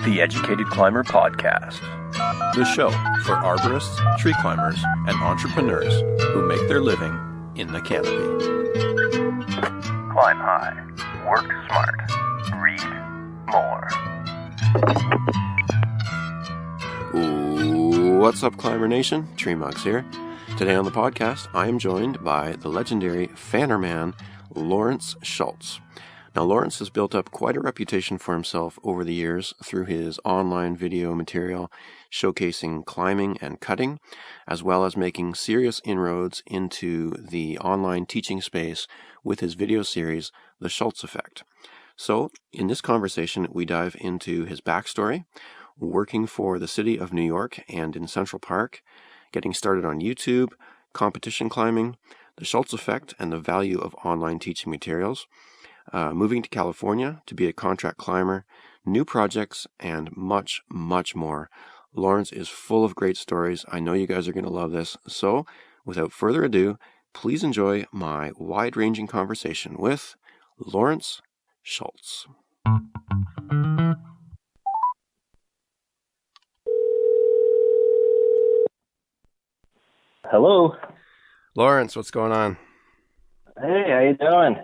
The Educated Climber Podcast. The show for arborists, tree climbers, and entrepreneurs who make their living in the canopy. Climb high, work smart, read more. What's up, Climber Nation? Tree Mugs here. Today on the podcast, I am joined by the legendary Fannerman, Lawrence Schultz. Now, Lawrence has built up quite a reputation for himself over the years through his online video material showcasing climbing and cutting, as well as making serious inroads into the online teaching space with his video series, The Schultz Effect. So, in this conversation, we dive into his backstory, working for the city of New York and in Central Park, getting started on YouTube, competition climbing, the Schultz Effect and the value of online teaching materials, moving to California to be a contract climber, new projects, and much, much more. Lawrence is full of great stories. I know you guys are going to love this. So, without further ado, please enjoy my wide-ranging conversation with Lawrence Schultz. Hello. Lawrence, what's going on? Hey, how you doing?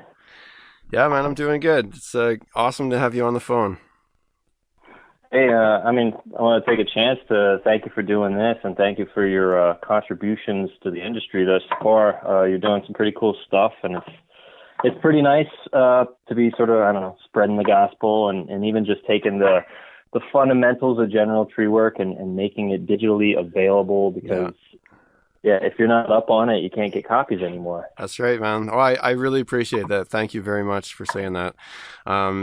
Yeah, man, I'm doing good. It's awesome to have you on the phone. Hey, I want to take a chance to thank you for doing this and thank you for your contributions to the industry thus far. You're doing some pretty cool stuff, and it's pretty nice to be sort of, spreading the gospel and even just taking the fundamentals of general tree work and making it digitally available because yeah, if you're not up on it, you can't get copies anymore. That's right, man. Oh, I really appreciate that. Thank you very much for saying that.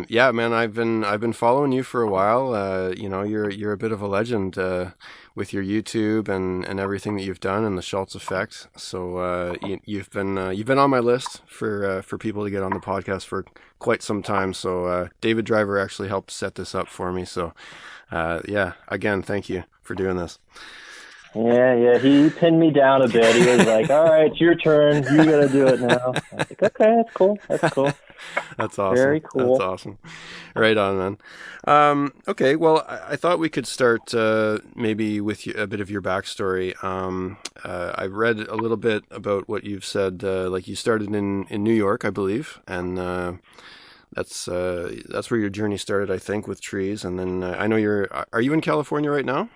Yeah, man, I've been following you for a while. You're a bit of a legend with your YouTube and everything that you've done and the Schultz Effect. So you've been on my list for people to get on the podcast for quite some time. So David Driver actually helped set this up for me. So again, thank you for doing this. Yeah, he pinned me down a bit. He was like, all right, it's your turn. You got to do it now. I was like, okay, that's cool. That's awesome. Very cool. That's awesome. Right on, man. Okay, well, I thought we could start maybe with a bit of your backstory. I read a little bit about what you've said. Like you started in New York, I believe, and that's where your journey started, I think, with trees. And then I know are you in California right now?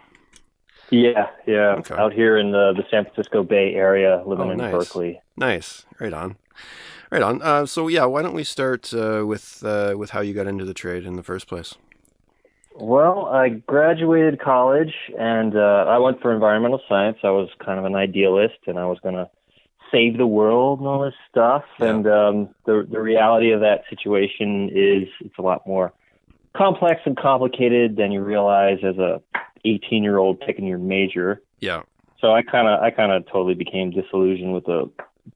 Yeah. Okay. Out here in the San Francisco Bay Area, living in Berkeley. Nice. Right on. So yeah, why don't we start with how you got into the trade in the first place? Well, I graduated college and I went for environmental science. I was kind of an idealist and I was going to save the world and all this stuff. Yeah. And the reality of that situation is it's a lot more complex and complicated than you realize as a 18-year-old picking your major. Yeah. So I kind of totally became disillusioned with the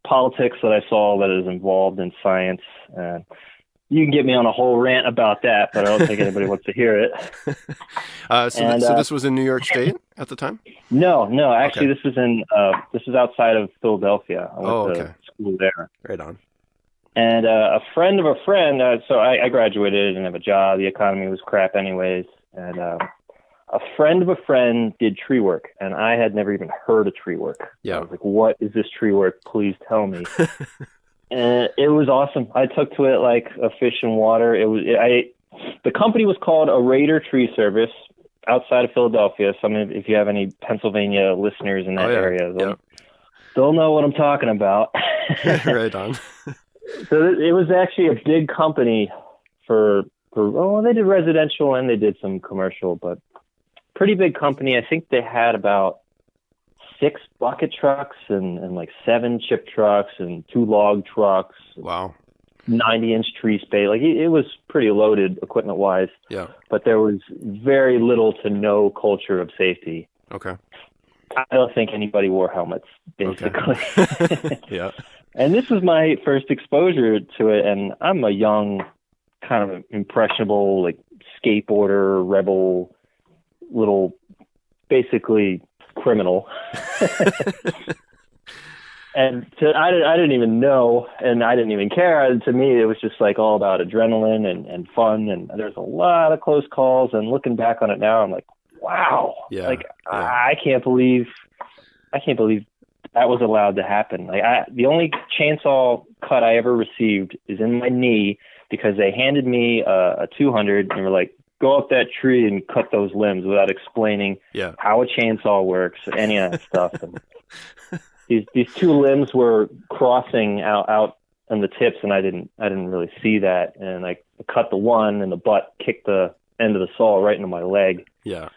politics that I saw that is involved in science. You can get me on a whole rant about that, but I don't think anybody wants to hear it. So this was in New York State at the time? No. Actually, okay. This is outside of Philadelphia. I went to school there. Right on. And a friend of a friend, so I graduated, didn't have a job. The economy was crap anyways. And a friend of a friend did tree work, and I had never even heard of tree work. Yeah. I was like, what is this tree work? Please tell me. And it was awesome. I took to it like a fish in water. The company was called A Raider Tree Service outside of Philadelphia. So if you have any Pennsylvania listeners in that area, they'll know what I'm talking about. Right on. So it was actually a big company they did residential and they did some commercial, but pretty big company. I think they had about 6 bucket trucks and like 7 chip trucks and 2 log trucks. Wow. 90-inch tree spade. Like it was pretty loaded equipment wise. Yeah. But there was very little to no culture of safety. Okay. I don't think anybody wore helmets, basically. Okay. Yeah. And this was my first exposure to it, and I'm a young, kind of impressionable, like skateboarder, rebel, little, basically criminal. I didn't even know, and I didn't even care. To me, it was just like all about adrenaline and fun, and there's a lot of close calls. And looking back on it now, I'm like, wow, like I can't believe that was allowed to happen. Like the only chainsaw cut I ever received is in my knee because they handed me a 200 and were like, go up that tree and cut those limbs without explaining how a chainsaw works, any of that stuff. And these two limbs were crossing out on the tips, and I didn't really see that. And I cut the one, and the butt kicked the end of the saw right into my leg. Yeah.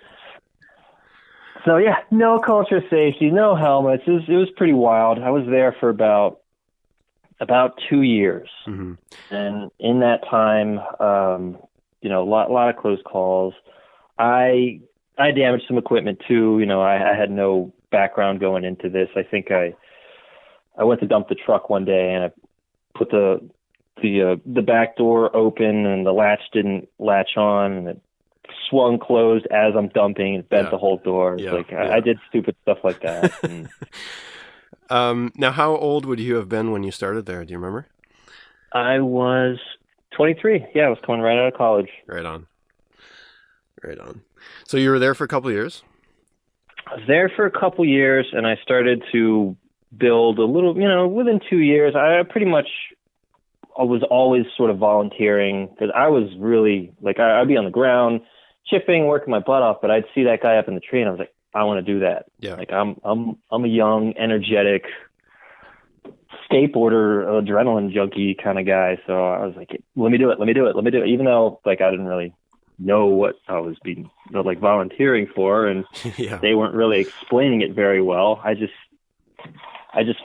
So yeah, no culture safety, no helmets. It was pretty wild. I was there for about 2 years, and in that time, a lot of close calls. I damaged some equipment too. I had no background going into this. I think I went to dump the truck one day and I put the back door open and the latch didn't latch on and it swung closed as I'm dumping and bent the whole door. I did stupid stuff like that. And, now, how old would you have been when you started there? Do you remember? I was 23. Yeah, I was coming right out of college. Right on. So you were there for a couple of years? I was there for a couple years, and I started to build a little, within 2 years. I was always sort of volunteering because I was really, I'd be on the ground, chipping, working my butt off, but I'd see that guy up in the tree, and I was like, I want to do that. Yeah. I'm a young, energetic skateboarder, adrenaline junkie kind of guy. So I was like, let me do it. Even though I didn't really know what I was being volunteering for, and they weren't really explaining it very well. I just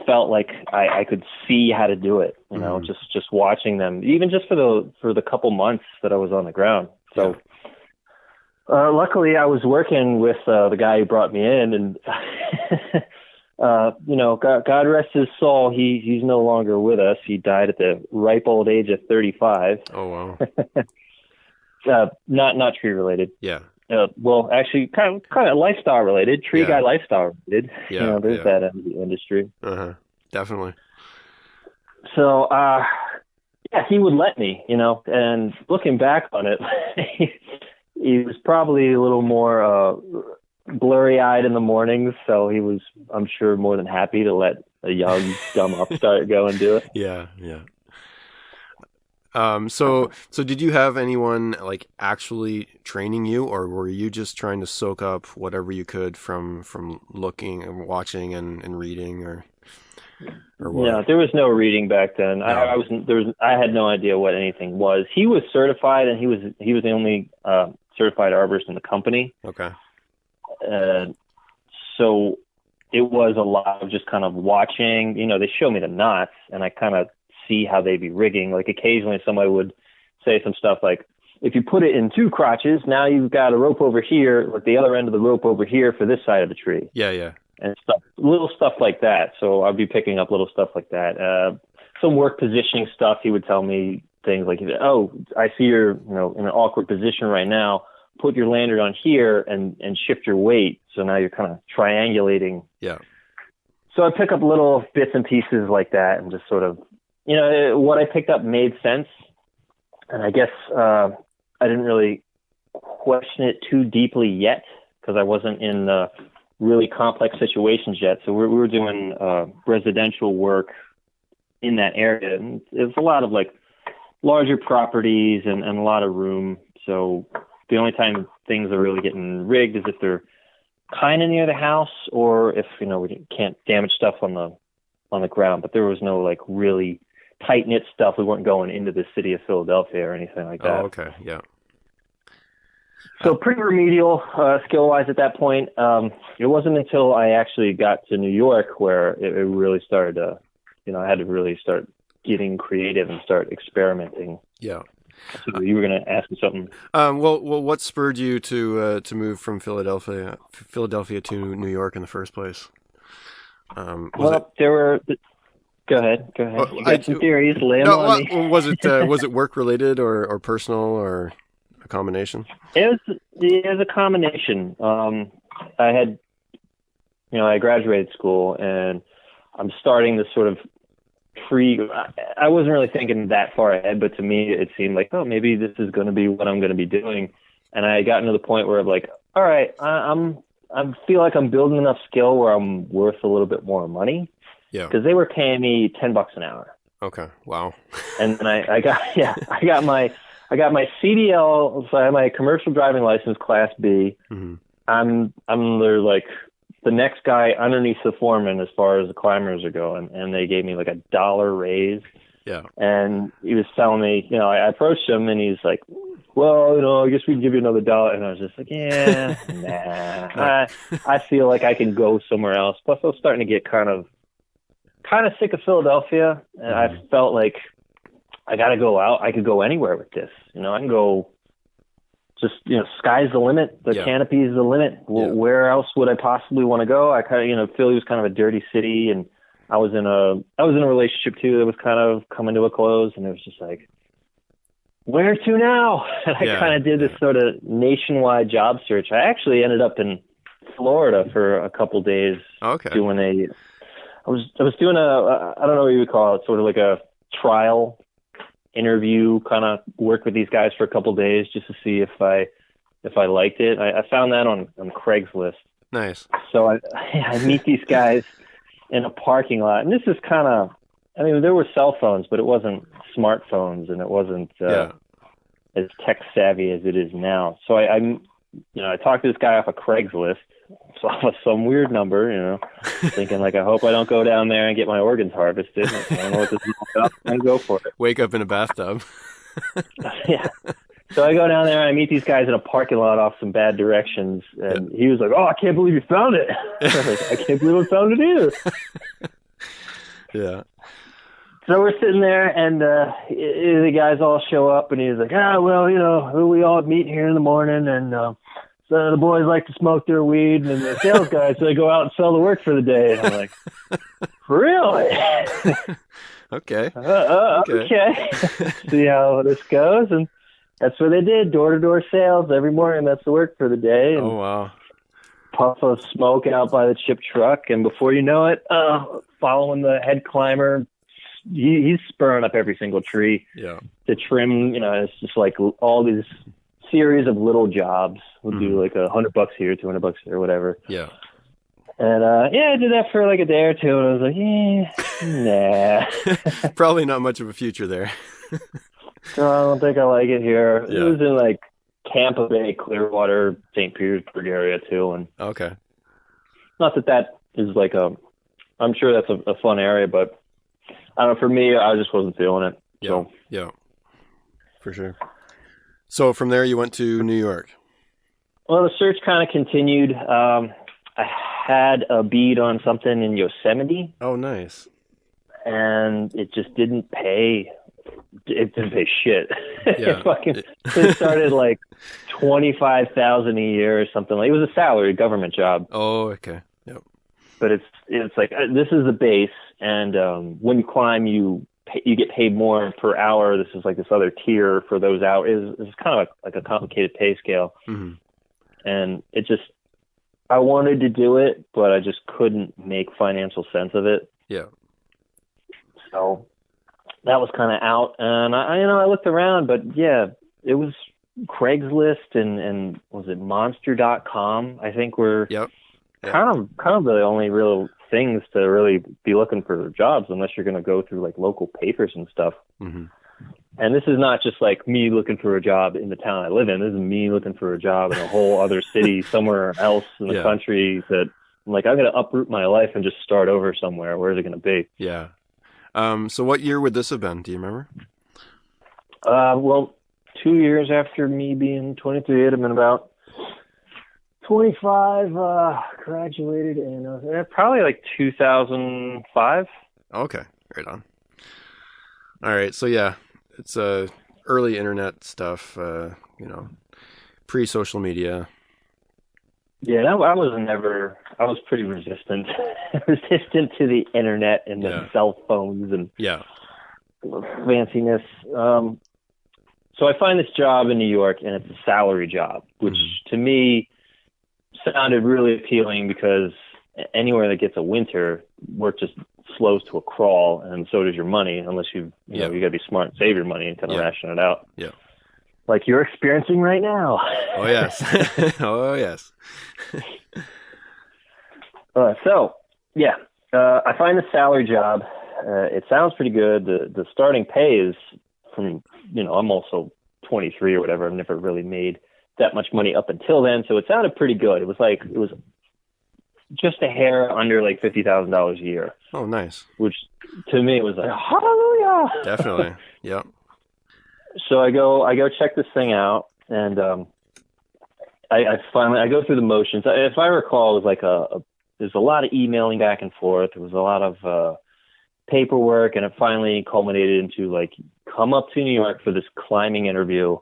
felt like I could see how to do it, just watching them, even just for the couple months that I was on the ground. So luckily I was working with the guy who brought me in, and God rest his soul, he's no longer with us. He died at the ripe old age of 35. Oh wow. Not tree related. Yeah. Well, actually, kind of lifestyle related. Tree guy lifestyle related. Yeah. There's that end of the industry. Definitely. So, he would let me, and looking back on it, he was probably a little more blurry-eyed in the mornings, so he was, I'm sure, more than happy to let a young, dumb upstart go and do it. Yeah. So did you have anyone actually training you, or were you just trying to soak up whatever you could from looking and watching and reading or what? Yeah, there was no reading back then. No. I had no idea what anything was. He was certified, and he was the only certified arborist in the company. Okay. So it was a lot of just kind of watching. They show me the knots, and I kind of see how they'd be rigging. Occasionally somebody would say some stuff like, if you put it in two crotches, now you've got a rope over here, the other end of the rope over here for this side of the tree. Yeah. And little stuff like that. So I'd be picking up little stuff like that. Some work positioning stuff. He would tell me things like, oh, I see you're, in an awkward position right now. Put your lanyard on here and shift your weight. So now you're kind of triangulating. Yeah. So I pick up little bits and pieces like that and just sort of, what I picked up made sense. And I guess I didn't really question it too deeply yet because I wasn't in really complex situations yet. So we were doing residential work in that area. And it was a lot of larger properties and a lot of room. So the only time things are really getting rigged is if they're kind of near the house or if, we can't damage stuff on the ground. But there was no really tight knit stuff. We weren't going into the city of Philadelphia or anything like that. Oh, okay. Yeah. So pretty remedial skill-wise at that point. It wasn't until I actually got to New York where it really started to, I had to really start getting creative and start experimenting. Yeah. So you were going to ask me something. Well, what spurred you to move from Philadelphia to New York in the first place? There were. Go ahead. You got some theories. Lay them on me. Was it work related or personal or a combination? It was a combination. I graduated school and I'm starting to sort of I wasn't really thinking that far ahead, but to me it seemed like, oh, maybe this is going to be what I'm going to be doing. And I had gotten to the point where I'm like, all right, I feel like I'm building enough skill where I'm worth a little bit more money. Yeah. Because they were paying me $10 an hour. Okay. Wow. And then I got my CDL, so I have my commercial driving license, Class B. Mm-hmm. I'm like the next guy underneath the foreman as far as the climbers are going, and they gave me like $1 raise. Yeah. And he was telling me, I approached him and he's like, well, I guess we can give you another $1. And I was just like, yeah, nah. I feel like I can go somewhere else. Plus, I was starting to get kind of sick of Philadelphia, and I felt like I got to go out. I could go anywhere with this. I can go just, sky's the limit. The canopy is the limit. Where else would I possibly want to go? I kind of, Philly was kind of a dirty city, and I was in a relationship too that was kind of coming to a close, and it was just like, where to now? And I kind of did this sort of nationwide job search. I actually ended up in Florida for a couple days. Okay. I was doing I don't know what you would call it, sort of like a trial interview, kind of work with these guys for a couple days just to see if I liked it. I found that on Craigslist. Nice. So I meet these guys in a parking lot, and this is kind of, there were cell phones, but it wasn't smartphones, and it wasn't as tech savvy as it is now. So I talked to this guy off of Craigslist, off of some weird number, thinking like, I hope I don't go down there and get my organs harvested. I don't know what this is about. I'm gonna go for it. Wake up in a bathtub. Yeah. So I go down there and I meet these guys in a parking lot off some bad directions, and he was like, "Oh, I can't believe you found it." I was like, "I can't believe I found it either." Yeah. So we're sitting there, and the guys all show up, and he's like, well, we all meet here in the morning, and so the boys like to smoke their weed, and the sales guys, so they go out and sell the work for the day. And I'm like, really? Okay. Okay. See how this goes, and that's what they did, door-to-door sales every morning. That's the work for the day. And oh, wow. Puff of smoke out by the chip truck, and before you know it, following the head climber, he's spurring up every single tree to trim. It's just like all these series of little jobs. We'll do like $100 here, $200 here, whatever. Yeah. And I did that for like a day or two, and I was like, nah. Probably not much of a future there. So I don't think I like it here. Yeah. It was in like Tampa Bay, Clearwater, St. Petersburg area too, and okay. Not that is like I'm sure that's a fun area, but I don't know, for me, I just wasn't feeling it. Yeah, for sure. So from there, you went to New York. Well, the search kind of continued. I had a bead on something in Yosemite. Oh, nice. And it just didn't pay. It didn't pay shit. Yeah. It started like $25,000 a year or something. It was a salary government job. Oh, okay. Yep. But it's like, this is the base, and when you climb, you get paid more per hour. This is like this other tier for those hours. It's kind of like a complicated pay scale. Mm-hmm. And I wanted to do it, but I just couldn't make financial sense of it. Yeah. So that was kind of out, and I looked around, but yeah, it was Craigslist and was it Monster.com? I think were kind of the only real things to really be looking for jobs, unless you're going to go through like local papers and stuff. Mm-hmm. And this is not just like me looking for a job in the town I live in. This is me looking for a job in a whole other city somewhere else in the country that I'm like, I'm going to uproot my life and just start over somewhere. Where's it going to be? Yeah. So what year would this have been? Do you remember? Well, 2 years after me being 23, it'd have been about 25, graduated in probably like 2005. Okay. Right on. All right. So yeah, it's early internet stuff, pre-social media. Yeah, I was pretty resistant to the internet and the cell phones and fanciness. So I find this job in New York, and it's a salary job, which to me sounded really appealing, because anywhere that gets a winter, work just slows to a crawl, and so does your money, unless you got to be smart and save your money and kind of ration it out. Yeah. Like you're experiencing right now. Oh, yes. Oh, yes. I find a salary job. It sounds pretty good. The starting pay is from, I'm also 23 or whatever. I've never really made that much money up until then. So it sounded pretty good. It was just a hair under like $50,000 a year. Oh, nice. Which to me was like, hallelujah. Definitely. Yeah. So I go check this thing out, and I go through the motions. If I recall, it was like there's a lot of emailing back and forth. There was a lot of paperwork, and it finally culminated into like, come up to New York for this climbing interview.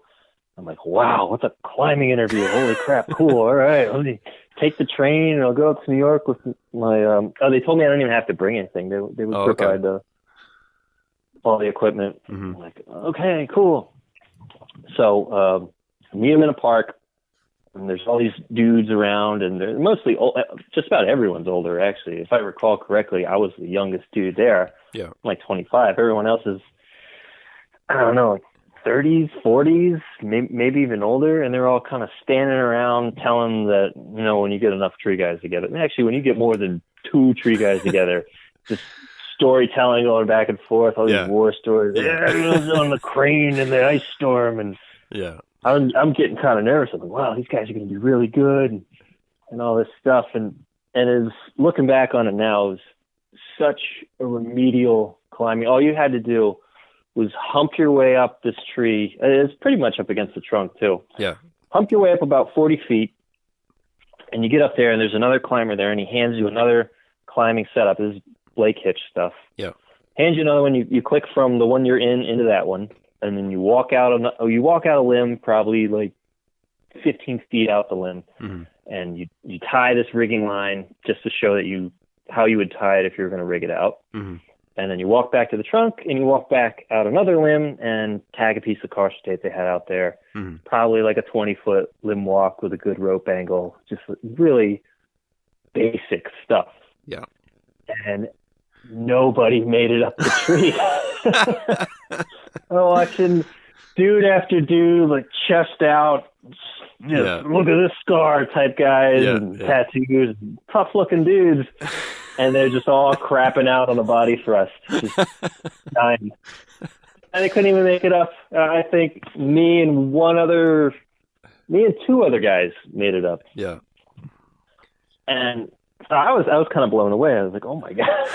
I'm like, wow, what's a climbing interview? Holy crap, cool. All right, let me take the train and I'll go up to New York with my. They told me I don't even have to bring anything. They would provide all the equipment. Mm-hmm. I'm like, okay, cool. So meet them in a park, and there's all these dudes around, and they're mostly old. Just about everyone's older, actually. If I recall correctly, I was the youngest dude there. Yeah. I'm like 25. Everyone else is, I don't know, like 30s, 40s, maybe even older, and they're all kind of standing around telling that, when you get enough tree guys together, and actually when you get more than 2 tree guys together, just storytelling going back and forth, all these war stories. Yeah, I was on the crane in the ice storm, and I'm getting kind of nervous. I'm like, wow, these guys are going to be really good, and all this stuff. And is looking back on it now, it was such a remedial climbing. All you had to do was hump your way up this tree. It's pretty much up against the trunk too. Yeah. Hump your way up about 40 feet, and you get up there, and there's another climber there, and he hands you another climbing setup. This is Blake Hitch stuff. Yeah. Hands you another one. You click from the one you're in into that one, and then you walk out a limb, probably like 15 feet out the limb, mm-hmm. and you tie this rigging line just to show that how you would tie it if you were going to rig it out. Mm-hmm. And then you walk back to the trunk, and you walk back out another limb and tag a piece of caution tape they had out there. Mm-hmm. Probably like a 20-foot limb walk with a good rope angle. Just really basic stuff. Yeah. And nobody made it up the tree. I'm watching dude after dude, like chest out, look at this scar type guys and tattoos, tough looking dudes. And they're just all crapping out on the body thrust, just dying. And they couldn't even make it up. I think me and 2 other guys made it up. Yeah. And I was kind of blown away. I was like, oh my God.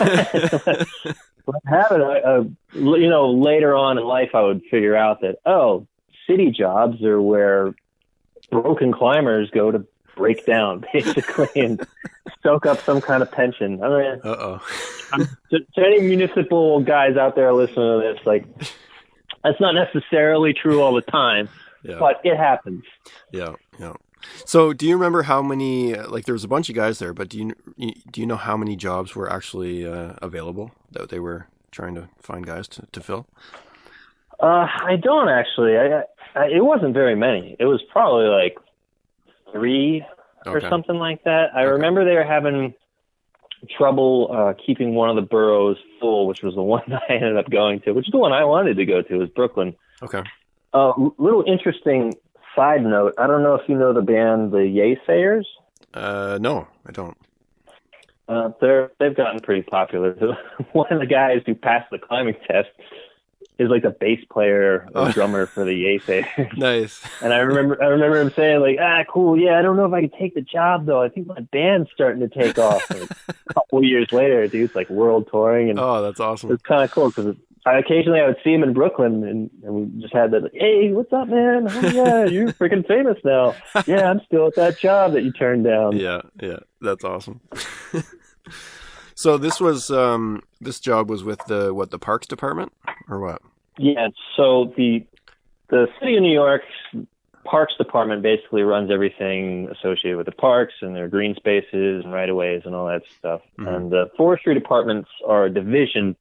What happened? Later on in life, I would figure out that, city jobs are where broken climbers go to break down, basically, and soak up some kind of pension. I mean, to any municipal guys out there listening to this, like, that's not necessarily true all the time, but it happens. Yeah, yeah. So, do you remember how many? Like, there was a bunch of guys there, but do you know how many jobs were actually available that they were trying to find guys to fill? I don't actually. It wasn't very many. It was probably like 3 or something like that. I remember they were having trouble keeping one of the boroughs full, which was the one that I ended up going to, which is the one I wanted to go to, was Brooklyn. Okay. Little interesting side note. I don't know if you know the band, the Yaysayers. No, I don't. They've gotten pretty popular. One of the guys who passed the climbing test is like the bass player or drummer for the Yaysayers. Nice. And I remember him saying like, cool, yeah, I don't know if I could take the job though. I think my band's starting to take off. And a couple of years later, dude's like world touring, and that's awesome. It's kind of cool because occasionally I would see him in Brooklyn, and we just had that, like, hey, what's up, man? Oh yeah, you're freaking famous now. Yeah, I'm still at that job that you turned down. Yeah, that's awesome. So this was this job was with the Parks Department or what? Yeah, so the City of New York's Parks Department basically runs everything associated with the parks and their green spaces and right-of-ways and all that stuff. Mm-hmm. And the forestry departments are a division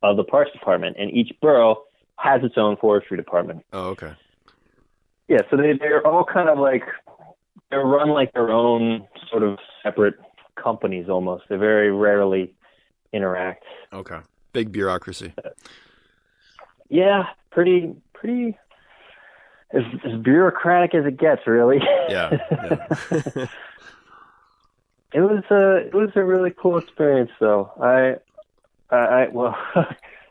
of the Parks Department, and each borough has its own forestry department. Oh, okay. Yeah, so they're all kind of like, they're run like their own sort of separate companies almost. They very rarely interact. Okay. Big bureaucracy. Yeah, pretty as bureaucratic as it gets, really. Yeah. It was a really cool experience, though. Well,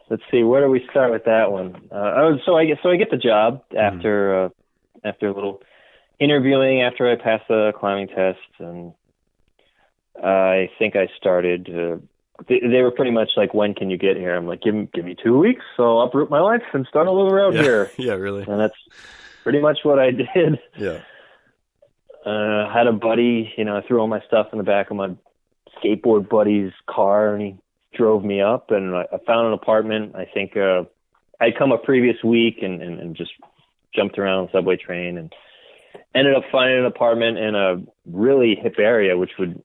let's see, where do we start with that one? So I get the job after a little interviewing, after I passed the climbing test, and I think I started. They were pretty much like, "When can you get here?" I'm like, "Give me 2 weeks, so I'll uproot my life and start all over out here." Yeah, really. And that's pretty much what I did. Yeah. Had a buddy, I threw all my stuff in the back of my skateboard buddy's car, and he drove me up, and I found an apartment. I think I'd come a previous week and just jumped around on the subway train and ended up finding an apartment in a really hip area, which would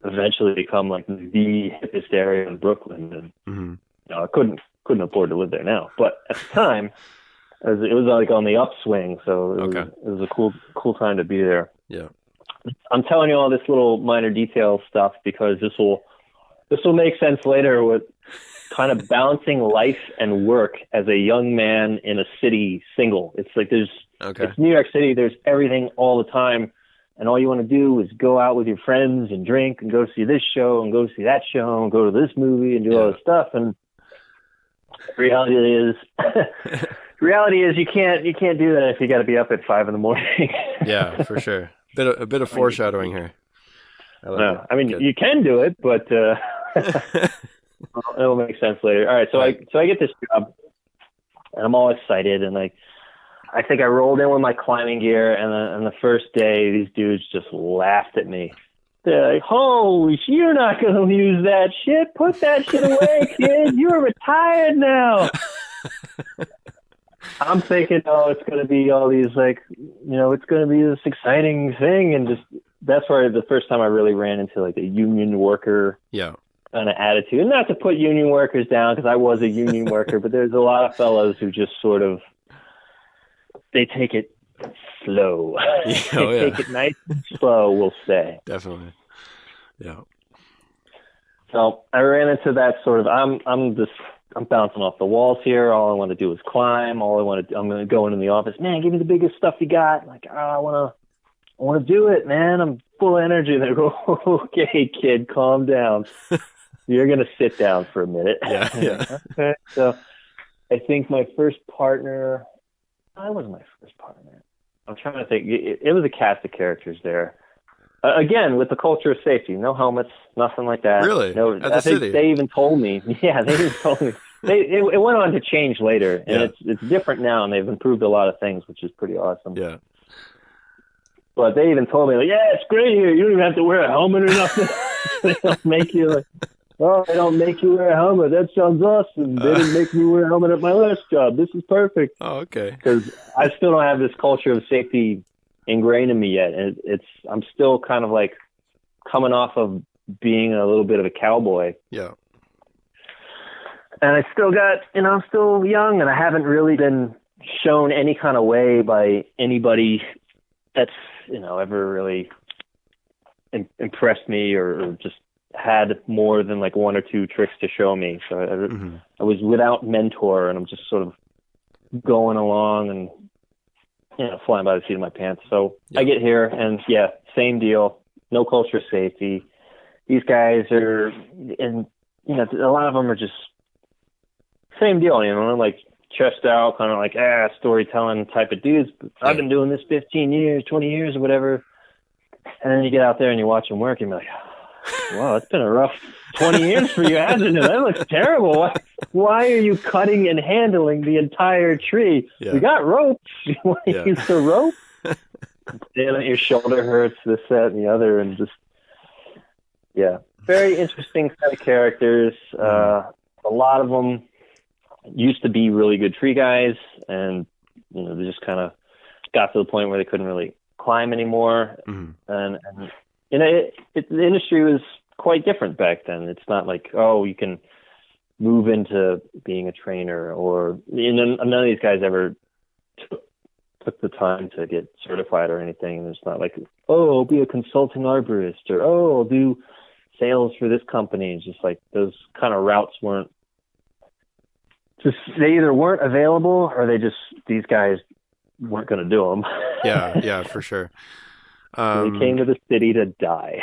eventually become like the hippest area in Brooklyn. And I couldn't afford to live there now, but at the time, it was like on the upswing, so it was a cool time to be there. Yeah. I'm telling you all this little minor detail stuff because this will make sense later with kind of balancing life and work as a young man in a city single. It's like it's New York City. There's everything all the time, and all you want to do is go out with your friends and drink and go see this show and go see that show and go to this movie and do all this stuff. And reality is you can't do that if you got to be up at 5 a.m. Yeah, for sure. A bit of foreshadowing here. I mean, you can do it, but it'll make sense later. All right, so I get this job, and I'm all excited, and I think I rolled in with my climbing gear, and the first day, these dudes just laughed at me. They're like, "Holy shit, you're not going to use that shit. Put that shit away, kid. You're retired now." I'm thinking, it's going to be all these, like, it's going to be this exciting thing. And just, that's where the first time I really ran into like a union worker kind of attitude. And not to put union workers down, because I was a union worker, but there's a lot of fellows who just sort of, they take it slow. Take it nice and slow, we'll say. Definitely. Yeah. So I ran into that sort of, I'm bouncing off the walls here. All I want to do is climb. I'm going to go into the office. "Man, give me the biggest stuff you got." Like, I want to do it, man. I'm full of energy. And they go, "Okay, kid, calm down. You're going to sit down for a minute." Yeah. Okay. So I think my first partner, I wasn't my first partner. I'm trying to think. It was a cast of characters there. Again, with the culture of safety, no helmets, nothing like that. Really? No, At the city? They even told me. Yeah, they even told me. It went on to change later, and it's different now, and they've improved a lot of things, which is pretty awesome. Yeah. But they even told me, like, "Yeah, it's great here. You don't even have to wear a helmet or nothing." They don't make you like, "Oh, they don't make you wear a helmet. That sounds awesome. They didn't make me wear a helmet at my last job. This is perfect." Oh, okay. Because I still don't have this culture of safety ingrained in me yet, and I'm still kind of like coming off of being a little bit of a cowboy. Yeah. And I still got, I'm still young, and I haven't really been shown any kind of way by anybody that's, ever really impressed me or just had more than like one or two tricks to show me. So I was without mentor, and I'm just sort of going along and, flying by the seat of my pants. So I get here, and same deal. No culture of safety. These guys are, and a lot of them are just same deal. Like chest out, kind of like storytelling type of dudes. I've been doing this 15 years, 20 years, or whatever. And then you get out there and you watch them work, and you're like, "Wow, it's been a rough 20 years for you, hasn't it? That looks terrible. Why are you cutting and handling the entire tree? Yeah. We got ropes. You want to use the rope?" Your shoulder hurts, this, that, and the other, and just, very interesting set of characters. A lot of them used to be really good tree guys, and, they just kind of got to the point where they couldn't really climb anymore. And the industry was quite different back then. It's not like, you can move into being a trainer, or none of these guys ever took the time to get certified or anything. It's not like, I'll be a consulting arborist, or I'll do sales for this company. It's just like those kind of routes weren't just, they either weren't available or these guys weren't going to do them. Yeah, for sure. They came to the city to die.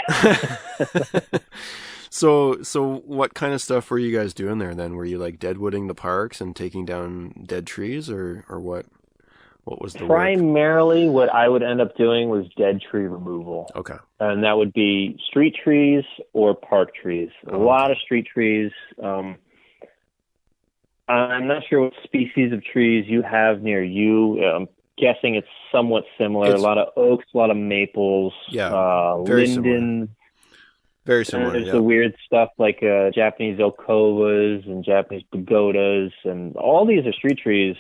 So what kind of stuff were you guys doing there then? Were you like deadwooding the parks and taking down dead trees, or what? What was the Primarily, what I would end up doing was dead tree removal. Okay. And that would be street trees or park trees. A lot of street trees. I'm not sure what species of trees you have near you. I'm guessing it's somewhat similar. A lot of oaks, a lot of maples, very linden. Similar. Very similar. There's the weird stuff like Japanese okovas and Japanese pagodas, and all these are street trees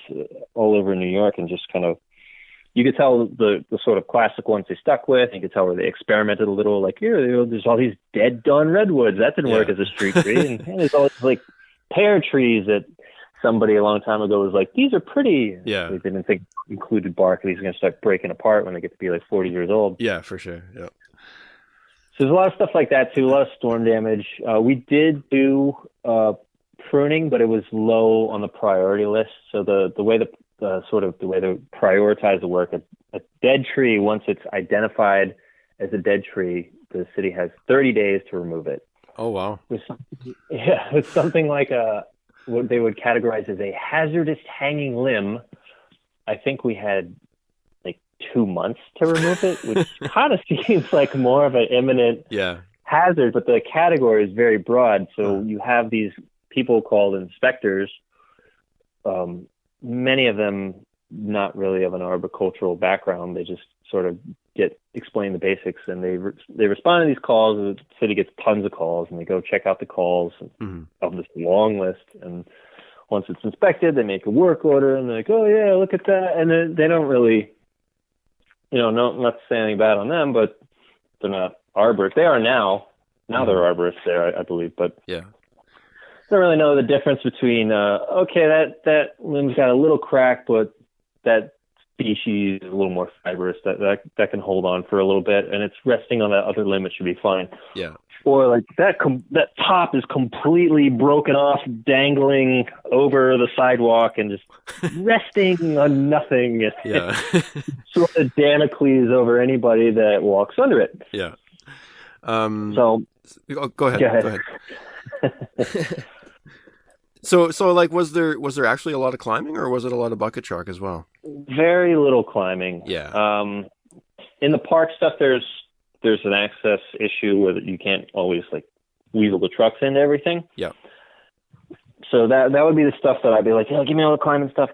all over New York, and just kind of, you could tell the sort of classic ones they stuck with. You could tell where they experimented a little, like, here, there's all these dead dawn redwoods. That didn't work as a street tree. And there's all these, like, pear trees that somebody a long time ago was like, these are pretty. Yeah. They didn't think included bark. These are going to start breaking apart when they get to be like 40 years old. Yeah, for sure. Yeah. So there's a lot of stuff like that too, a lot of storm damage. We did do pruning, but it was low on the priority list. So the way they prioritize the work, a dead tree, once it's identified as a dead tree, the city has 30 days to remove it. Oh, wow. It's something like what they would categorize as a hazardous hanging limb. I think we had 2 months to remove it, which kind of seems like more of an imminent hazard, but the category is very broad. So you have these people called inspectors, many of them not really of an arboricultural background. They just sort of explain the basics, and they respond to these calls. The city gets tons of calls, and they go check out the calls of this long list. And once it's inspected, they make a work order, and they're like, oh yeah, look at that. And then they don't really, not to say anything bad on them, but they're not arborists. They are now. Now they're arborists there, I believe. But don't really know the difference between, that limb's got a little crack, but that species is a little more fibrous. That can hold on for a little bit, and it's resting on that other limb. It should be fine. Yeah. Or like that top is completely broken off, dangling over the sidewalk and just resting on nothing. Yeah. Sort of Damocles over anybody that walks under it. Yeah. So go ahead. So like, was there actually a lot of climbing, or was it a lot of bucket truck as well? Very little climbing. Yeah. In the park stuff, there's an access issue where you can't always weasel the trucks into everything. Yeah. So that would be the stuff that I'd be like, give me all the climbing stuff.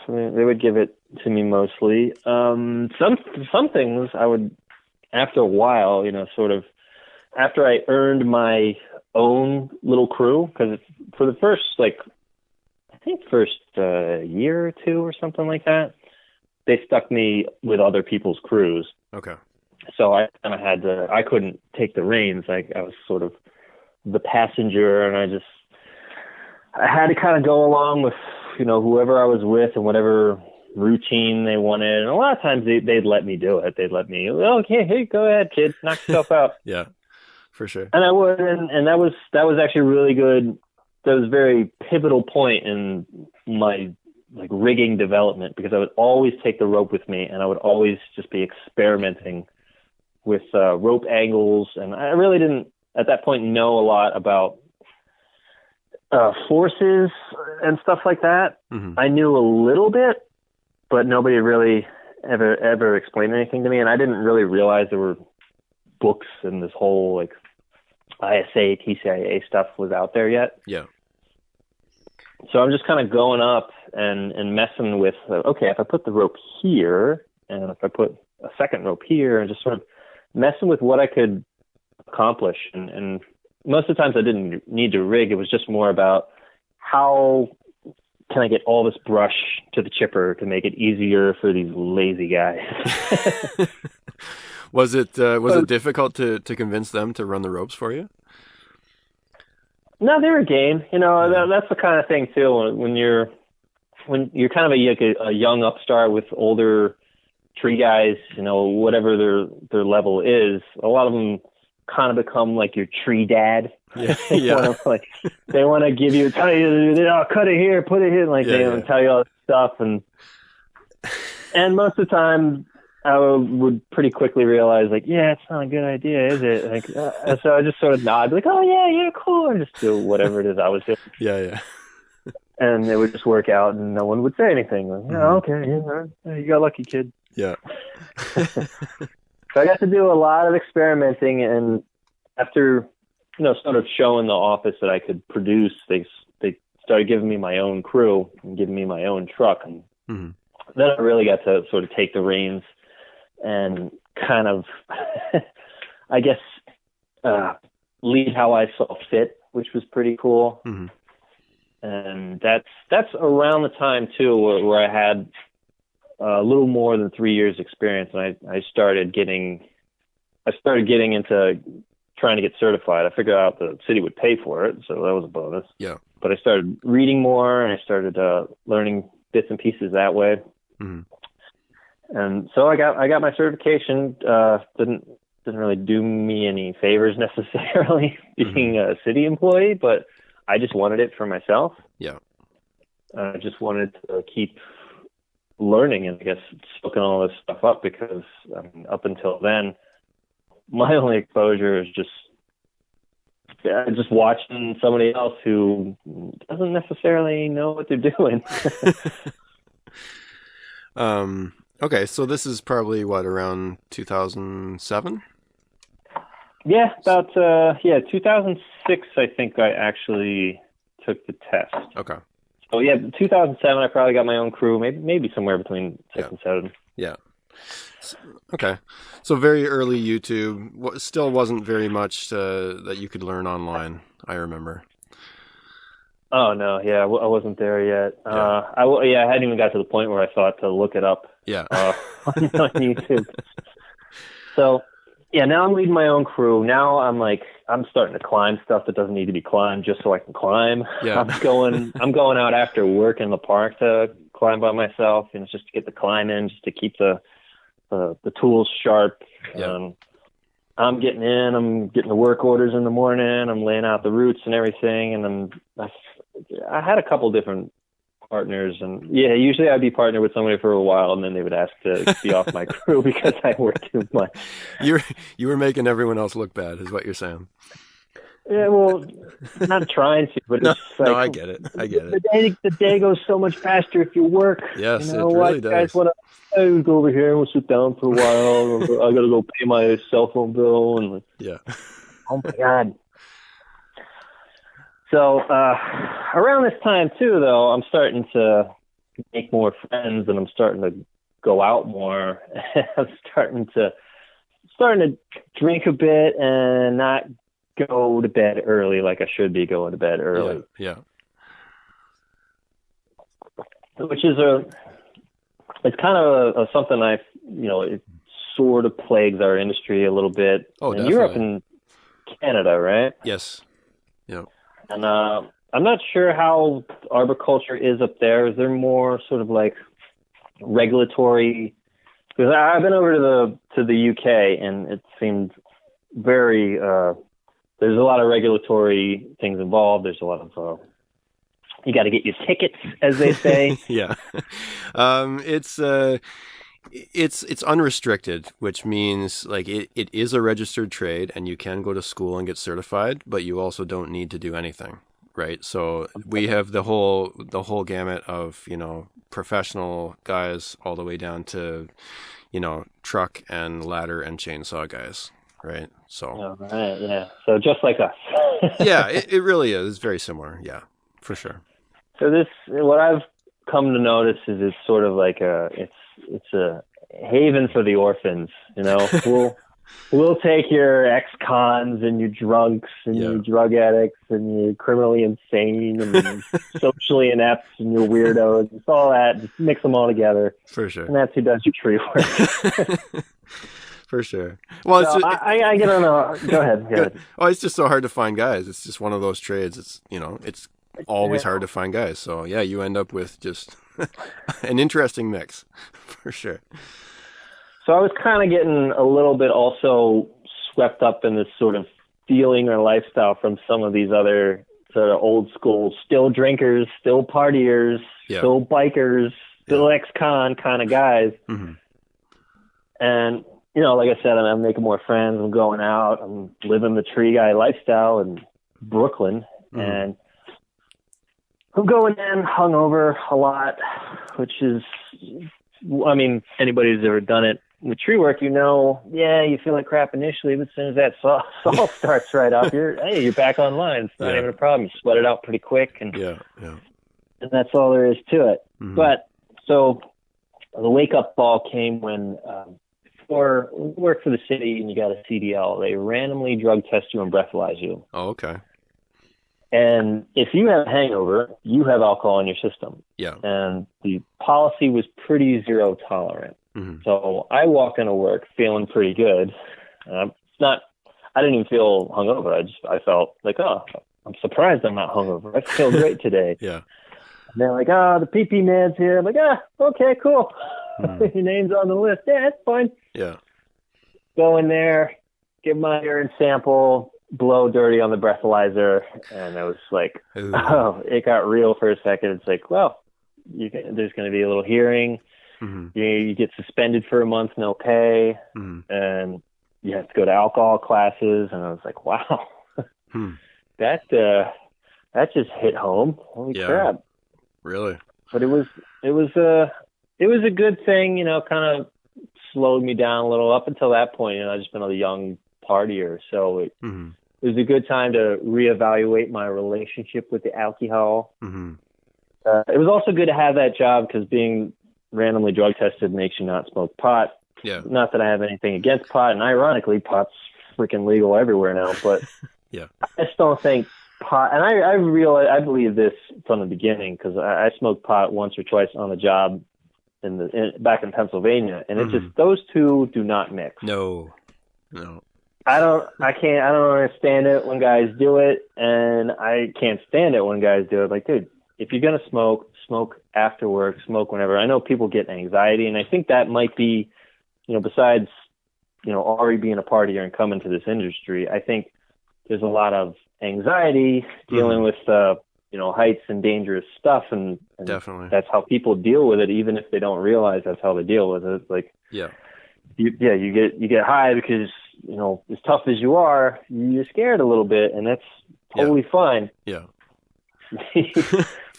And they would give it to me mostly. Some things I would, after a while, sort of after I earned my own little crew, because for the first year or two or something like that, they stuck me with other people's crews. Okay. So I kind of I couldn't take the reins. I was sort of the passenger, and I had to kind of go along with, whoever I was with and whatever routine they wanted. And a lot of times they'd let me do it. They'd let me, okay, hey, go ahead, kid, knock yourself out. Yeah, for sure. And I would, and that was actually really good. That was a very pivotal point in my rigging development, because I would always take the rope with me, and I would always just be experimenting with rope angles. And I really didn't at that point know a lot about forces and stuff like that. Mm-hmm. I knew a little bit, but nobody really ever explained anything to me. And I didn't really realize there were books and this whole ISA, TCIA stuff was out there yet. Yeah. So I'm just kind of going up and messing with, if I put the rope here, and if I put a second rope here, and just sort of messing with what I could accomplish. And most of the times I didn't need to rig. It was just more about how can I get all this brush to the chipper to make it easier for these lazy guys. Was it difficult to convince them to run the ropes for you? No, they were game. That's the kind of thing too. When you're kind of a young upstart with older tree guys, whatever their level is, a lot of them kind of become like your tree dad. Yeah. They want to give you, tell you, oh, cut it here, put it here, like they don't tell you all this stuff, and most of the time I would pretty quickly realize, like, yeah, it's not a good idea, is it? Like, so I just sort of nod, like, oh yeah, cool, and just do whatever it is I was doing. Yeah. And it would just work out, and no one would say anything. Like, okay, you got lucky, kid. Yeah. So I got to do a lot of experimenting, and after, sort of showing the office that I could produce, they started giving me my own crew and giving me my own truck, and then I really got to sort of take the reins and kind of, I guess, lead how I saw fit, which was pretty cool. Mm-hmm. And that's around the time too where I had a little more than 3 years experience, and I started getting into trying to get certified. I figured out the city would pay for it, so that was a bonus. Yeah. But I started reading more, and I started learning bits and pieces that way. Mm-hmm. And so I got my certification. Didn't really do me any favors necessarily being a city employee, but I just wanted it for myself. Yeah. I just wanted to keep learning and, I guess, soaking all this stuff up, because up until then, my only exposure is just watching somebody else who doesn't necessarily know what they're doing. Okay, so this is probably around 2007? Yeah, about 2006. I think I actually took the test. Okay. So 2007. I probably got my own crew. Maybe somewhere between 6 and 7. Yeah. Okay. So very early YouTube. Still wasn't very much that you could learn online, I remember. Oh no, I wasn't there yet. I hadn't even got to the point where I thought to look it up. Yeah. On YouTube. So. Yeah, now I'm leading my own crew. Now I'm starting to climb stuff that doesn't need to be climbed just so I can climb. Yeah. I'm going out after work in the park to climb by myself, just to get the climb in, just to keep the tools sharp. Yeah. I'm getting the work orders in the morning. I'm laying out the routes and everything, and I had a couple different partners, and usually I'd be partnered with somebody for a while, and then they would ask to be off my crew because I worked too much. You were making everyone else look bad, is what you're saying. Yeah, well, not trying to, but it's no, I get it. The day goes so much faster if you work. Yes, it really does. Guys want to go over here and we'll sit down for a while. I got to go pay my cell phone bill, and oh my God. So around this time too, though, I'm starting to make more friends, and I'm starting to go out more. I'm starting to drink a bit and not go to bed early like I should be going to bed early. Yeah. Which is it's kind of something it sort of plagues our industry a little bit. Oh, and definitely. you're up in Canada, right? Yes. Yeah. And I'm not sure how arboriculture is up there. Is there more sort of like regulatory? Because I've been over to the UK, and it seemed very. There's a lot of regulatory things involved. There's a lot of. You got to get your tickets, as they say. Yeah. It's unrestricted, which means like it is a registered trade, and you can go to school and get certified, but you also don't need to do anything, right? So we have the whole gamut of, professional guys all the way down to, truck and ladder and chainsaw guys, right? So oh, right, yeah. So just like us. Yeah, it really is. It's very similar. Yeah, for sure. So what I've come to notice is it's sort of like it's a haven for the orphans. We'll take your ex-cons and your drunks and your drug addicts and your criminally insane and your socially inept and your weirdos. It's all that. Just mix them all together. For sure. And that's who does your tree work. For sure. Well, so I get on a... Go ahead. Oh, it's just so hard to find guys. It's just one of those trades. It's, it's always hard to find guys. So, yeah, you end up with just an interesting mix. For sure. So I was kind of getting a little bit also swept up in this sort of feeling or lifestyle from some of these other sort of old school, still drinkers, still partiers, still bikers, still ex-con kind of guys. Mm-hmm. And, you know, like I said, I'm making more friends. I'm going out. I'm living the tree guy lifestyle in Brooklyn. Mm-hmm. And I'm going in hungover a lot, which is, I mean, anybody who's ever done it with tree work, you know, you feel like crap initially, but as soon as that salt starts right up, you're back online. It's not even a problem. You sweat it out pretty quick, and and that's all there is to it. Mm-hmm. But so the wake up ball came when for work for the city and you got a CDL, they randomly drug test you and breathalyze you. Oh, okay. And if you have a hangover, you have alcohol in your system. Yeah. And the policy was pretty zero tolerant. Mm-hmm. So I walked into work feeling pretty good. I didn't even feel hungover. I felt like, oh, I'm surprised I'm not hungover. I feel great today. Yeah. And they're like, the PP man's here. I'm like, okay, cool. Mm. Your name's on the list. Yeah, it's fine. Yeah. Go in there, give my urine sample, blow dirty on the breathalyzer, and I was like, it got real for a second. It's like, well, there's going to be a little hearing. Mm-hmm. You get suspended for a month, no pay, and you have to go to alcohol classes. And I was like, wow, that just hit home. Holy crap! Really? But it was a good thing, you know. Kind of slowed me down a little. Up until that point, you know, I've just been a young partier, so it was a good time to reevaluate my relationship with the alcohol. Mm-hmm. It was also good to have that job because being randomly drug tested makes you not smoke pot. Yeah. Not that I have anything against pot, and ironically, pot's freaking legal everywhere now. But I just don't think pot. And I believe this from the beginning because I smoked pot once or twice on the job back in Pennsylvania, and it just those two do not mix. No. I don't understand it when guys do it, and I can't stand it when guys do it. Like, dude, if you're gonna smoke after work, smoke whenever. I know people get anxiety, and I think that might be, you know, besides, you know, already being a partier and coming to this industry, I think there's a lot of anxiety dealing with, you know, heights and dangerous stuff, and definitely that's how people deal with it, even if they don't realize that's how they deal with it. Like, you get high because, you know, as tough as you are, you're scared a little bit, and that's totally fine. Yeah.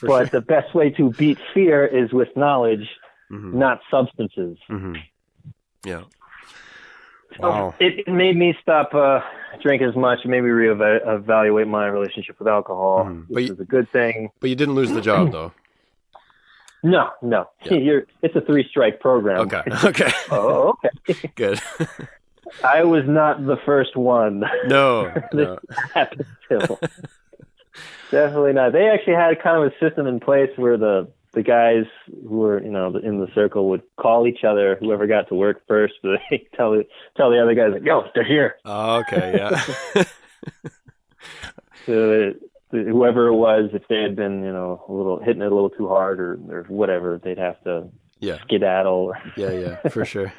But the best way to beat fear is with knowledge, not substances. Mm-hmm. Yeah. So wow. It made me stop drinking as much. It made me reevaluate my relationship with alcohol, which is a good thing. But you didn't lose the job, though. No. Yeah. It's a 3-strike program. Okay. Oh, okay. Good. I was not the first one. No. This happened to. Definitely not. They actually had kind of a system in place where the guys who were, you know, in the circle would call each other, whoever got to work first, but they tell the other guys, like, yo, they're here. Oh, okay, yeah. So whoever it was, if they had been, you know, hitting it a little too hard or whatever, they'd have to skedaddle. Yeah, for sure.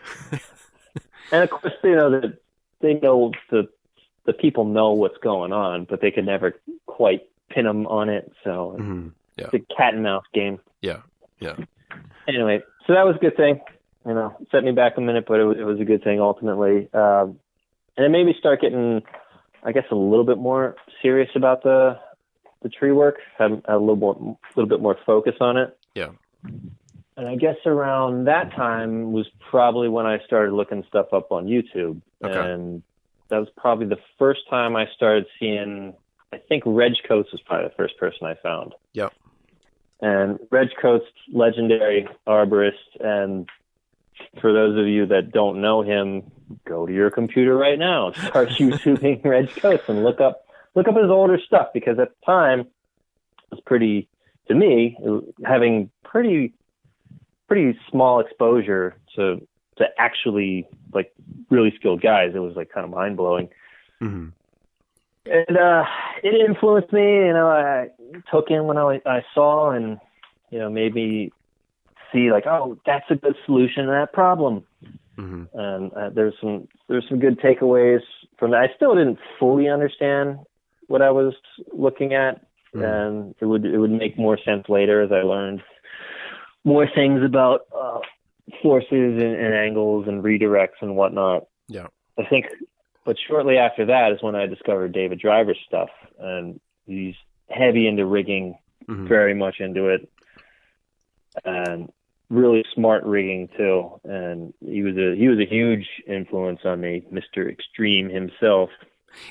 And of course, you know, they know the people know what's going on, but they could never quite pin them on it. So it's a cat and mouse game. Yeah. Anyway, so that was a good thing. You know, it set me back a minute, but it was a good thing ultimately. And it made me start getting, I guess, a little bit more serious about the tree work. Had a little bit more focus on it. Yeah. And I guess around that time was probably when I started looking stuff up on YouTube. Okay. And that was probably the first time I started seeing, I think Reg Coates was probably the first person I found. Yep. And Reg Coates, legendary arborist. And for those of you that don't know him, go to your computer right now and start YouTubing Reg Coates and look up his older stuff, because at the time it was pretty, to me, having pretty small exposure to actually like really skilled guys. It was like kind of mind blowing. Mm-hmm. And it influenced me. You know, I took in when I saw, and you know, made me see like, oh, that's a good solution to that problem. And there's some good takeaways from that. I still didn't fully understand what I was looking at, and it would make more sense later as I learned more things about forces and angles and redirects and whatnot. Yeah, I think. But shortly after that is when I discovered David Driver's stuff, and he's heavy into rigging, very much into it, and really smart rigging too. And he was a huge influence on me, Mr. Extreme himself.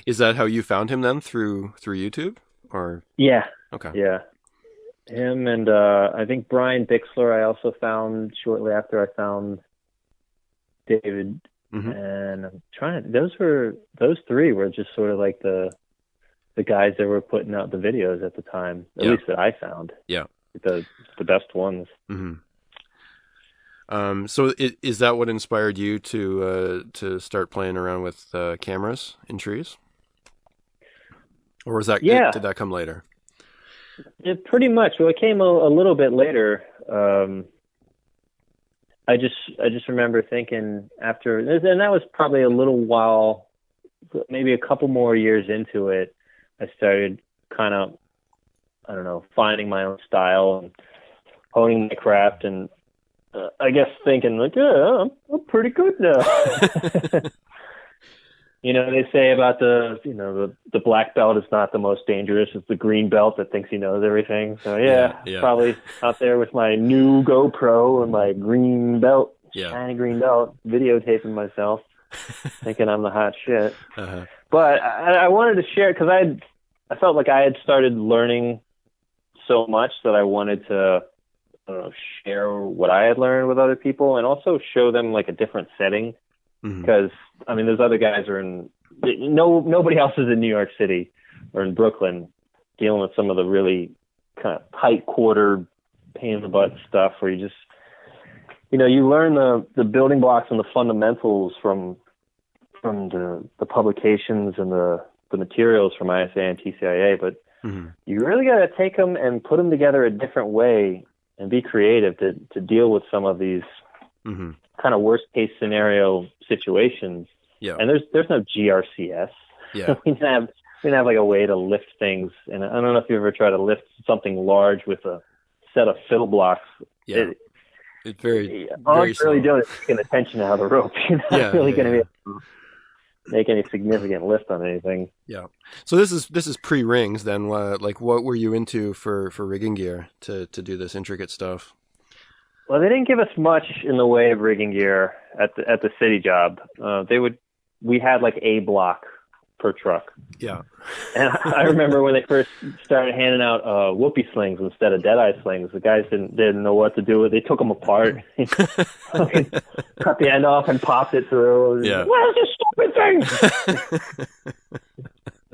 Is that how you found him then, through YouTube, or? Yeah. Okay. Yeah. Him and I think Brian Bixler I also found shortly after I found David. And I'm trying to, those three were just sort of like the guys that were putting out the videos at the time, at least that I found. Yeah. The best ones. So is that what inspired you to start playing around with cameras in trees? Or was that, did that come later? It pretty much. Well, it came a little bit later. I just remember thinking after, and that was probably a little while, maybe a couple more years into it, I started kind of, I don't know, finding my own style and honing my craft, and I guess thinking like, yeah, I'm pretty good now. You know, they say about the black belt is not the most dangerous. It's the green belt that thinks he knows everything. So yeah. Probably out there with my new GoPro and my green belt, shiny green belt, videotaping myself, thinking I'm the hot shit. But I wanted to share, because I felt like I had started learning so much that I wanted to share what I had learned with other people, and also show them like a different setting. Because I mean, those other guys are nobody else is in New York City or in Brooklyn dealing with some of the really kind of tight quarter, pain in the butt stuff where you just, you learn the building blocks and the fundamentals from the publications and the materials from ISA and TCIA, but you really got to take them and put them together a different way and be creative to deal with some of these kind of worst case scenario situations. Yeah. And there's no GRCS. Yeah. we didn't have like a way to lift things. And I don't know if you ever try to lift something large with a set of fill blocks. Yeah. It's very all you're really doing is taking the tension out of the rope. You're not really going to be able to make any significant lift on anything. Yeah. So this is pre-rings then. Like, what were you into for rigging gear to do this intricate stuff? Well, they didn't give us much in the way of rigging gear at the city job. We had like a block per truck. Yeah. And I remember when they first started handing out whoopee slings instead of deadeye slings. The guys didn't know what to do with it. They took them apart, cut the end off and popped it through. Yeah. What is this stupid thing?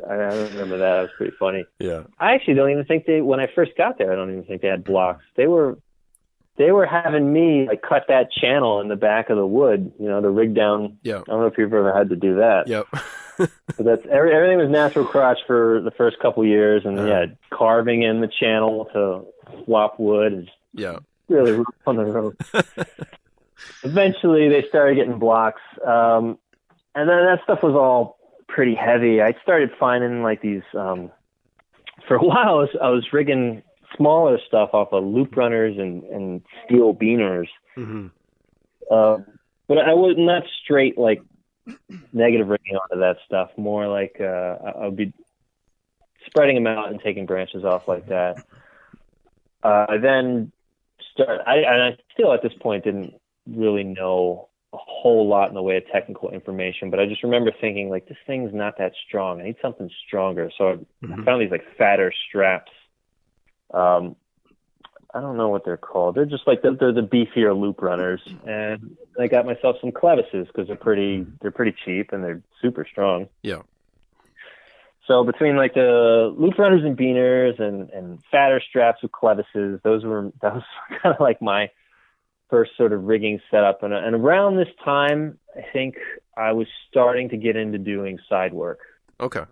I remember that. That was pretty funny. Yeah. I actually don't even think when I first got there, I don't even think they had blocks. They were having me like cut that channel in the back of the wood, to rig down. Yeah. I don't know if you've ever had to do that. Yep. But that's everything was natural crotch for the first couple years, and carving in the channel to swap wood is really rough on the road. Eventually, they started getting blocks, and then that stuff was all pretty heavy. I started finding like these. For a while, I was rigging smaller stuff off of loop runners and steel beaners. But I was not straight like negative rigging onto that stuff, more like I'll be spreading them out and taking branches off like that. I then I still at this point didn't really know a whole lot in the way of technical information, but I just remember thinking like, this thing's not that strong. I need something stronger. So I found these like fatter straps. I don't know what they're called. They're just like they're the beefier loop runners, and I got myself some clevises because they're pretty cheap and thof super strong. Yeah. So between like the loop runners and beaners and fatter straps with clevises, that was kind of like my first sort of rigging setup. And around this time, I think I was starting to get into doing side work. Okay.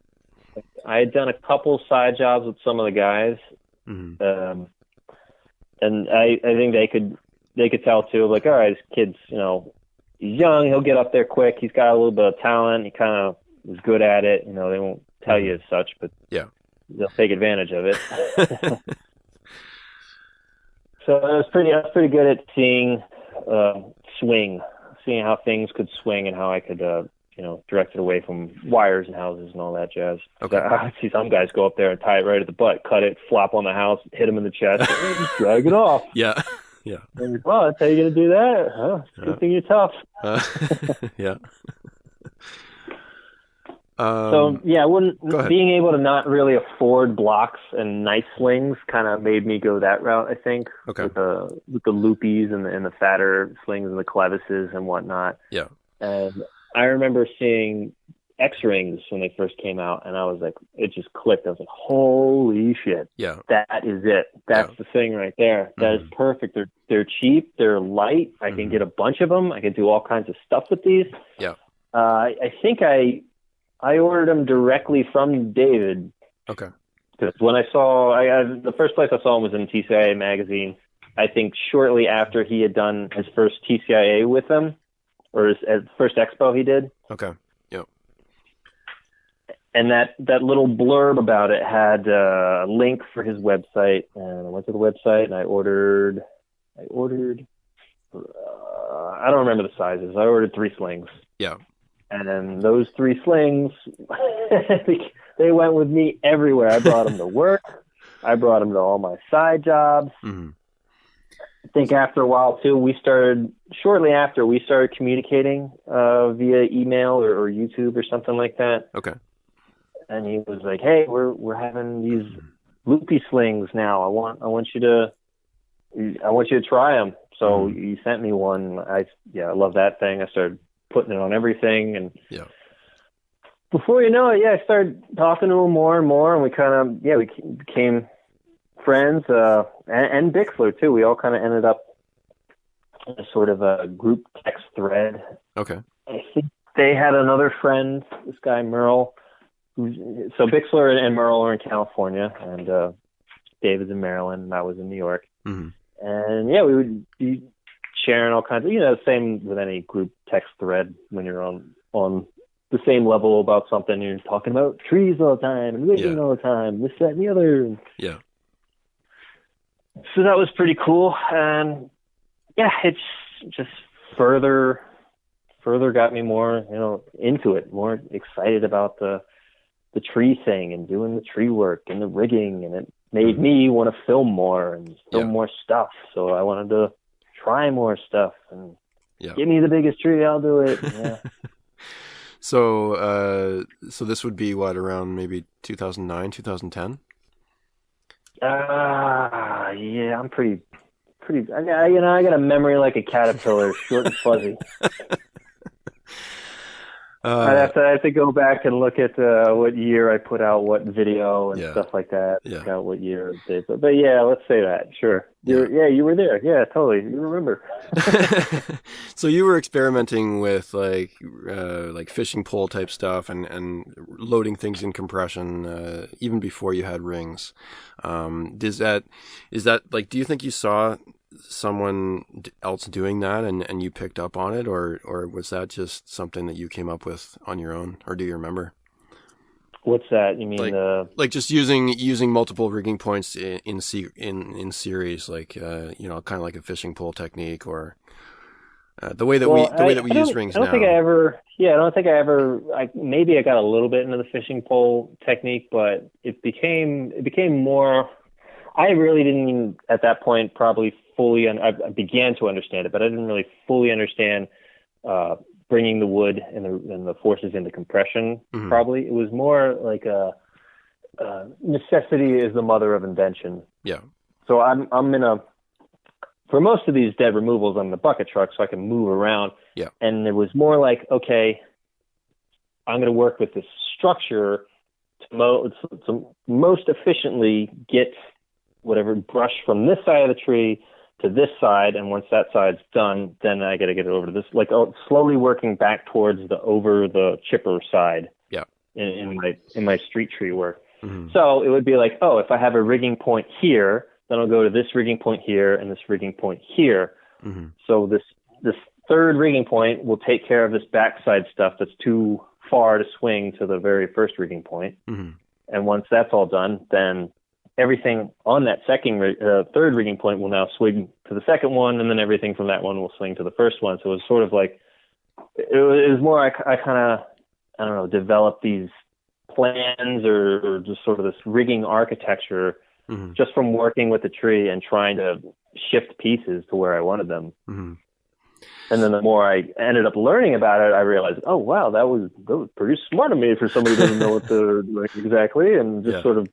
I had done a couple side jobs with some of the guys. And I think they could tell too, like, all right, this kid's, he's young. He'll get up there quick. He's got a little bit of talent. He kind of is good at it. You know, they won't tell you as such, but yeah, they'll take advantage of it. So I was pretty good at seeing seeing how things could swing and how I could direct it away from wires and houses and all that jazz. Okay. I see some guys go up there and tie it right at the butt, cut it, flop on the house, hit him in the chest, and just drag it off. Yeah. Yeah. And, well, that's how you're gonna do that? Huh? Good thing you're tough. Yeah. So yeah, being able to not really afford blocks and nice slings kind of made me go that route, I think. Okay. With the loopies and the fatter slings and the clevises and whatnot. Yeah. And I remember seeing X-rings when they first came out, and I was like, it just clicked. I was like, holy shit. Yeah. That is it. That's the thing right there. That is perfect. They're cheap. They're light. I can get a bunch of them. I can do all kinds of stuff with these. Yeah. I think I ordered them directly from David. Okay. Because when I saw, the first place I saw him was in TCIA magazine. I think shortly after he had done his first TCIA with them, or his first expo he did. Okay. Yep. And that little blurb about it had a link for his website, and I went to the website and I ordered. I don't remember the sizes. I ordered 3 slings. Yeah. And then those 3 slings, they went with me everywhere. I brought them to work. I brought them to all my side jobs. Mm-hmm. I think after a while too, shortly after we started communicating via email or YouTube or something like that. Okay. And he was like, "Hey, we're having these loopy slings now. I want you to try them." So he sent me one. I love that thing. I started putting it on everything, and before you know it, I started talking to him more and more, and we we became friends, and Bixler too. We all kind of ended up in a sort of a group text thread. Okay. I think they had another friend, this guy Merle. So Bixler and Merle are in California, and David's in Maryland, and I was in New York. Mm-hmm. And we would be sharing all kinds of, same with any group text thread when you're on the same level about something. You're talking about trees all the time and rigging all the time, this, that, and the other. Yeah. So that was pretty cool. And it's just further got me more, into it, more excited about the tree thing and doing the tree work and the rigging. And it made me want to film more and film more stuff. So I wanted to try more stuff and give me the biggest tree, I'll do it. Yeah. So this would be what, around maybe 2009, 2010? Yeah, I'm pretty. I got a memory like a caterpillar, short and fuzzy. I have to go back and look at what year I put out what video and stuff like that. Look out what year it did. But let's say that. Sure. You were there. Yeah, totally. You remember. So you were experimenting with like fishing pole type stuff and loading things in compression even before you had rings. Is that like, do you think you saw someone else doing that and you picked up on it, or was that just something that you came up with on your own, or do you remember? What's that? You mean like just using multiple rigging points in series, like kind of like a fishing pole technique, or the way that we use rings now. I don't think I ever. Maybe I got a little bit into the fishing pole technique, but it became more. I really didn't at that point probably fully. I began to understand it, but I didn't really fully understand bringing the wood and the forces into compression. Mm-hmm. Probably it was more like a necessity is the mother of invention. Yeah. So I'm for most of these dead removals, I'm in the bucket truck, so I can move around. Yeah. And it was more like, okay, I'm going to work with this structure to most efficiently get whatever brush from this side of the tree to this side, and once that side's done, then I got to get it over to this, slowly working back towards over the chipper side. Yeah. In my street tree work. Mm-hmm. So it would be like, if I have a rigging point here, then I'll go to this rigging point here and this rigging point here. Mm-hmm. So this third rigging point will take care of this backside stuff that's too far to swing to the very first rigging point. Mm-hmm. And once that's all done, then everything on that third rigging point will now swing to the second one, and then everything from that one will swing to the first one. So it was sort of like, it was more, I kind of, I don't know, developed these plans or just sort of this rigging architecture Mm-hmm. just from working with the tree and trying to shift pieces to where I wanted them. Mm-hmm. And then the more I ended up learning about it, I realized, oh, wow, that was pretty smart of me for somebody who doesn't know what to do exactly. And just sort of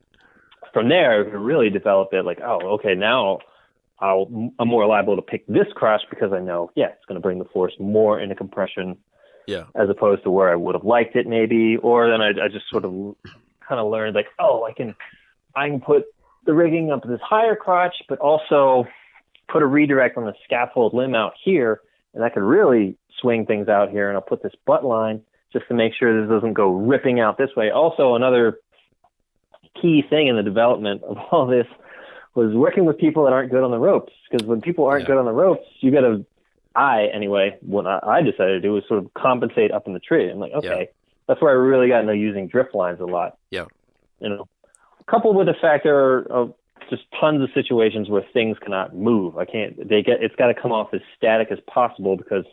from there, really develop it like, oh, okay, now I'm more liable to pick this crush because I know, it's going to bring the force more into compression as opposed to where I would have liked it maybe. Or then I just sort of kind of learned like, oh, I can put the rigging up this higher crotch, but also put a redirect on the scaffold limb out here, and I could really swing things out here. And I'll put this butt line just to make sure this doesn't go ripping out this way. Also, another key thing in the development of all this was working with people that aren't good on the ropes. Because when people aren't good on the ropes, you got to, what I decided to do was sort of compensate up in the tree. I'm like, okay, that's where I really got into using drift lines a lot. Yeah. You know, coupled with the fact there are just tons of situations where things cannot move. It's got to come off as static as possible because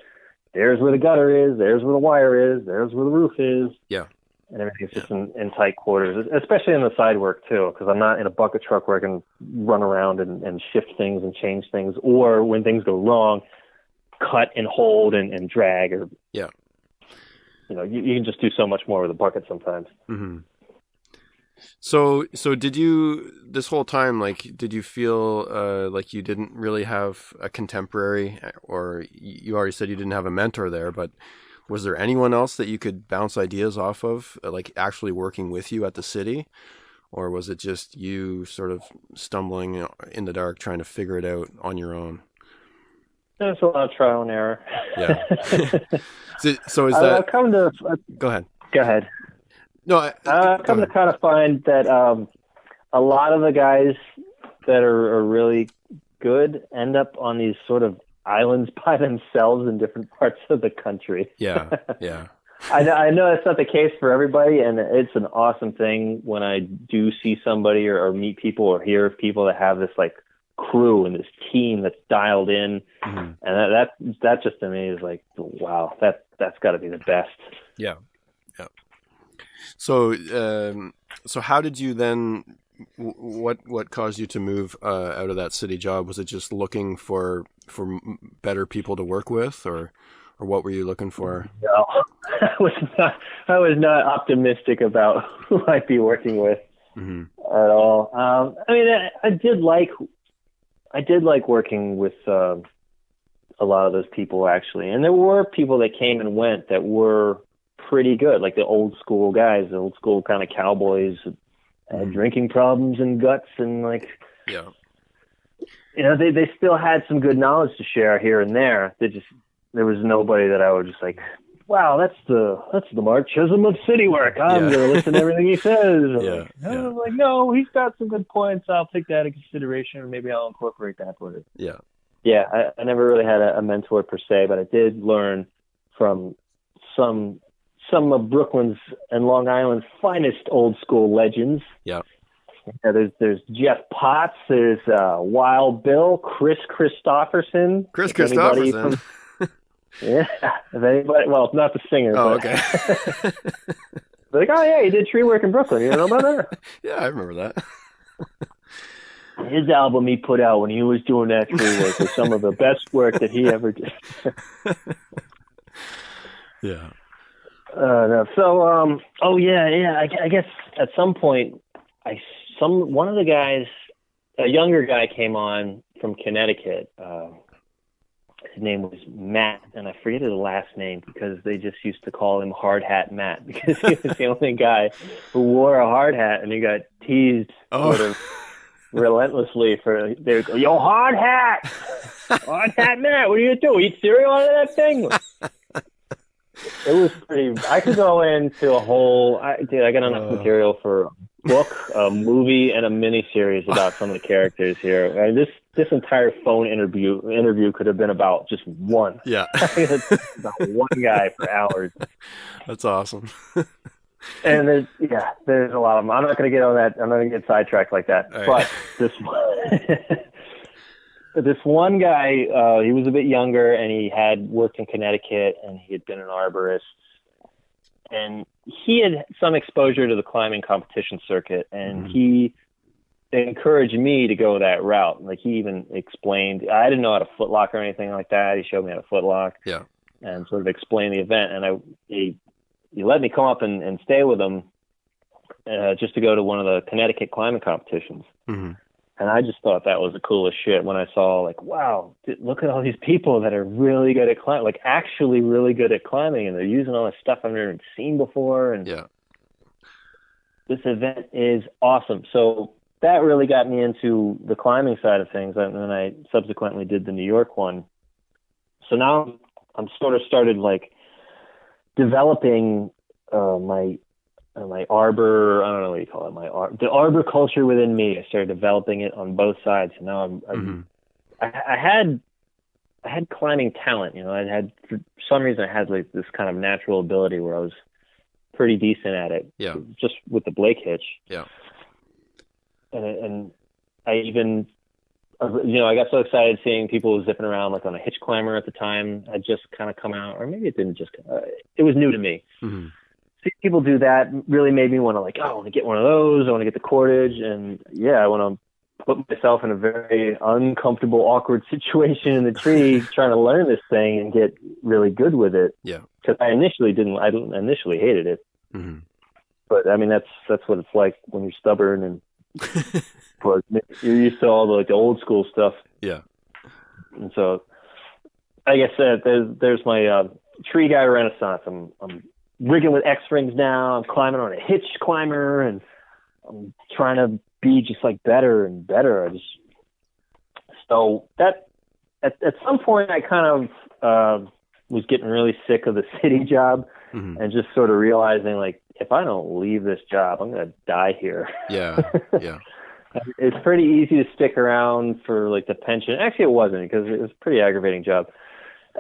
there's where the gutter is, there's where the wire is, there's where the roof is. Yeah. And everything's just in tight quarters, especially in the side work too, because I'm not in a bucket truck where I can run around and shift things and change things, or when things go wrong, cut and hold and drag, or you can just do so much more with a bucket sometimes. Mm-hmm. So did you, this whole time, like, did you feel like you didn't really have a contemporary, or you already said you didn't have a mentor there, but was there anyone else that you could bounce ideas off of, like actually working with you at the city? Or was it just you sort of stumbling in the dark trying to figure it out on your own? There's a lot of trial and error. Yeah. So is that... Go ahead. Go ahead. No, I've come to kind of find that a lot of the guys that are really good end up on these sort of islands by themselves in different parts of the country. Yeah. I know that's not the case for everybody, and it's an awesome thing when I do see somebody or meet people or hear of people that have this like crew and this team that's dialed in, and that just to me is like, wow, that's got to be the best. Yeah. So how did you then? What caused you to move out of that city job? Was it just looking for better people to work with, or what were you looking for? No, I was not optimistic about who I'd be working with at all. I mean, I did like working with a lot of those people actually, and there were people that came and went that were pretty good, like the old school guys, the old school kind of cowboys, drinking problems and guts, and like, you know, they still had some good knowledge to share here and there. There was nobody that I would just like, wow, that's the Mark Chisholm of city work. I'm gonna listen to everything he says. I was like, no, he's got some good points. I'll take that into consideration, or maybe I'll incorporate that with it. I never really had a mentor per se, but I did learn from some of Brooklyn's and Long Island's finest old school legends. There's Jeff Potts, there's Wild Bill, Chris Christopherson. If anybody, well, not the singer. Oh, but, okay. like, oh yeah, he did tree work in Brooklyn. You know about that? Yeah, I remember that. His album he put out when he was doing that tree work was some of the best work that he ever did. I guess at some point, one of the guys, a younger guy, came on from Connecticut. His name was Matt, and I forget his last name because they just used to call him Hard Hat Matt because he was the only guy who wore a hard hat, and he got teased sort of relentlessly for, they would go, yo, Hard Hat Matt, what are you do? Eat cereal out of that thing? It was pretty. I could go into a whole. I got enough material for a book, a movie, and a mini series about some of the characters here. this entire phone interview could have been about just one. Yeah. It's about one guy for hours. That's awesome. And there's a lot of them. I'm not going to get on that. I'm not going to get sidetracked like that. All But right. this one guy, he was a bit younger, and he had worked in Connecticut, and he had been an arborist. And he had some exposure to the climbing competition circuit, and he encouraged me to go that route. Like, he even explained, I didn't know how to footlock or anything like that. He showed me how to footlock, and sort of explained the event. And he let me come up and stay with him just to go to one of the Connecticut climbing competitions. Mm-hmm. And I just thought that was the coolest shit when I saw, like, wow, look at all these people that are really good at climbing, like actually really good at climbing, and they're using all this stuff I've never seen before. And this event is awesome. So that really got me into the climbing side of things. And then I subsequently did the New York one. So now I'm sort of started like developing my arbor, I don't know what you call it, the arbor culture within me. I started developing it on both sides. And now I had climbing talent, you know. For some reason I had like this kind of natural ability where I was pretty decent at it. Yeah. Just with the Blake hitch. Yeah. And I even, you know, I got so excited seeing people zipping around like on a hitch climber at the time. I'd just kind of come out, or maybe it didn't just, it was new to me. Mm-hmm. See people do that really made me want to, like, oh, I want to get one of those. I want to get the cordage. And I want to put myself in a very uncomfortable, awkward situation in the tree trying to learn this thing and get really good with it. Yeah. Because I initially hated it. Mm-hmm. But I mean, that's what it's like when you're stubborn and but you're used to all the old school stuff. Yeah. And so, like I said, there's my tree guy renaissance. I'm rigging with X-rings now. I'm climbing on a hitch climber, and I'm trying to be just like better and better. So that at some point I kind of was getting really sick of the city job, and just sort of realizing, like, if I don't leave this job, I'm going to die here. Yeah. Yeah. It's pretty easy to stick around for like the pension. Actually, it wasn't, because it was a pretty aggravating job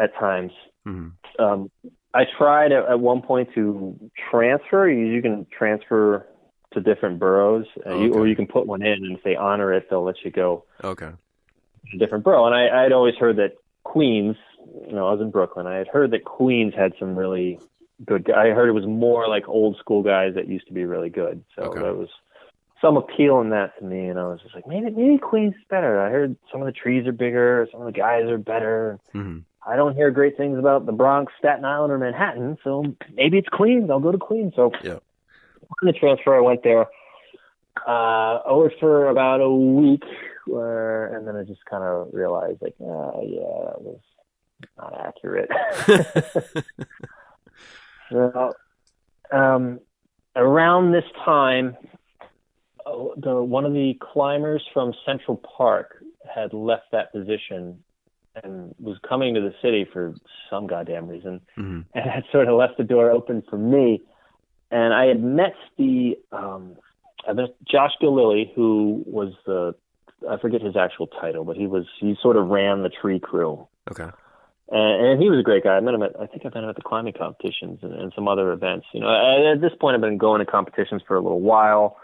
at times. Mm-hmm. I tried at one point to transfer. You can transfer to different boroughs, or you can put one in, and if they honor it, they'll let you go. Okay. To a different borough. And I'd always heard that Queens, you know, I was in Brooklyn. I had heard that Queens had some really good guys. I heard it was more like old school guys that used to be really good. So there was some appeal in that to me, and I was just like, maybe Queens is better. I heard some of the trees are bigger, some of the guys are better. Mm-hmm. I don't hear great things about the Bronx, Staten Island, or Manhattan, so maybe it's Queens. I'll go to Queens. So on the transfer, I went there. I worked for about a week, and then I just kind of realized, like, that was not accurate. So, around this time, one of the climbers from Central Park had left that position and was coming to the city for some goddamn reason, and had sort of left the door open for me. And I had met Josh Gillilly, who was I forget his actual title, but he sort of ran the tree crew. Okay. And he was a great guy. I think I met him at the climbing competitions and some other events. You know, at this point, I've been going to competitions for a little while.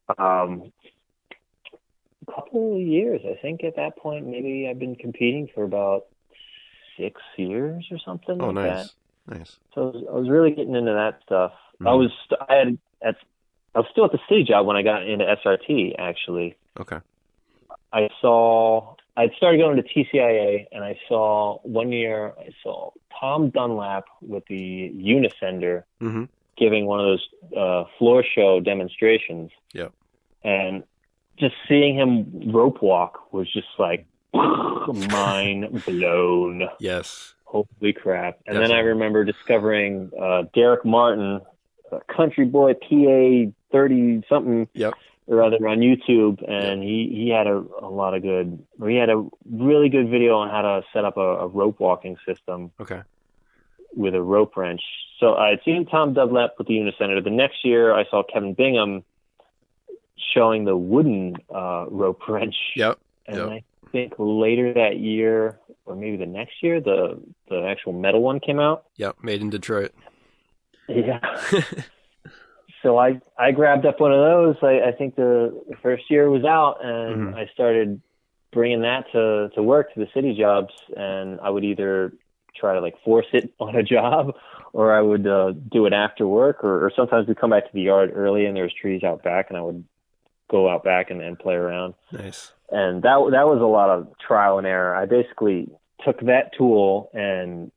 A couple of years, I think. At that point, maybe I've been competing for about 6 years or something. Oh, like nice, that. Nice. So I was really getting into that stuff. Mm-hmm. I was still at the city job when I got into SRT. Actually. Okay. I'd started going to TCIA, and one year I saw Tom Dunlap with the Unisender giving one of those floor show demonstrations. Yep. And just seeing him rope walk was just like mind blown. Yes. Holy crap. And then I remember discovering Derek Martin, country boy, PA 30 something. Yep. Or other on YouTube, and he had a really good video on how to set up a rope walking system. Okay. With a rope wrench. So I had seen Tom Dunlap with the Unicenter. The next year, I saw Kevin Bingham showing the wooden rope wrench. Yep. And think later that year, or maybe the next year, the actual metal one came out. Yep, made in Detroit. Yeah. So I grabbed up one of those. I think the first year was out, and I started bringing that to work, to the city jobs, and I would either try to like force it on a job, or I would do it after work, or sometimes we'd come back to the yard early and there's trees out back, and I would go out back and play around. Nice. And that was a lot of trial and error. I basically took that tool and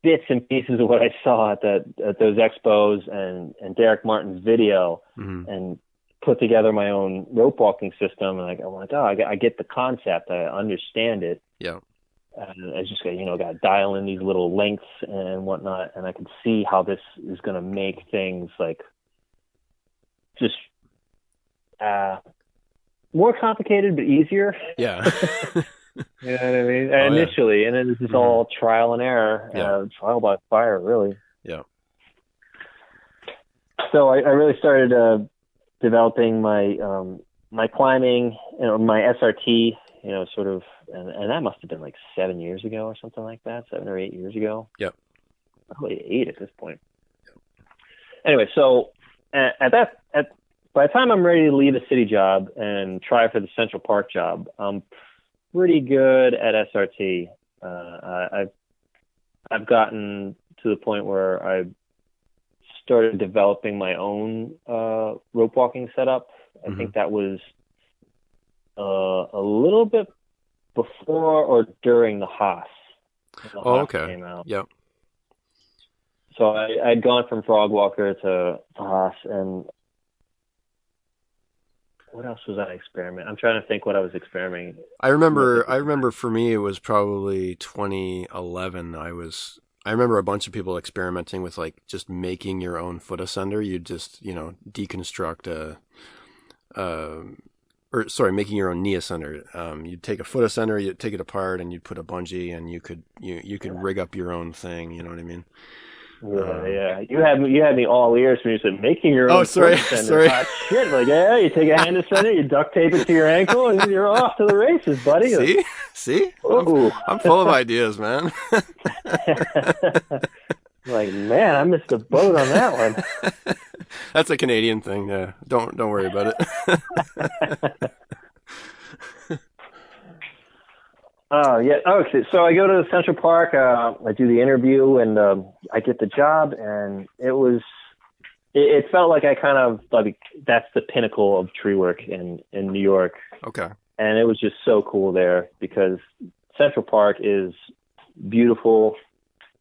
bits and pieces of what I saw at those expos and Derek Martin's video, and put together my own rope walking system. And I'm like, oh, I get the concept. I understand it. Yeah. And I just got to dial in these little lengths and whatnot. And I could see how this is going to make things like just more complicated, but easier. Yeah. You know what I mean? Initially, and then this is all trial and error, trial by fire, really. Yeah. So I really started developing my my climbing, my SRT, sort of, and that must have been like 7 years ago or something like that, 7 or 8 years ago. Yep. Probably 8 at this point. Yep. Anyway, so by the time I'm ready to leave a city job and try for the Central Park job, I'm pretty good at SRT. I've gotten to the point where I started developing my own rope walking setup. I think that was a little bit before or during the Haas. Okay. Came out. Yep. So I'd gone from Frog Walker to Haas, and what else was I experimenting? I'm trying to think what I was experimenting. I remember for me, it was probably 2011. I remember a bunch of people experimenting with like just making your own foot ascender. You just, deconstruct making your own knee ascender. You'd take a foot ascender, you'd take it apart, and you'd put a bungee, and you could rig up your own thing. You know what I mean? Yeah. You had me all ears when you said making your own. Oh, sorry. Hot shit. Like, yeah, you take a hand ascender, you duct tape it to your ankle, and you're off to the races, buddy. See? I'm full of ideas, man. Like, man, I missed the boat on that one. That's a Canadian thing. Yeah. Don't worry about it. Oh, yeah. Oh, so I go to Central Park, I do the interview, and I get the job, and it felt like I kind of, like, that's the pinnacle of tree work in New York. Okay. And it was just so cool there because Central Park is beautiful.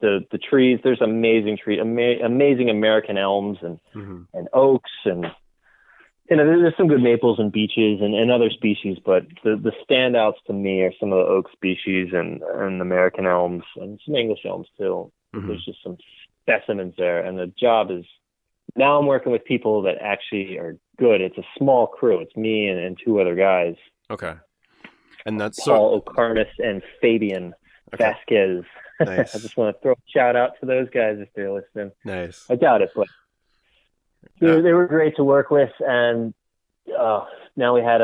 The trees, there's amazing trees, amazing American elms and oaks, and there's some good maples and beeches and other species, but the standouts to me are some of the oak species and American elms and some English elms too. There's just some specimens there, and the job is, now I'm working with people that actually are good. It's a small crew. It's me and 2 other guys. Okay. And that's Paul Ocarnis and Fabian Vasquez. Nice. I just want to throw a shout out to those guys if they're listening. Nice. I doubt it, but they were great to work with, and now we had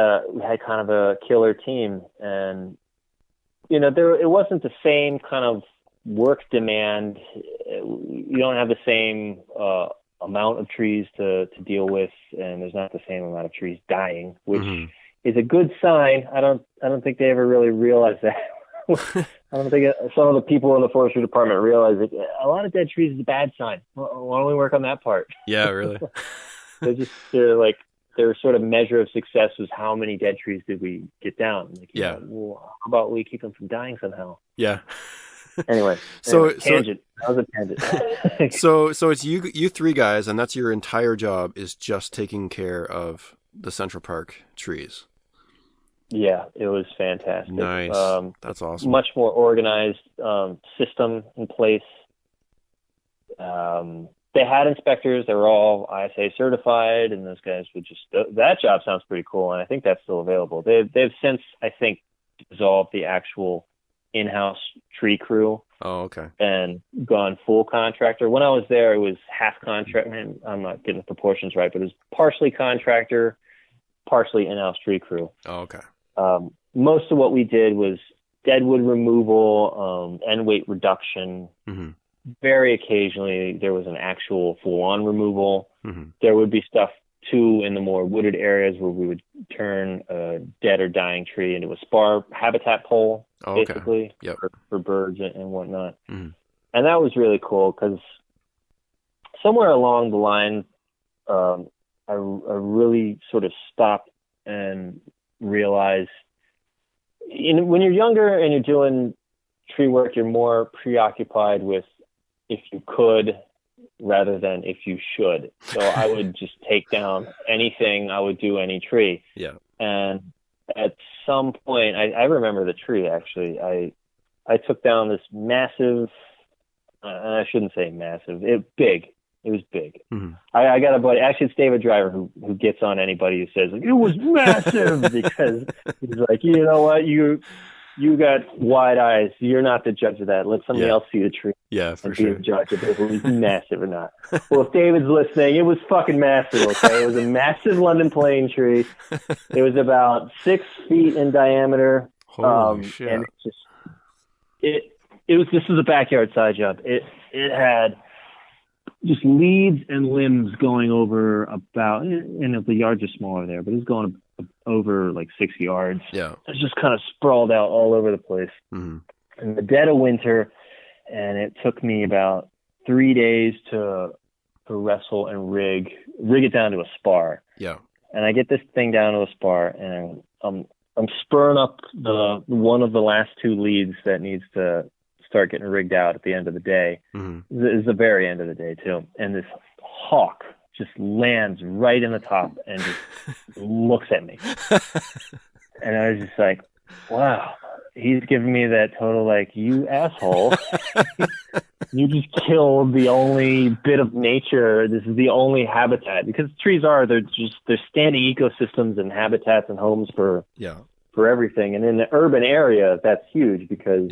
kind of a killer team, and it wasn't the same kind of work demand. You don't have the same amount of trees to deal with, and there's not the same amount of trees dying, which is a good sign. I don't think they ever really realized that. I don't think some of the people in the forestry department realize that a lot of dead trees is a bad sign. Why don't we work on that part? Yeah, really. Their sort of measure of success was how many dead trees did we get down. Like, well, how about we keep them from dying somehow? Yeah. Anyway, tangent. That was a tangent. So it's you 3 guys, and that's your entire job, is just taking care of the Central Park trees. Yeah, it was fantastic. Nice. That's awesome. Much more organized system in place. They had inspectors. They were all ISA certified, and those guys would just. That job sounds pretty cool, and I think that's still available. They've since, I think, dissolved the actual in-house tree crew. Oh, okay. And gone full contractor. When I was there, it was half contractor. I'm not getting the proportions right, but it was partially contractor, partially in-house tree crew. Oh, okay. most of what we did was deadwood removal, end weight reduction. Mm-hmm. Very occasionally there was an actual full-on removal. Mm-hmm. There would be stuff too in the more wooded areas where we would turn a dead or dying tree into a spar habitat pole, basically, Yep. for birds and whatnot. Mm-hmm. And that was really cool because somewhere along the line, I really sort of stopped and realized when you're younger and you're doing tree work, you're more preoccupied with if you could rather than if you should. So I would just take down anything. I would do any tree. Yeah. And at some point, I remember the tree, actually. I took down this massive, I shouldn't say massive, it was big. Mm-hmm. I got a buddy, actually it's David Driver, who gets on anybody who says, like, it was massive, because he's like, you know what, you got wide eyes. You're not the judge of that. Let somebody else see the tree. Yeah, for and sure. be the judge of if it was massive or not. Well, if David's listening, it was fucking massive, okay? It was a massive London plane tree. It was about 6 feet in diameter. Holy shit. And this was a backyard side job. It had just leaves and limbs going over about, and the yards are smaller there, but it was going over like 6 yards. Yeah. It's just kind of sprawled out all over the place. Mm-hmm. In the dead of winter, and it took me about 3 days to wrestle and rig it down to a spar. Yeah. And I get this thing down to a spar, and I'm spurring up the one of the last 2 leads that needs to start getting rigged out at the end of the day. Mm-hmm. This is the very end of the day too. And this hawk just lands right in the top and just looks at me. And I was just like, wow, he's giving me that total, like, you asshole. You just killed the only bit of nature. This is the only habitat, because trees they're standing ecosystems and habitats and homes for everything. And in the urban area, that's huge, because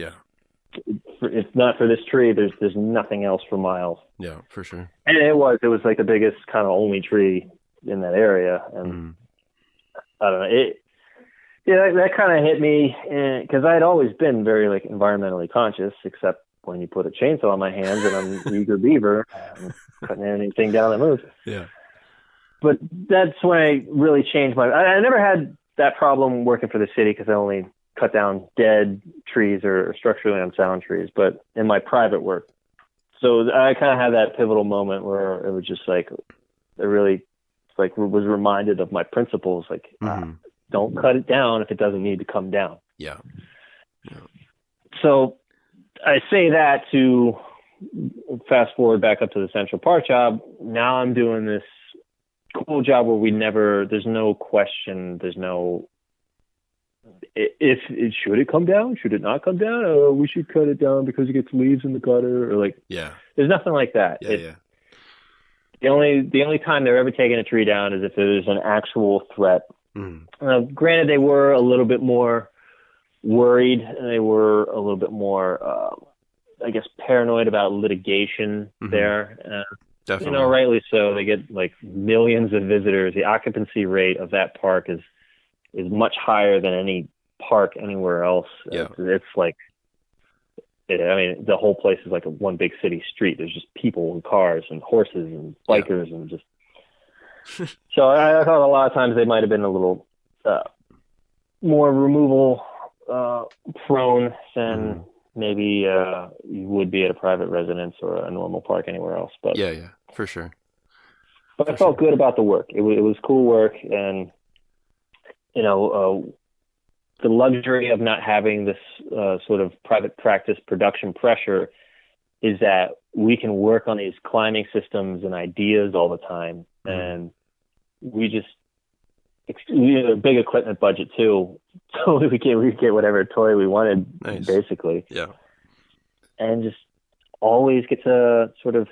if not for this tree, there's nothing else for miles. Yeah, for sure. And it was like the biggest kind of only tree in that area. And I don't know, that kind of hit me, because I had always been very, like, environmentally conscious, except when you put a chainsaw on my hands and I'm eager beaver, cutting anything down that moves. Yeah. But that's when I really changed I never had that problem working for the city, because I only cut down dead trees or structurally unsound trees, but in my private work. So I kind of had that pivotal moment where it was just like, it really, like, was reminded of my principles, like, don't cut it down if it doesn't need to come down. Yeah. So I say that to fast forward back up to the Central Park job. Now I'm doing this cool job where there's no question, there's no, should it come down? Should it not come down? Oh, we should cut it down because it gets leaves in the gutter, or like, there's nothing like that. The only time they're ever taking a tree down is if there's an actual threat. Granted, they were a little bit more worried, and they were a little bit more, I guess, paranoid about litigation there. Definitely. Rightly so. They get like millions of visitors. The occupancy rate of that park is much higher than any park anywhere else. It's like, the whole place is like one big city street. There's just people and cars and horses and bikers and just. So I thought a lot of times they might have been a little more removal prone than maybe you would be at a private residence or a normal park anywhere else. But for sure. But I felt good about the work. It was cool work, and the luxury of not having this sort of private practice production pressure is that we can work on these climbing systems and ideas all the time. And we had a big equipment budget too. So we could get whatever toy we wanted, basically. Yeah. And just always get to sort of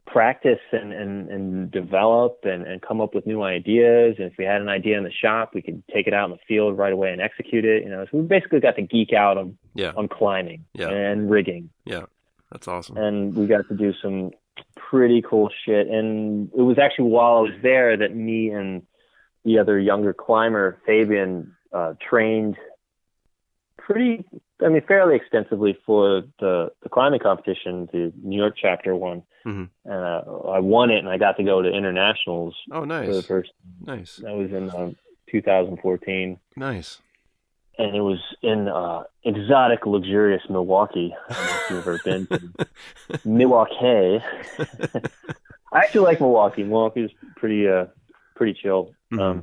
practice and develop and come up with new ideas. And if we had an idea in the shop, we could take it out in the field right away and execute it. So we basically got to geek out on climbing and rigging. Yeah, that's awesome. And we got to do some pretty cool shit. And it was actually while I was there that me and the other younger climber, Fabian, trained fairly extensively for the climbing competition, the New York chapter one. Mm-hmm. And I won it, and I got to go to internationals. Oh, nice. For the first. Nice. That was in 2014. Nice. And it was in exotic, luxurious Milwaukee. I don't know if you've ever been to Milwaukee. I actually like Milwaukee. Milwaukee's pretty chill. Mm-hmm.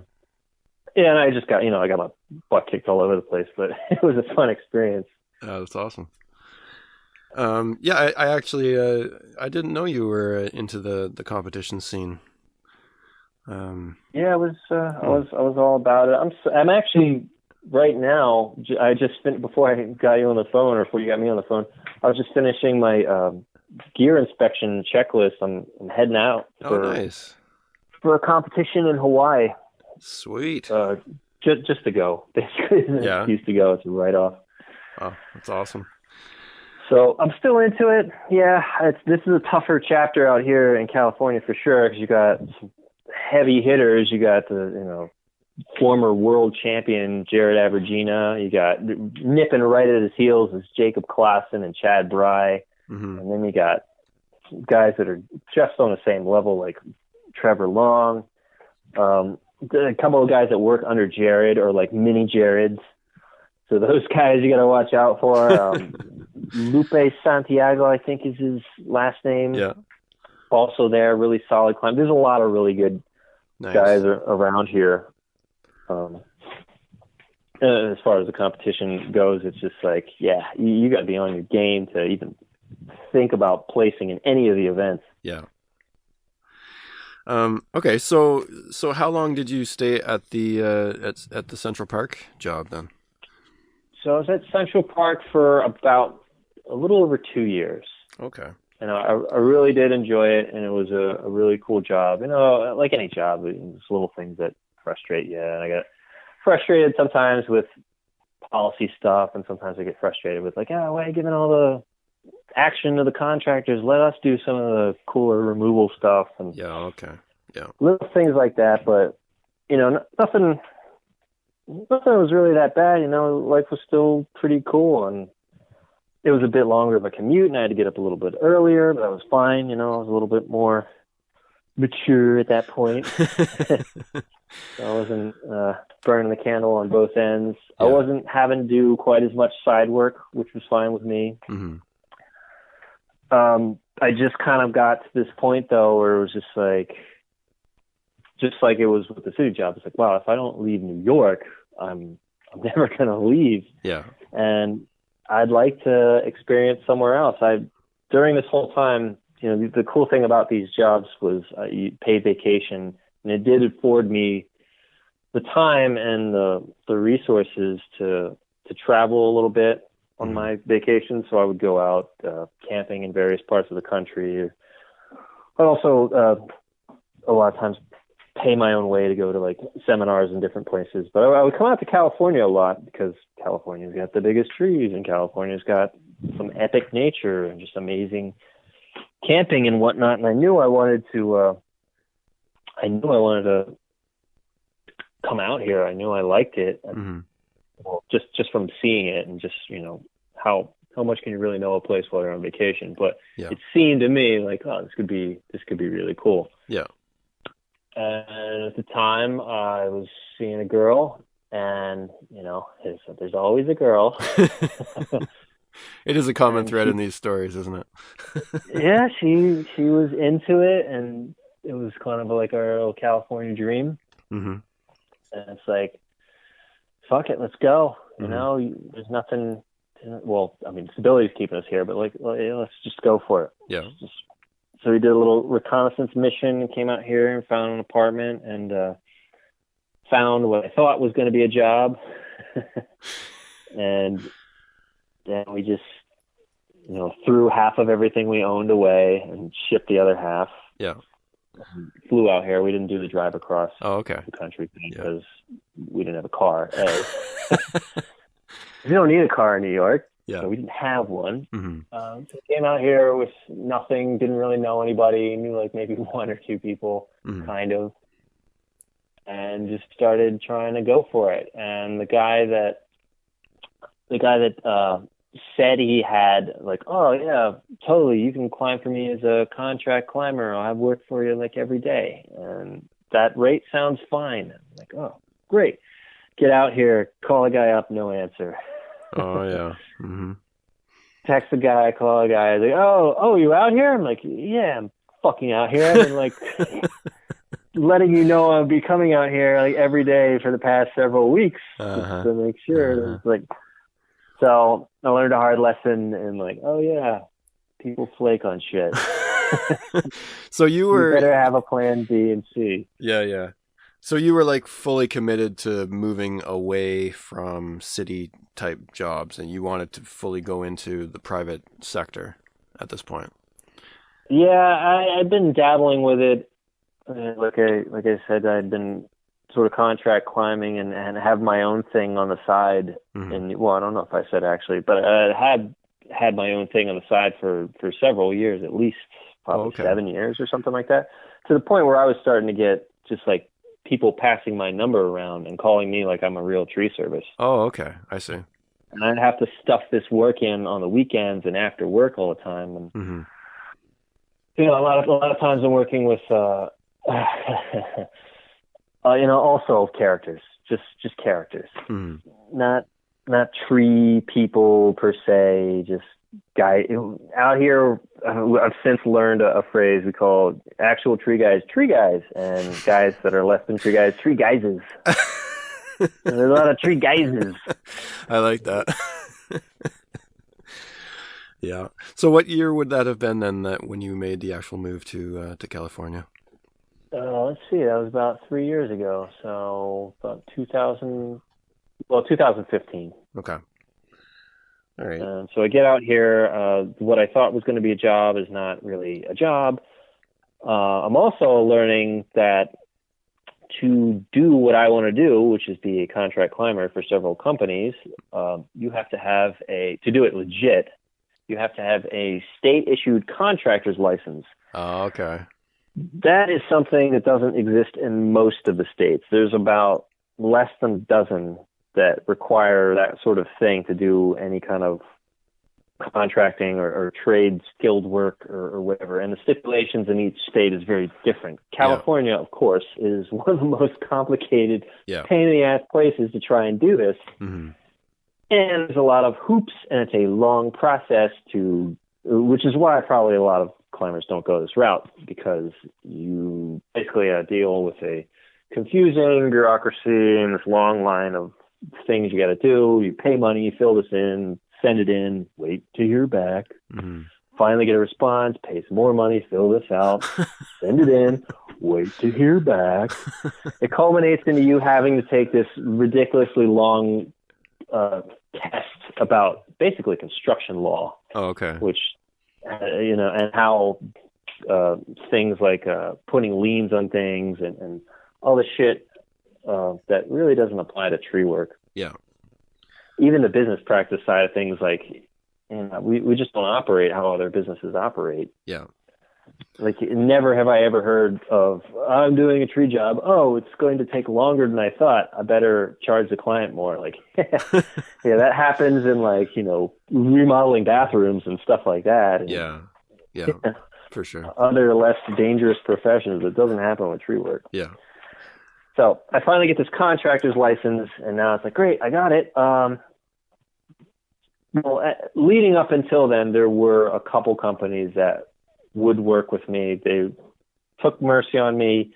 And I just got, I got my butt kicked all over the place, but it was a fun experience. Oh, that's awesome. I actually, I didn't know you were into the competition scene. Yeah, I was all about it. I'm actually right now. I just before I got you on the phone, or before you got me on the phone, I was just finishing my gear inspection checklist. I'm heading out for a competition in Hawaii. Sweet. Just to go. Basically, it's an excuse to go. It's a write-off. Oh, that's awesome. So I'm still into it. Yeah, this is a tougher chapter out here in California for sure, because you got some heavy hitters. You got the former world champion Jared Avergina. You got nipping right at his heels is Jacob Klassen and Chad Bry. Mm-hmm. And then you got guys that are just on the same level, like Trevor Long. A couple of guys that work under Jared, or like mini Jareds. So those guys you got to watch out for. Lupe Santiago, I think is his last name. Yeah. Also there, really solid climb. There's a lot of really good guys around here. As far as the competition goes, it's just like, you got to be on your game to even think about placing in any of the events. Yeah. Okay, so how long did you stay at the at the Central Park job then? So I was at Central Park for about a little over 2 years. Okay. And I really did enjoy it, and it was a really cool job. Like any job, there's little things that frustrate you, and I get frustrated sometimes with policy stuff, and sometimes I get frustrated with why are you giving all the action to the contractors? Let us do some of the cooler removal stuff. And little things like that, but nothing was really that bad. Life was still pretty cool, and it was a bit longer of a commute, and I had to get up a little bit earlier, but that was fine. I was a little bit more mature at that point. So I wasn't burning the candle on both ends. Yeah. I wasn't having to do quite as much side work, which was fine with me. Mm-hmm. I just kind of got to this point, though, where it was just like it was with the city job. It's like, wow, if I don't leave New York, I'm never going to leave. Yeah. And I'd like to experience somewhere else. During this whole time, the cool thing about these jobs was you paid vacation, and it did afford me the time and the resources to travel a little bit on my vacation. So I would go out camping in various parts of the country. But also a lot of times pay my own way to go to seminars in different places. But I would come out to California a lot because California's got the biggest trees, and California's got some epic nature and just amazing camping and whatnot. And I knew I wanted to come out here. I knew I liked it. Mm-hmm. Well, just from seeing it, and just how much can you really know a place while you're on vacation? But it seemed to me like, oh, this could be really cool. Yeah. And at the time, I was seeing a girl, and there's always a girl. It is a common thread in these stories, isn't it? Yeah, she was into it, and it was kind of like our little California dream. Mm-hmm. And it's like, fuck it, let's go. Mm-hmm. There's nothing. Well, I mean, stability's keeping us here, but let's just go for it. Yeah. So we did a little reconnaissance mission and came out here and found an apartment and found what I thought was going to be a job. And then we just, threw half of everything we owned away and shipped the other half. Yeah. Flew out here. We didn't do the drive across the country thing because we didn't have a car. You don't need a car in New York. Yeah. So we didn't have one. Mm-hmm. So we came out here with nothing, didn't really know anybody, knew maybe one or two people, mm-hmm. kind of. and just started trying to go for it. And the guy that said he had, like, oh yeah, totally, you can climb for me as a contract climber. I'll have work for you like every day, and that rate sounds fine. I'm like, oh, great. Get out here, call a guy up, no answer. Oh yeah. Mm-hmm. Text the guy, call a guy, like, oh, you out here? I'm like, yeah, I'm fucking out here. I've been like letting you know I'll be coming out here like every day for the past several weeks just to make sure. It's like, so I learned a hard lesson and like, oh yeah, people flake on shit. So you better have a plan B and C. Yeah. So you were like fully committed to moving away from city type jobs, and you wanted to fully go into the private sector at this point. Yeah, I'd been dabbling with it. Like I said, I'd been sort of contract climbing and have my own thing on the side. Mm-hmm. And well, I don't know if I said actually, but I had my own thing on the side for several years, at least probably 7 years or something like that, to the point where I was starting to get just like people passing my number around and calling me like I'm a real tree service. Oh, okay. I see. And I'd have to stuff this work in on the weekends and after work all the time. And mm-hmm. you know, a lot of times I'm working with you know, also characters, just characters, mm-hmm. not tree people per se, just guy out here. I've since learned a phrase we call actual tree guys, and guys that are less than tree guys, tree guyses. There's a lot of tree guyses. I like that. Yeah. So what year would that have been then, that when you made the actual move to California? Let's see, that was about 3 years ago. So about 2015. Okay. All right. So I get out here. What I thought was going to be a job is not really a job. I'm also learning that to do what I want to do, which is be a contract climber for several companies, you have to have to do it legit, you have to have a state-issued contractor's license. Oh, okay. That is something that doesn't exist in most of the states. There's about less than a dozen that require that sort of thing to do any kind of contracting or trade skilled work or whatever. And the stipulations in each state is very different. California, of course, is one of the most complicated, pain in the ass places to try and do this. Mm-hmm. And there's a lot of hoops, and it's a long process which is why probably a lot of climbers don't go this route, because you basically deal with a confusing bureaucracy and this long line of things you got to do. You pay money, fill this in, send it in, wait to hear back, mm-hmm. finally get a response, pay some more money, fill this out, send it in, wait to hear back. It culminates into you having to take this ridiculously long test about basically construction law. Oh, okay. Which, you know, and how things like putting liens on things and all the shit that really doesn't apply to tree work. Yeah. Even the business practice side of things, like, you know, we just don't operate how other businesses operate. Yeah. Like, never have I ever heard of, I'm doing a tree job. Oh, it's going to take longer than I thought. I better charge the client more. Like, yeah, that happens in, like, you know, remodeling bathrooms and stuff like that. And, yeah, for sure. Other less dangerous professions. It doesn't happen with tree work. Yeah. So I finally get this contractor's license, and now it's like, great, I got it. Well, leading up until then, there were a couple companies that would work with me. They took mercy on me,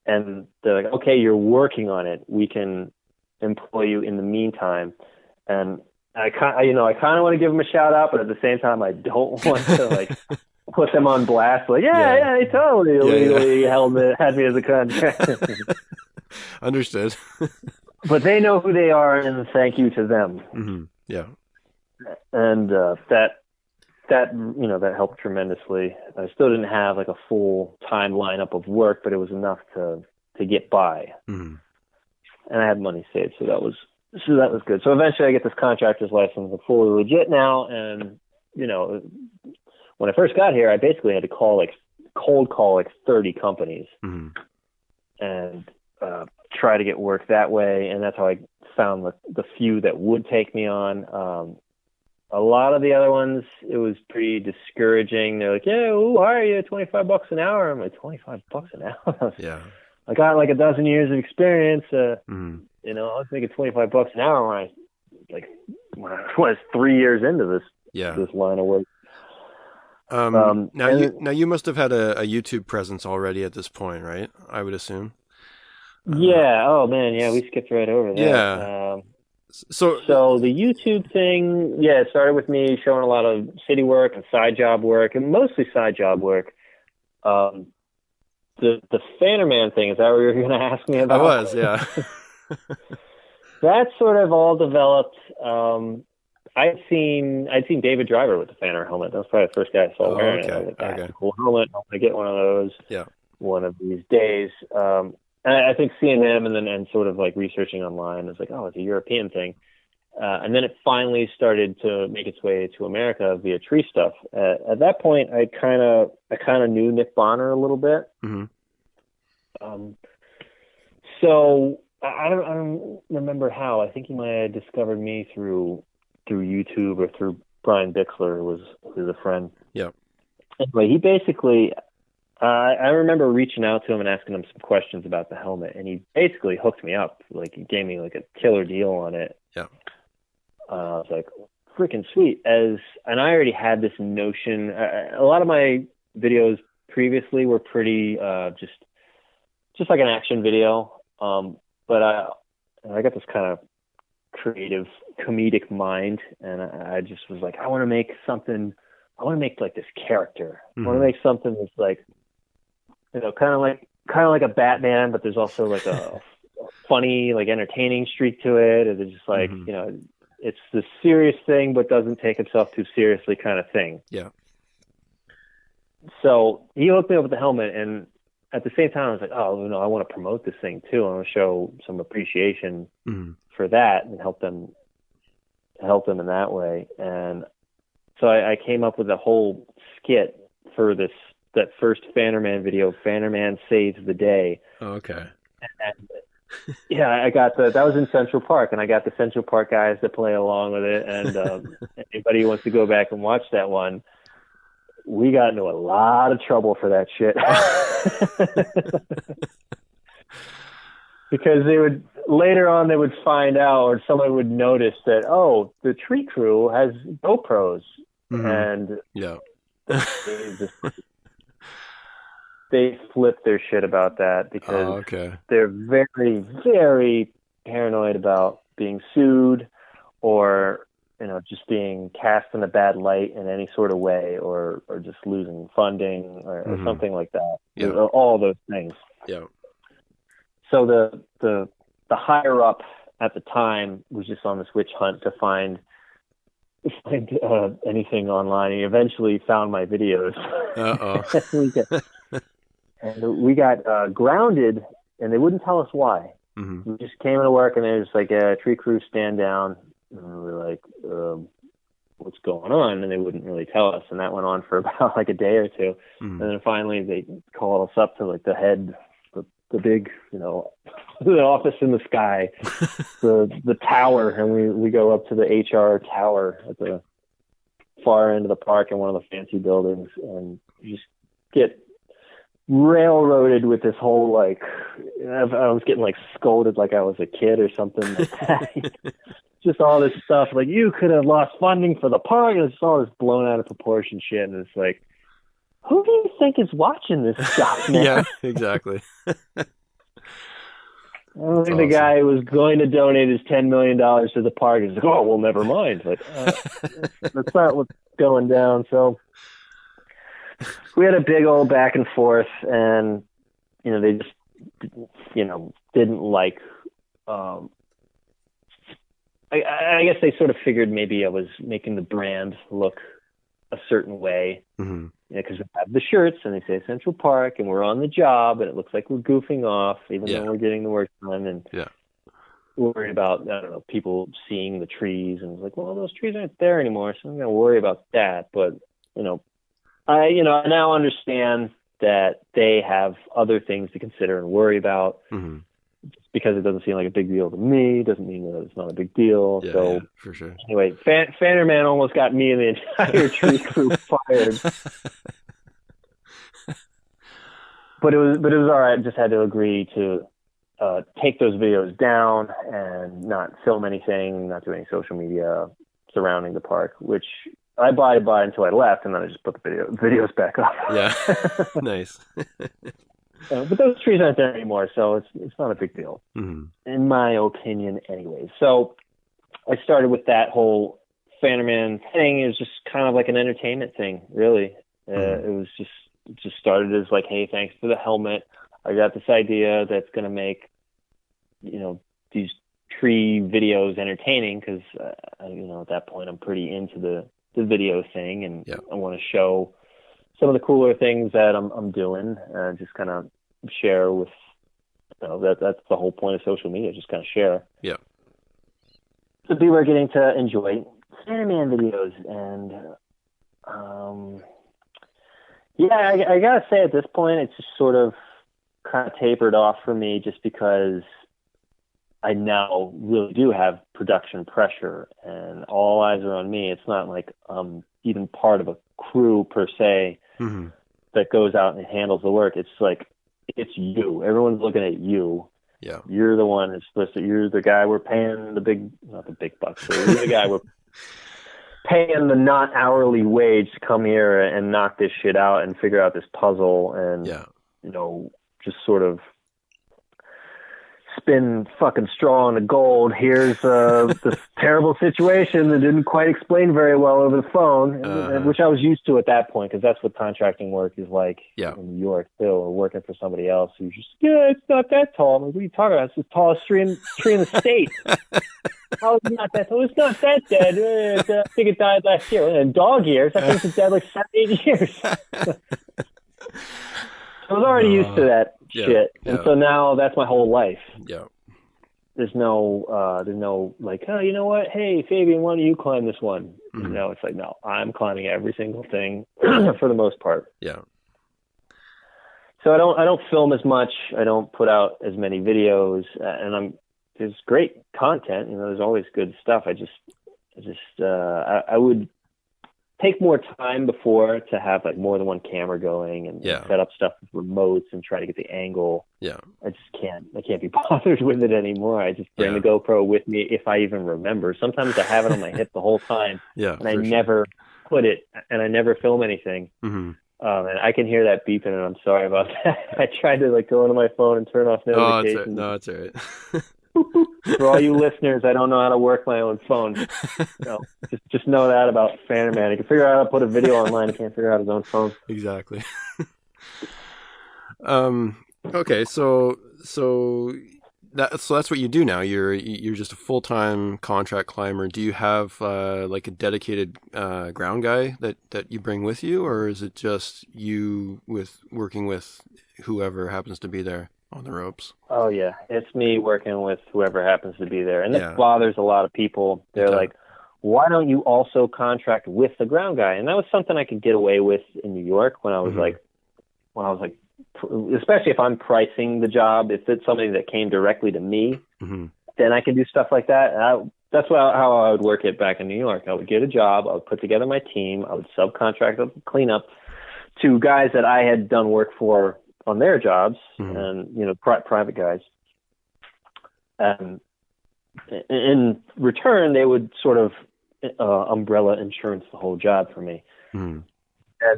and they're like, okay, you're working on it. We can employ you in the meantime. And I kind of want to give them a shout out, but at the same time, I don't want to like put them on blast. Like, yeah, they totally illegally had me as a contractor. Understood. But they know who they are, and thank you to them. Mm-hmm. Yeah. And that helped tremendously. I still didn't have like a full time lineup of work, but it was enough to get by. Mm-hmm. And I had money saved, so that was good. So eventually I get this contractor's license. I'm fully legit now. And, you know, when I first got here, I basically had to cold call 30 companies. Mm-hmm. And try to get work that way. And that's how I found the few that would take me on. A lot of the other ones, it was pretty discouraging. They're like, yeah, who are you? $25 an hour. I'm like, $25 an hour? Yeah. I got like a dozen years of experience. You know, I was making $25 an hour when I was 3 years into this line of work. Now you must have had a YouTube presence already at this point, right? I would assume. Yeah. Oh man. Yeah. We skipped right over that. Yeah. So the YouTube thing, it started with me showing a lot of city work and side job work, and mostly side job work. The Fannerman thing, is that what you were going to ask me about? I was, yeah. That sort of all developed. I'd seen David Driver with the Fanner helmet. That was probably the first guy I saw wearing it. I was like, that's a cool helmet. I'm going to get one of those one of these days. And I think seeing him and sort of like researching online, I was like, oh, it's a European thing. And then it finally started to make its way to America via Tree Stuff. At that point, I kind of knew Nick Bonner a little bit. Mm-hmm. So I don't remember how. I think he might have discovered me through YouTube or through Brian Bixler, who's a friend. Yeah. Anyway, he basically. I remember reaching out to him and asking him some questions about the helmet, and he basically hooked me up. Like, he gave me like a killer deal on it. Yeah. I was like, freaking sweet. And I already had this notion. A lot of my videos previously were pretty just like an action video. But I got this kind of creative, comedic mind, and I just was like, I want to make like this character. I want to make something that's like, you know, kind of like a Batman, but there's also like a funny, like entertaining streak to it. And it's just like, you know, it's the serious thing, but doesn't take itself too seriously kind of thing. Yeah. So he hooked me up with the helmet, and at the same time, I was like, oh, you know, I want to promote this thing too. I want to show some appreciation for that and help them in that way. And so I came up with a whole skit for that first Fannerman video, Fannerman Saves the Day. Oh, okay. And, I got that was in Central Park, and I got the Central Park guys to play along with it. And anybody who wants to go back and watch that one, we got into a lot of trouble for that shit. Because later on they would find out, or someone would notice that, oh, the tree crew has GoPros. And they flip their shit about that because they're very, very paranoid about being sued or, you know, just being cast in a bad light in any sort of way, or just losing funding or something like that. Yeah. All those things. Yeah. So the higher up at the time was just on this witch hunt to find anything online. He eventually found my videos. And we got grounded, and they wouldn't tell us why. We just came into work, and there's like a tree crew stand down, and we were like, what's going on? And they wouldn't really tell us, and that went on for about like a day or two. And then finally they called us up to like the head, the big, you know, the office in the sky, the tower, and we go up to the HR tower at the far end of the park in one of the fancy buildings, and just get railroaded with this whole, like, I was getting like scolded like I was a kid or something like that. Just all this stuff like, you could have lost funding for the park, and it's all this blown out of proportion shit, and it's like, who do you think is watching this stuff, man? Yeah, exactly. I don't think the guy who was going to donate his $10 million to the park is like, oh, well, never mind. But that's not what's going down. So we had a big old back and forth, and, you know, they just, you know, didn't like, I guess they sort of figured maybe I was making the brand look a certain way. Because we have the shirts and they say Central Park, and we're on the job, and it looks like we're goofing off, even though we're getting the work done, and worried about, I don't know, people seeing the trees, and it's like, well, those trees aren't there anymore, so I'm going to worry about that. But, I now understand that they have other things to consider and worry about. because it doesn't seem like a big deal to me doesn't mean that it's not a big deal. Yeah, So yeah, for sure. Anyway, Fannerman almost got me and the entire tree crew fired. But it was all right. I just had to agree to take those videos down and not film anything, not do any social media surrounding the park, which I abided by until I left, and then I just put the videos back up. Yeah, nice. But those trees aren't there anymore, so it's not a big deal, in my opinion, anyway. So I started with that whole Fannerman thing. It was just kind of like an entertainment thing, really. It just started as like, hey, thanks for the helmet. I got this idea that's going to make, these tree videos entertaining because, at that point I'm pretty into the video thing, and I want to show some of the cooler things that I'm doing, just kind of share with, that's the whole point of social media, just kind of share. Yeah. So people are getting to enjoy Fannerman videos, and I gotta say at this point it's just sort of kind of tapered off for me, just because I now really do have production pressure and all eyes are on me. It's not like I'm even part of a crew per se that goes out and handles the work. It's like, it's you. Everyone's looking at you. Yeah. You're the one that's supposed to, you're the guy we're paying not the big bucks, but you're the guy we're paying the not hourly wage to come here and knock this shit out and figure out this puzzle and, just sort of spin fucking straw into gold. Here's this terrible situation that didn't quite explain very well over the phone, which I was used to at that point, because that's what contracting work is like in New York too, or working for somebody else who's just, it's not that tall. I'm like, what are you talking about? It's the tallest tree in the state. How is it not that tall? It's not that dead. I think it died last year. In dog years, I think it's dead like 7-8 years. I was already used to that shit, and so now that's my whole life. Yeah. There's no like, oh, you know what? Hey, Fabian, why don't you climb this one? It's like, no, I'm climbing every single thing for the most part. Yeah. So I don't film as much. I don't put out as many videos, and there's great content. There's always good stuff. I would take more time before to have like more than one camera going and set up stuff with remotes and try to get the angle. Yeah. I can't be bothered with it anymore. I just bring the GoPro with me if I even remember. Sometimes I have it on my hip the whole time and I never put it, and I never film anything. And I can hear that beeping, and I'm sorry about that. I tried to like go into my phone and turn off notifications. No, it's all right. For all you listeners, I don't know how to work my own phone. Just know that about Fannerman. He can figure out how to put a video online. He can't figure out his own phone. Exactly. Okay, so that's what you do now. You're just a full-time contract climber. Do you have like a dedicated ground guy that you bring with you, or is it just you working with whoever happens to be there on the ropes? Oh yeah, it's me working with whoever happens to be there, and this bothers a lot of people. They're like, why don't you also contract with the ground guy? And that was something I could get away with in New York when I was like, especially if I'm pricing the job, if it's something that came directly to me, then I can do stuff like that. That's how I would work it back in New York. I would get a job, I would put together my team, I would subcontract up the cleanup to guys that I had done work for on their jobs, and private guys. In return, they would sort of umbrella insurance the whole job for me. And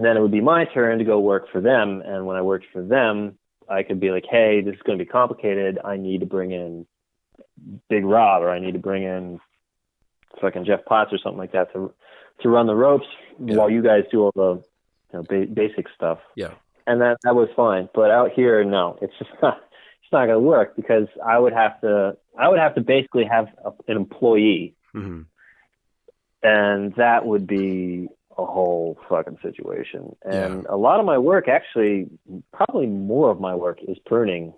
then it would be my turn to go work for them. And when I worked for them, I could be like, hey, this is going to be complicated. I need to bring in Big Rob, or I need to bring in fucking Jeff Potts or something like that to run the ropes while you guys do all the basic stuff. Yeah. And that was fine. But out here, no, it's just not going to work, because I would have to basically have an employee. And that would be a whole fucking situation. And a lot of my work, actually, probably more of my work, is pruning.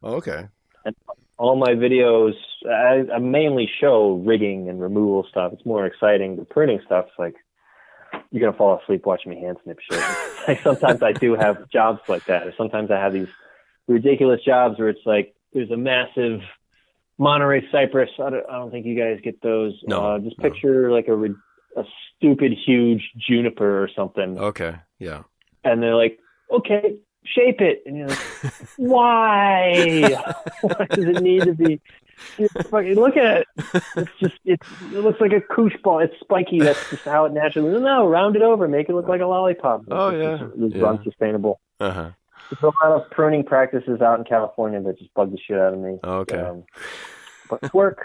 Oh, okay. And all my videos, I mainly show rigging and removal stuff. It's more exciting. The pruning stuff's like, you're going to fall asleep watching me hand snip shit. Like, sometimes I do have jobs like that, or sometimes I have these ridiculous jobs where it's like there's a massive Monterey cypress. I don't think you guys get those. No. Just picture like a stupid huge juniper or something. Okay. Yeah. And they're like, okay, shape it. And you're like, why? Why does it need to be? Fucking look at it. It looks like a koosh ball. It's spiky. That's just how it naturally. No, round it over. Make it look like a lollipop. It's unsustainable. Uh-huh. There's a lot of pruning practices out in California that just bug the shit out of me. Okay. But it's work.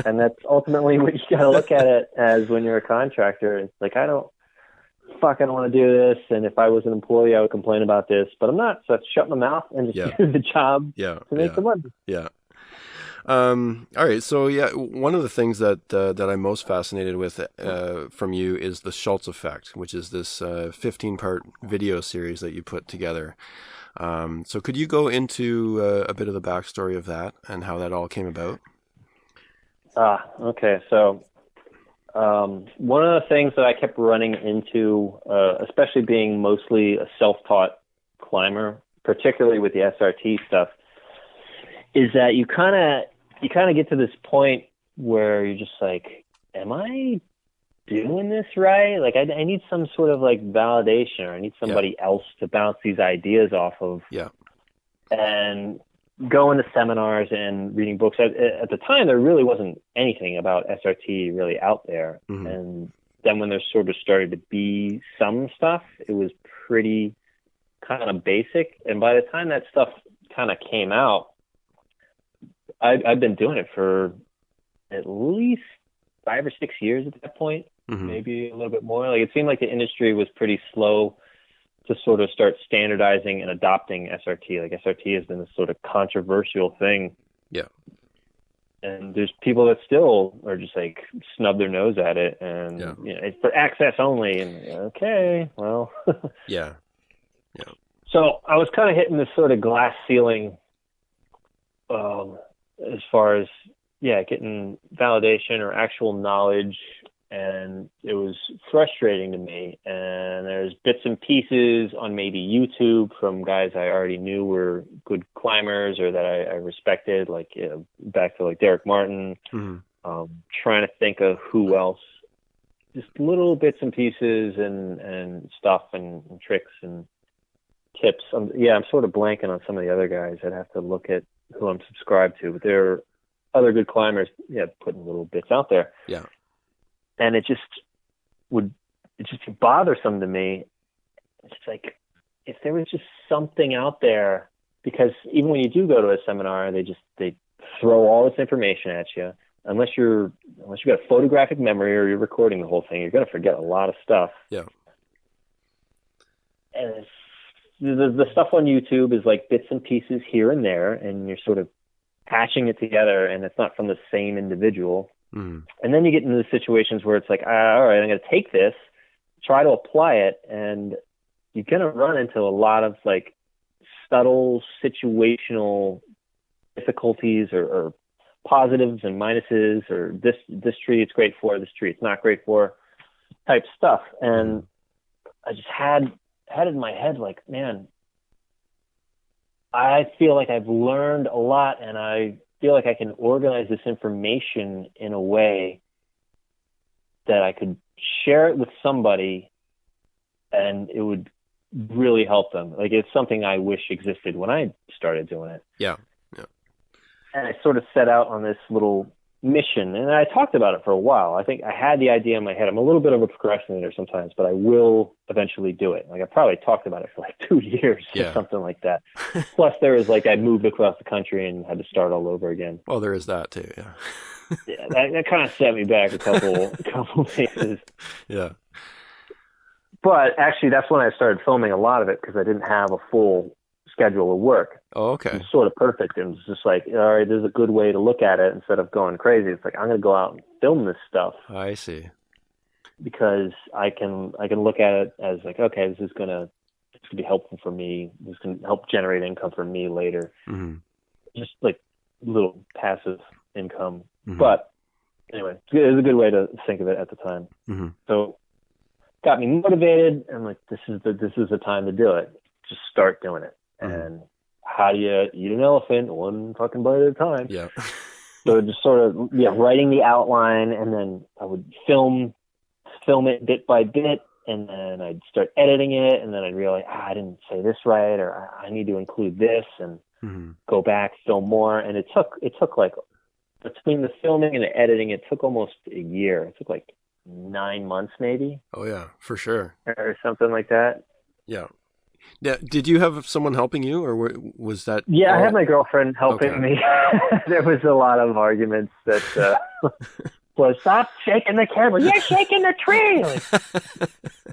And that's ultimately what you got to look at it as when you're a contractor. It's like, I don't want to do this. And if I was an employee, I would complain about this. But I'm not. So I shut my mouth and just do the job to make the money. Yeah. All right. So one of the things that I'm most fascinated with from you is the Schultz Effect, which is this 15-part video series that you put together. So could you go into a bit of the backstory of that and how that all came about? Okay. So one of the things that I kept running into, especially being mostly a self-taught climber, particularly with the SRT stuff, is that you kind of get to this point where you're just like, am I doing this right? Like I need some sort of like validation, or I need somebody else to bounce these ideas off of. Yeah. And going to seminars and reading books. At the time, there really wasn't anything about SRT really out there. Mm-hmm. And then when there sort of started to be some stuff, it was pretty kind of basic. And by the time that stuff kind of came out, I've been doing it for at least 5 or 6 years at that point, maybe a little bit more. Like it seemed like the industry was pretty slow to sort of start standardizing and adopting SRT. Like SRT has been this sort of controversial thing. Yeah. And there's people that still are just like snub their nose at it, and you know, it's for access only. And okay, well, yeah. So I was kind of hitting this sort of glass ceiling. As far as, getting validation or actual knowledge, and it was frustrating to me. And there's bits and pieces on maybe YouTube from guys I already knew were good climbers or that I respected, like back to like Derek Martin, trying to think of who else, just little bits and pieces and stuff and tricks and tips. I'm sort of blanking on some of the other guys. I'd have to look at who I'm subscribed to, but there are other good climbers, putting little bits out there. Yeah. And it just be bothersome to me. It's like, if there was just something out there, because even when you do go to a seminar, they throw all this information at you. Unless you got a photographic memory or you're recording the whole thing, you're going to forget a lot of stuff. Yeah. And the stuff on YouTube is like bits and pieces here and there, and you're sort of patching it together, and it's not from the same individual. And then you get into the situations where it's like, all right, I'm going to take this, try to apply it, and you're going to run into a lot of like subtle situational difficulties or positives and minuses, or this tree it's great for, this tree it's not great for, type stuff. And I just had it in my head, like, man, I feel like I've learned a lot, and I feel like I can organize this information in a way that I could share it with somebody and it would really help them. Like, it's something I wish existed when I started doing it. Yeah. And I sort of set out on this little mission, and I talked about it for a while. I think I had the idea in my head. I'm a little bit of a procrastinator sometimes, but I will eventually do it. Like, I probably talked about it for like 2 years or something like that. Plus there was like, I moved across the country and had to start all over again. Well, there is that too. Yeah. That kind of set me back a couple paces. Yeah. But actually that's when I started filming a lot of it, because I didn't have a full schedule of work. Oh, okay. It's sort of perfect. And it's just like, all right, there's a good way to look at it instead of going crazy. It's like, I'm going to go out and film this stuff. I see. Because I can look at it as like, okay, this is going to be helpful for me. This can help generate income for me later. Mm-hmm. Just like little passive income. Mm-hmm. But anyway, it was a good way to think of it at the time. Mm-hmm. So got me motivated, and like, this is the time to do it. Just start doing it. Mm-hmm. And how do you eat an elephant one fucking bite at a time? Yeah. So just sort of, writing the outline, and then I would film it bit by bit, and then I'd start editing it, and then I'd realize, I didn't say this right, or I need to include this, and go back, film more. And it took like, between the filming and the editing, it took almost a year. It took like 9 months maybe. Oh yeah, for sure. Or something like that. Yeah. Yeah. Did you have someone helping you, or was that? Yeah, I had my girlfriend helping me. There was a lot of arguments that was, stop shaking the camera. You're shaking the tree. Like,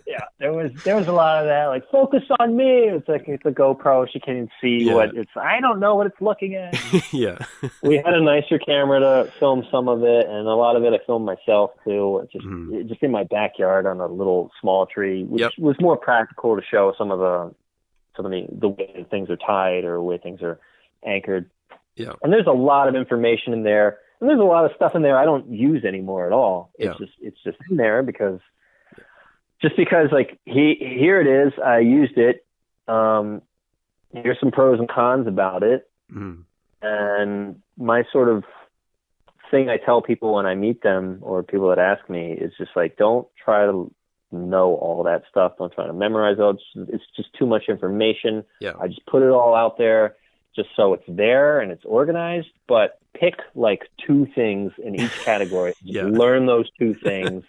yeah, there was a lot of that. Like, focus on me. It's like, it's a GoPro. She can't even see what it's. I don't know what it's looking at. Yeah. We had a nicer camera to film some of it, and a lot of it I filmed myself too. Just in my backyard on a little small tree, which was more practical to show some of the way things are tied or way things are anchored. Yeah. And there's a lot of information in there. And there's a lot of stuff in there I don't use anymore at all. It's just in there because like here it is. I used it. Here's some pros and cons about it. And my sort of thing I tell people when I meet them or people that ask me is just like, don't try to know all that stuff. Don't try to memorize all. It's just too much information. Yeah. I just put it all out there just so it's there and it's organized, but pick like 2 things in each category. Learn those 2 things,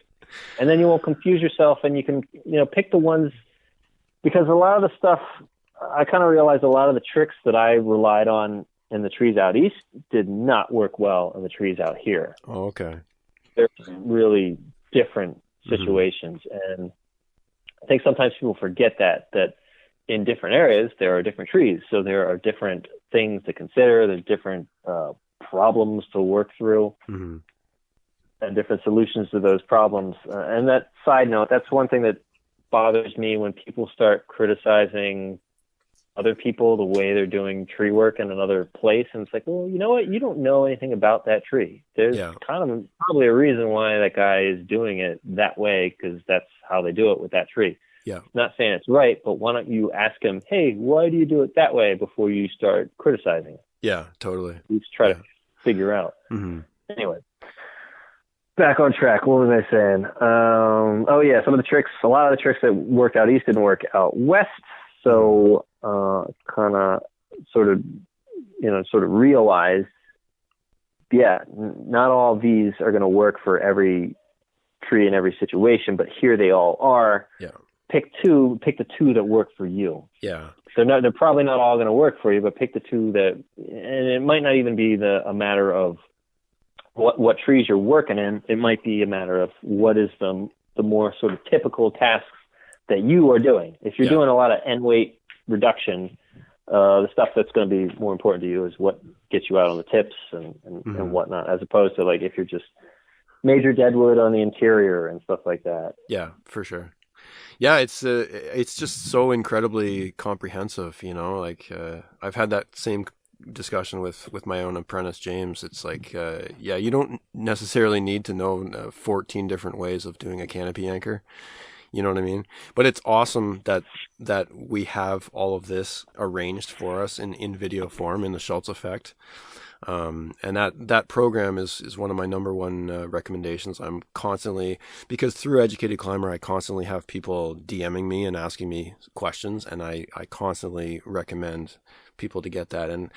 and then you won't confuse yourself, and you can, pick the ones, because a lot of the stuff, I kind of realized a lot of the tricks that I relied on in the trees out east did not work well in the trees out here. Oh, okay. They're really different situations. And I think sometimes people forget that in different areas, there are different trees. So there are different things to consider. There's different problems to work through and different solutions to those problems. And that side note, that's one thing that bothers me when people start criticizing other people, the way they're doing tree work in another place. And it's like, well, you know what? You don't know anything about that tree. There's kind of probably a reason why that guy is doing it that way, because that's how they do it with that tree. Yeah. Not saying it's right, but why don't you ask him, hey, why do you do it that way before you start criticizing it? Yeah, totally. Let's try to figure out. Anyway, back on track. What was I saying? Some of the tricks, a lot of the tricks that worked out east didn't work out west. So kind of sort of realized, not all of these are going to work for every tree in every situation, but here they all are. Yeah. Pick the 2 that work for you. Yeah. They're probably not all going to work for you, but pick the 2 that, and it might not even be a matter of what trees you're working in. It might be a matter of what is the more sort of typical tasks that you are doing. If you're doing a lot of end weight reduction, the stuff that's going to be more important to you is what gets you out on the tips and whatnot, as opposed to like if you're just major deadwood on the interior and stuff like that. Yeah, for sure. Yeah, it's just so incredibly comprehensive, like I've had that same discussion with my own apprentice, James. It's like, you don't necessarily need to know 14 different ways of doing a canopy anchor. You know what I mean? But it's awesome that we have all of this arranged for us in video form in the Schultz Effect. And that program is one of my number one recommendations. I'm constantly, because through Educated Climber, I constantly have people DMing me and asking me questions, and I constantly recommend people to get that. And,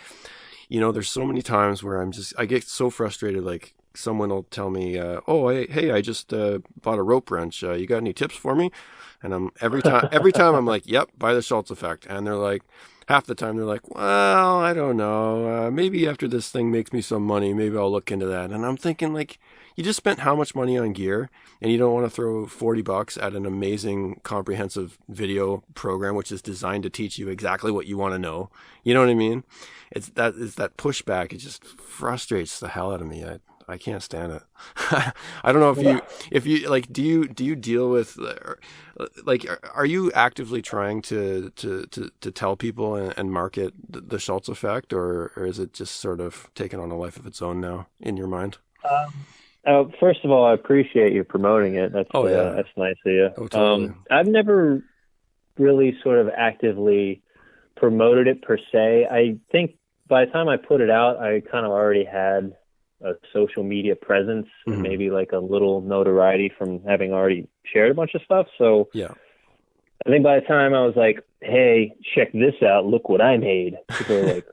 there's so many times where I get so frustrated, like, someone will tell me, hey, I just bought a rope wrench. You got any tips for me? And every time I'm like, yep, buy the Schultz Effect. And they're like, half the time they're like, well, I don't know. Maybe after this thing makes me some money, maybe I'll look into that. And I'm thinking, like, you just spent how much money on gear, and you don't want to throw $40 at an amazing comprehensive video program, which is designed to teach you exactly what you want to know. You know what I mean? It's that pushback. It just frustrates the hell out of me. I can't stand it. I don't know if you like, do you deal with, like, are you actively trying to tell people and market the Schultz Effect, or is it just sort of taken on a life of its own now in your mind? First of all, I appreciate you promoting it. That's nice of you. Oh, totally. I've never really sort of actively promoted it per se. I think by the time I put it out, I kind of already had a social media presence and maybe like a little notoriety from having already shared a bunch of stuff. So yeah, I think by the time I was like, hey, check this out, look what I made, people were like,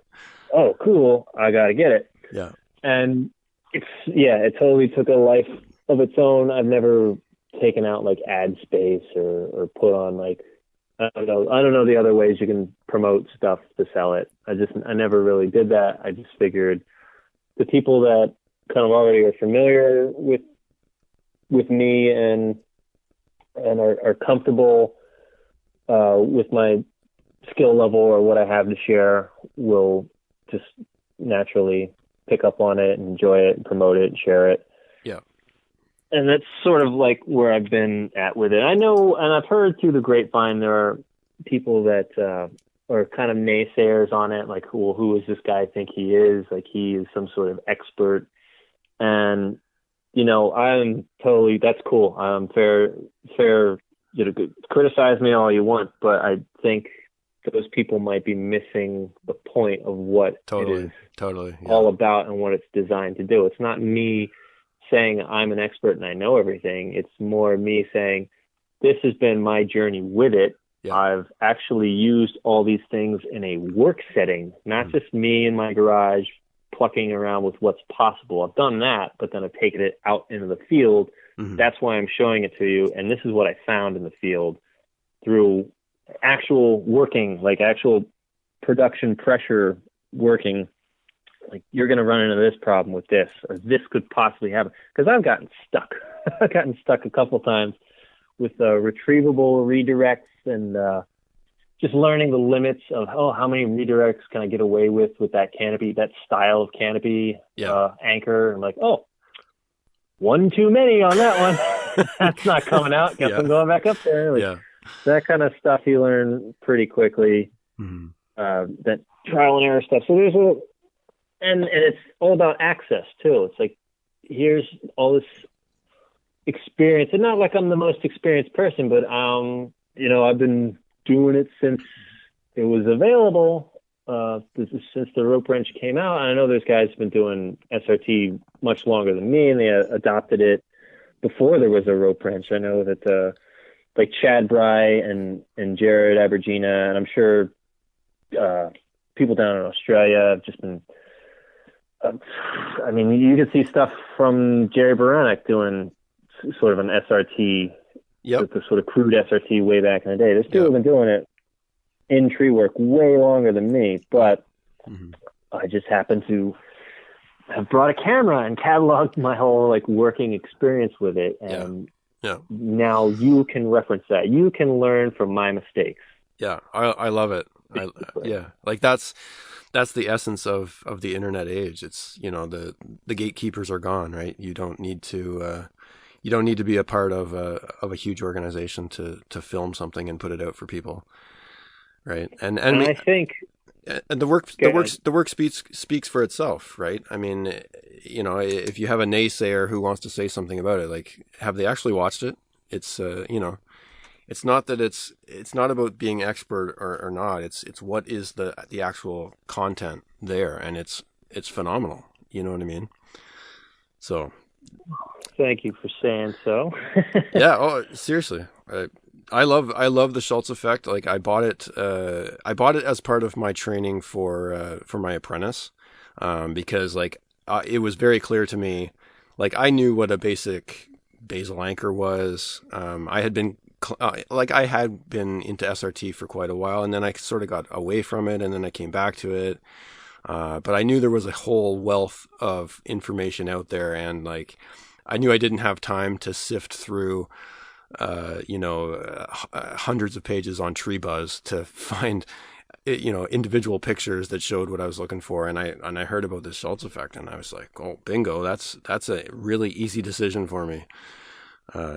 oh, cool, I got to get it. yeah, And it totally took a life of its own. I've never taken out like ad space or put on like, I don't know the other ways you can promote stuff to sell it. I never really did that. I just figured the people that kind of already are familiar with me and are comfortable with my skill level or what I have to share will just naturally pick up on it and enjoy it and promote it and share it. yeah. And that's sort of like where I've been at with it. I know, and I've heard through the grapevine, there are people that are kind of naysayers on it, like, well, who is this guy think he is? Like, he is some sort of expert. And, you know, that's cool. I'm fair, you know, criticize me all you want, but I think those people might be missing the point of what it is all about and what it's designed to do. It's not me saying I'm an expert and I know everything. It's more me saying, this has been my journey with it. Yeah. I've actually used all these things in a work setting, not just me in my garage plucking around with what's possible. I've done that, but then I've taken it out into the field. That's why I'm showing it to you. And this is what I found in the field through actual working, like actual production pressure working. Like, you're going to run into this problem with this, or this could possibly happen. Because I've gotten stuck. I've gotten stuck a couple times with retrievable redirects and just learning the limits of, how many redirects can I get away with that canopy, that style of canopy anchor. I'm like, one too many on that one. That's not coming out. Guess I'm going back up there. Like, that kind of stuff you learn pretty quickly. That trial and error stuff. So there's and it's all about access too. It's like, here's all this experience, and not like I'm the most experienced person, but you know, I've been doing it since it was available. Since the rope wrench came out. And I know there's guys who've been doing SRT much longer than me, and they adopted it before there was a rope wrench. I know that like Chad Bry and Jared Abergina, and I'm sure people down in Australia have just been. I mean, you can see stuff from Jerry Baranek doing sort of an SRT, the sort of crude SRT way back in the day. There's people who've been doing it in tree work way longer than me, but I just happen to have brought a camera and cataloged my whole like working experience with it. And now you can reference that. You can learn from my mistakes. Yeah. I love it. Like that's the essence of the internet age. It's, you know, the gatekeepers are gone, right? You don't need to be a part of a huge organization to film something and put it out for people. Right. And I mean, I think the work speaks for itself, right? I mean, you know, if you have a naysayer who wants to say something about it, like, have they actually watched it? It's you know, it's not that it's not about being expert or not. It's what is the actual content there, and it's phenomenal. You know what I mean? So, thank you for saying so. Yeah. Oh, seriously. I love the Schultz Effect. Like, I bought it as part of my training for my apprentice, because like it was very clear to me. Like, I knew what a basic basal anchor was. I had been into SRT for quite a while, and then I sort of got away from it, and then I came back to it. But I knew there was a whole wealth of information out there, and like, I knew I didn't have time to sift through hundreds of pages on Tree Buzz to find, you know, individual pictures that showed what I was looking for. And I heard about this Schultz Effect, and I was like, oh, bingo, that's a really easy decision for me.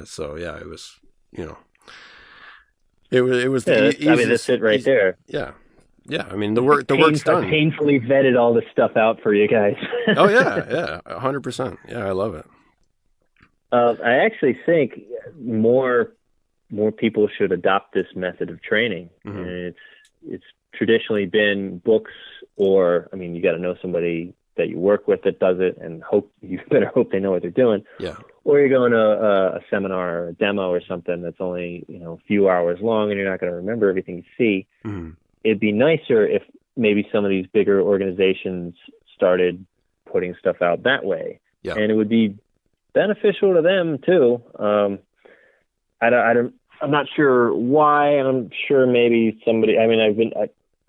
So yeah, it was, you know, it was. Yeah, I mean, that's it right there. Yeah. Yeah. I mean, the work's done. I painfully vetted all this stuff out for you guys. Oh yeah. 100%. Yeah. I love it. I actually think more people should adopt this method of training. And it's traditionally been books, or, I mean, you got to know somebody that you work with that does it, and you better hope they know what they're doing. Yeah. Or you're going to a seminar or a demo or something that's only, a few hours long, and you're not going to remember everything you see. Mm-hmm. It'd be nicer if maybe some of these bigger organizations started putting stuff out that way. Yeah. And it would be beneficial to them too. I'm not sure why, and I'm sure maybe somebody, I mean,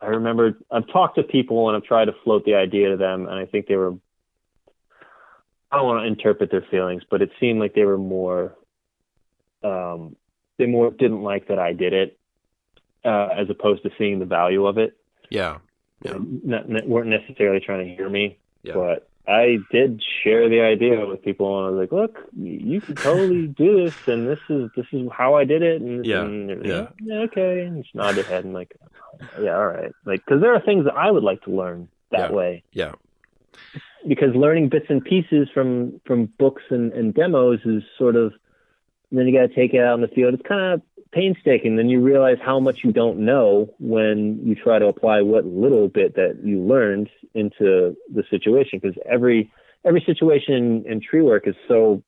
I remember I've talked to people and I've tried to float the idea to them, and I think they were, I don't want to interpret their feelings, but it seemed like they were they didn't like that I did it, as opposed to seeing the value of it. Yeah. Yeah. Weren't necessarily trying to hear me, Yeah. but I did share the idea with people, and I was like, "Look, you can totally do this, and this is how I did it." And yeah, okay, and just nod their head and like, yeah, all right, like, because there are things that I would like to learn that way. Yeah. Because learning bits and pieces from books and demos is sort of, and then you got to take it out in the field. It's kind of painstaking. Then you realize how much you don't know when you try to apply what little bit that you learned into the situation. Because every situation in tree work is so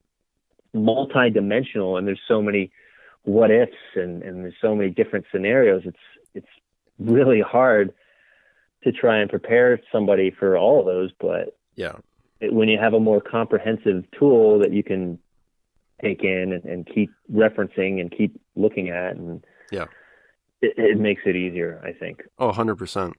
multi-dimensional, and there's so many what ifs, and there's so many different scenarios. It's really hard to try and prepare somebody for all of those. But yeah, when you have a more comprehensive tool that you can take in and keep referencing and keep looking at, and it makes it easier, I think. Oh, 100%.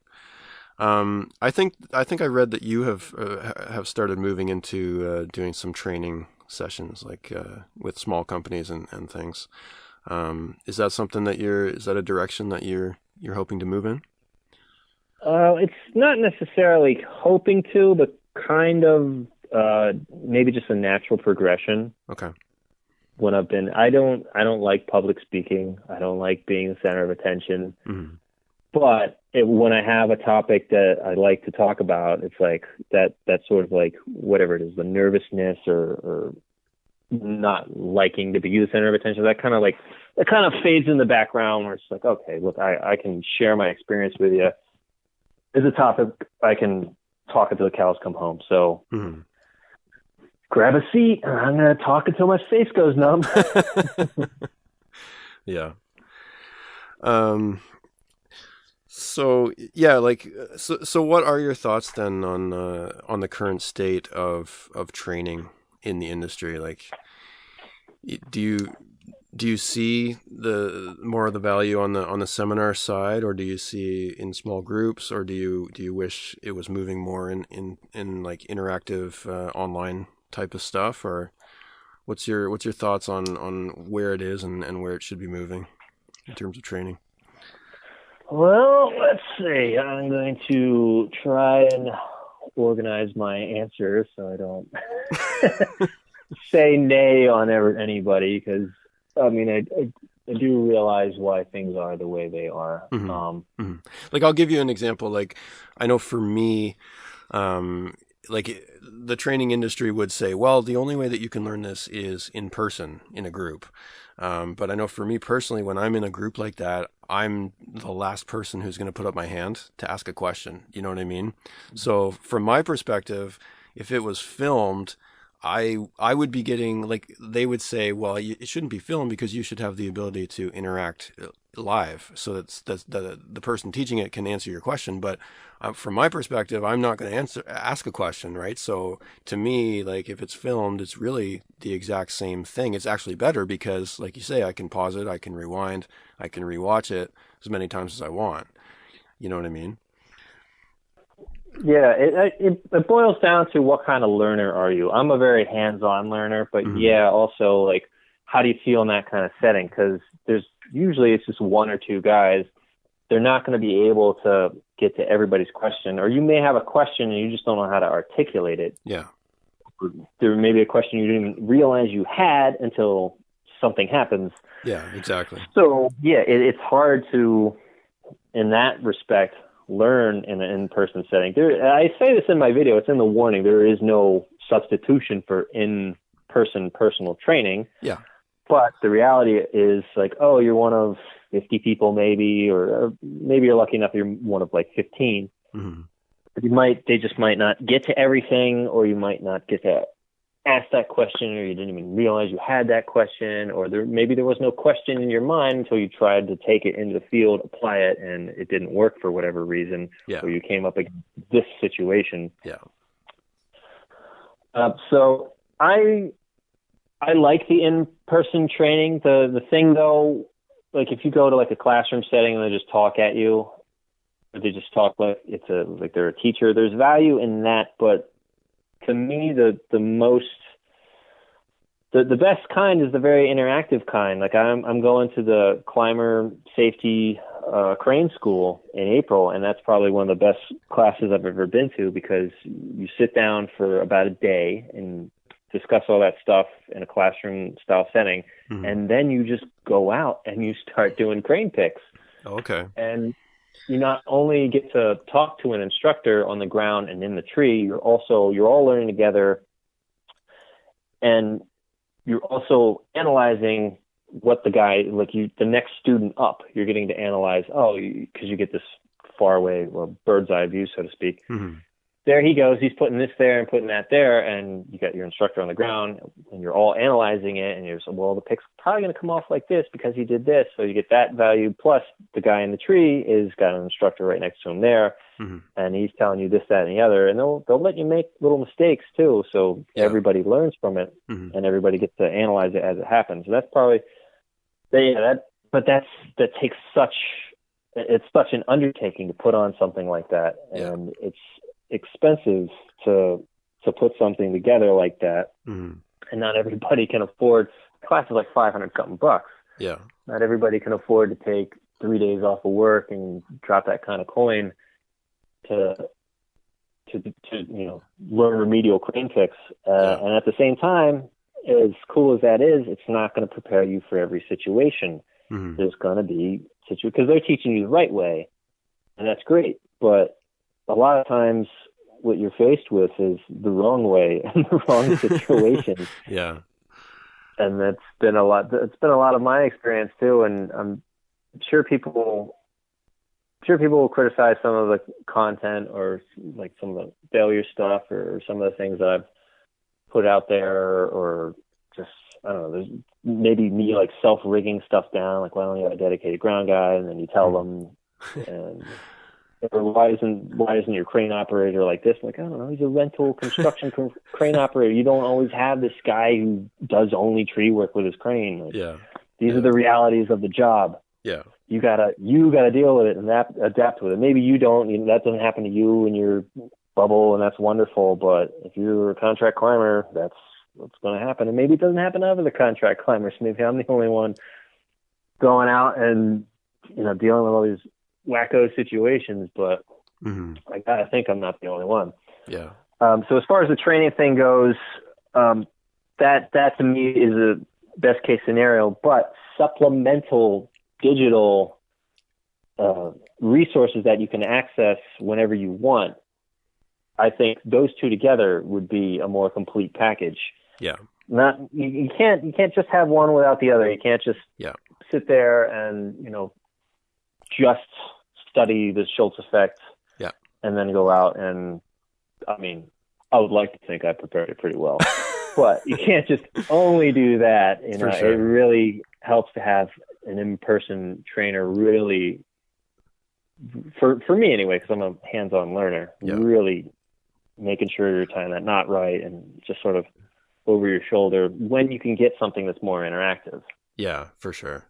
I think I read that you have started moving into doing some training sessions, like with small companies and things. Is that something that is that a direction that you're hoping to move in? It's not necessarily hoping to, but kind of maybe just a natural progression. Okay. When I don't like public speaking. I don't like being the center of attention. Mm-hmm. But when I have a topic that I like to talk about, it's like that sort of like whatever it is, the nervousness or not liking to be the center of attention, that kind of fades in the background, where it's like, okay, look, I can share my experience with you. It's a topic I can talk until the cows come home. So mm-hmm. grab a seat, and I'm going to talk until my face goes numb. Yeah. So yeah, like, so what are your thoughts then on the current state of training in the industry? Like, do you see more of the value on the seminar side, or do you see in small groups, or do you wish it was moving more in like interactive online type of stuff? Or what's your thoughts on where it is and where it should be moving in terms of training? Well, let's see. I'm going to try and organize my answers so I don't say nay on anybody, because I mean, I do realize why things are the way they are. Mm-hmm. Mm-hmm. Like, I'll give you an example. Like, I know for me, like, the training industry would say, well, the only way that you can learn this is in person in a group. But I know for me personally, when I'm in a group like that, I'm the last person who's going to put up my hand to ask a question. You know what I mean? Mm-hmm. So from my perspective, if it was filmed, I would be getting, like, they would say, well, it shouldn't be filmed because you should have the ability to interact live, so that the person teaching it can answer your question. But from my perspective, I'm not going to ask a question, right? So to me, like, if it's filmed, it's really the exact same thing. It's actually better because, like you say, I can pause it, I can rewind, I can rewatch it as many times as I want. You know what I mean? Yeah, it boils down to what kind of learner are you. I'm a very hands-on learner, but mm-hmm. yeah, also, like, how do you feel in that kind of setting? Because it's just one or two guys. They're not going to be able to get to everybody's question, or you may have a question and you just don't know how to articulate it. Yeah. There may be a question you didn't even realize you had until something happens. Yeah, exactly. So yeah, it's hard to, in that respect, learn in an in-person setting. I say this in my video, it's in the warning, there is no substitution for in-person personal training. Yeah. But the reality is, like, oh, you're one of, 50 people maybe, or maybe you're lucky enough you're one of like 15. Mm-hmm. They just might not get to everything, or you might not get to ask that question, or you didn't even realize you had that question, or maybe there was no question in your mind until you tried to take it into the field, apply it, and it didn't work for whatever reason, or you came up against this situation. Yeah. So I like the in-person training. The thing though, like if you go to like a classroom setting and they just talk at you, or they just talk like like they're a teacher, there's value in that, but to me, the best kind is the very interactive kind. Like I'm going to the climber safety crane school in April, and that's probably one of the best classes I've ever been to, because you sit down for about a day and discuss all that stuff in a classroom style setting, and then you just go out and you start doing crane picks. Okay. And you not only get to talk to an instructor on the ground and in the tree, you're all learning together, and you're also analyzing what the guy, the next student up, you're getting to analyze, because you get this far away, bird's eye view, so to speak. Mm-hmm. There he goes, he's putting this there and putting that there, and you got your instructor on the ground, and you're all analyzing it, and you're saying, well, the pick's probably going to come off like this because he did this, so you get that value, plus the guy in the tree is got an instructor right next to him there, and he's telling you this, that, and the other, and they'll let you make little mistakes too, so everybody learns from it, and everybody gets to analyze it as it happens. So that's probably, that takes it's such an undertaking to put on something like that, and it's expensive to put something together like that, and not everybody can afford. Class is like $500 something bucks. Yeah, not everybody can afford to take 3 days off of work and drop that kind of coin to learn remedial crane picks. And at the same time, as cool as that is, it's not going to prepare you for every situation. There's going to be because they're teaching you the right way, and that's great, but a lot of times what you're faced with is the wrong way and the wrong situation. Yeah. And it's been a lot of my experience too. And I'm sure people will criticize some of the content, or like some of the failure stuff, or some of the things that I've put out there, or just, I don't know, there's maybe me like self-rigging stuff down. Like, why don't you have a dedicated ground guy? And then you tell them, and or why isn't your crane operator like this? Like, I don't know, he's a rental construction crane operator. You don't always have this guy who does only tree work with his crane. Like, these are the realities of the job. Yeah. You gotta deal with it and adapt with it. Maybe you don't, that doesn't happen to you in your bubble, and that's wonderful. But if you're a contract climber, that's what's going to happen. And maybe it doesn't happen to other contract climbers. Maybe I'm the only one going out and, dealing with all these wacko situations, but I gotta think I'm not the only one. Yeah. So as far as the training thing goes, that to me is a best case scenario, but supplemental digital resources that you can access whenever you want, I think those two together would be a more complete package. Yeah. You can't just have one without the other. You can't just sit there and, just study the Schultz Effect and then go out and, I would like to think I prepared it pretty well, but you can't just only do that. For sure. It really helps to have an in-person trainer, really, for me anyway, because I'm a hands-on learner, really making sure you're tying that knot right and just sort of over your shoulder when you can get something that's more interactive. Yeah, for sure.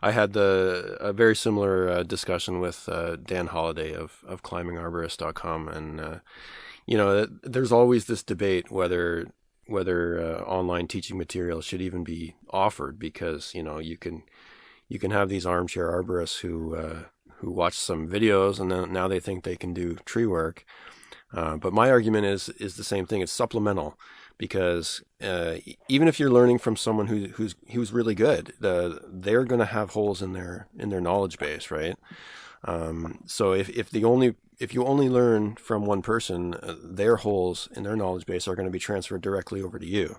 I had a very similar discussion with Dan Holliday of climbingarborist.com, and there's always this debate whether online teaching materials should even be offered, because you can have these armchair arborists who watch some videos and then now they think they can do tree work. But my argument is the same thing. It's supplemental, because even if you're learning from someone who's really good, they're going to have holes in their knowledge base, right? So if you only learn from one person, their holes in their knowledge base are going to be transferred directly over to you,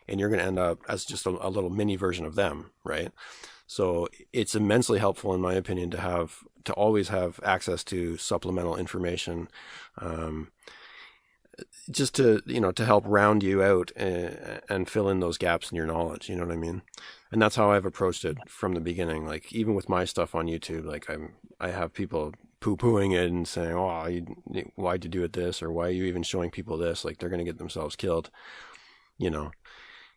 and you're going to end up as just a little mini version of them, right? So it's immensely helpful, in my opinion, to always have access to supplemental information, just to help round you out and fill in those gaps in your knowledge. You know what I mean? And that's how I've approached it from the beginning. Like even with my stuff on YouTube, like I have people poo-pooing it and saying, "Oh, why'd you do it this?" or "Why are you even showing people this?" Like they're going to get themselves killed. You know,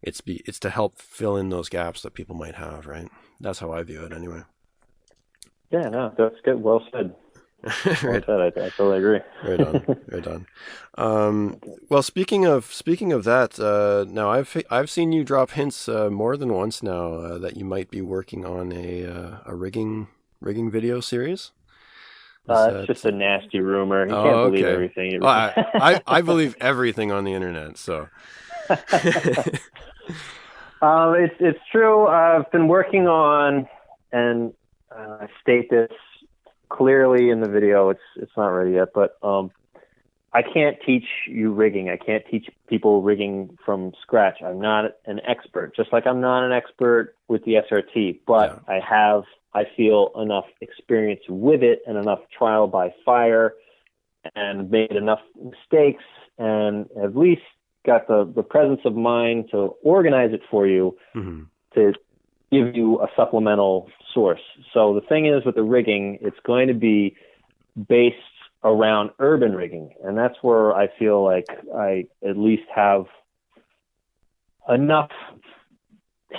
it's to help fill in those gaps that people might have, right? That's how I view it, anyway. Yeah, no, that's good. Well said. Right. Well said. I totally agree. Right on, right on. Well, speaking of that, now I've seen you drop hints more than once now that you might be working on a rigging video series. It's just a nasty rumor. You can't believe everything. Well, I believe everything on the internet. So it's true. I've been working on, and I state this clearly in the video. It's not ready yet, but I can't teach you rigging. I can't teach people rigging from scratch. I'm not an expert, just like I'm not an expert with the SRT, but yeah. I feel enough experience with it and enough trial by fire and made enough mistakes and at least got the presence of mind to organize it for you to give you a supplemental source. So the thing is with the rigging, it's going to be based around urban rigging. And that's where I feel like I at least have enough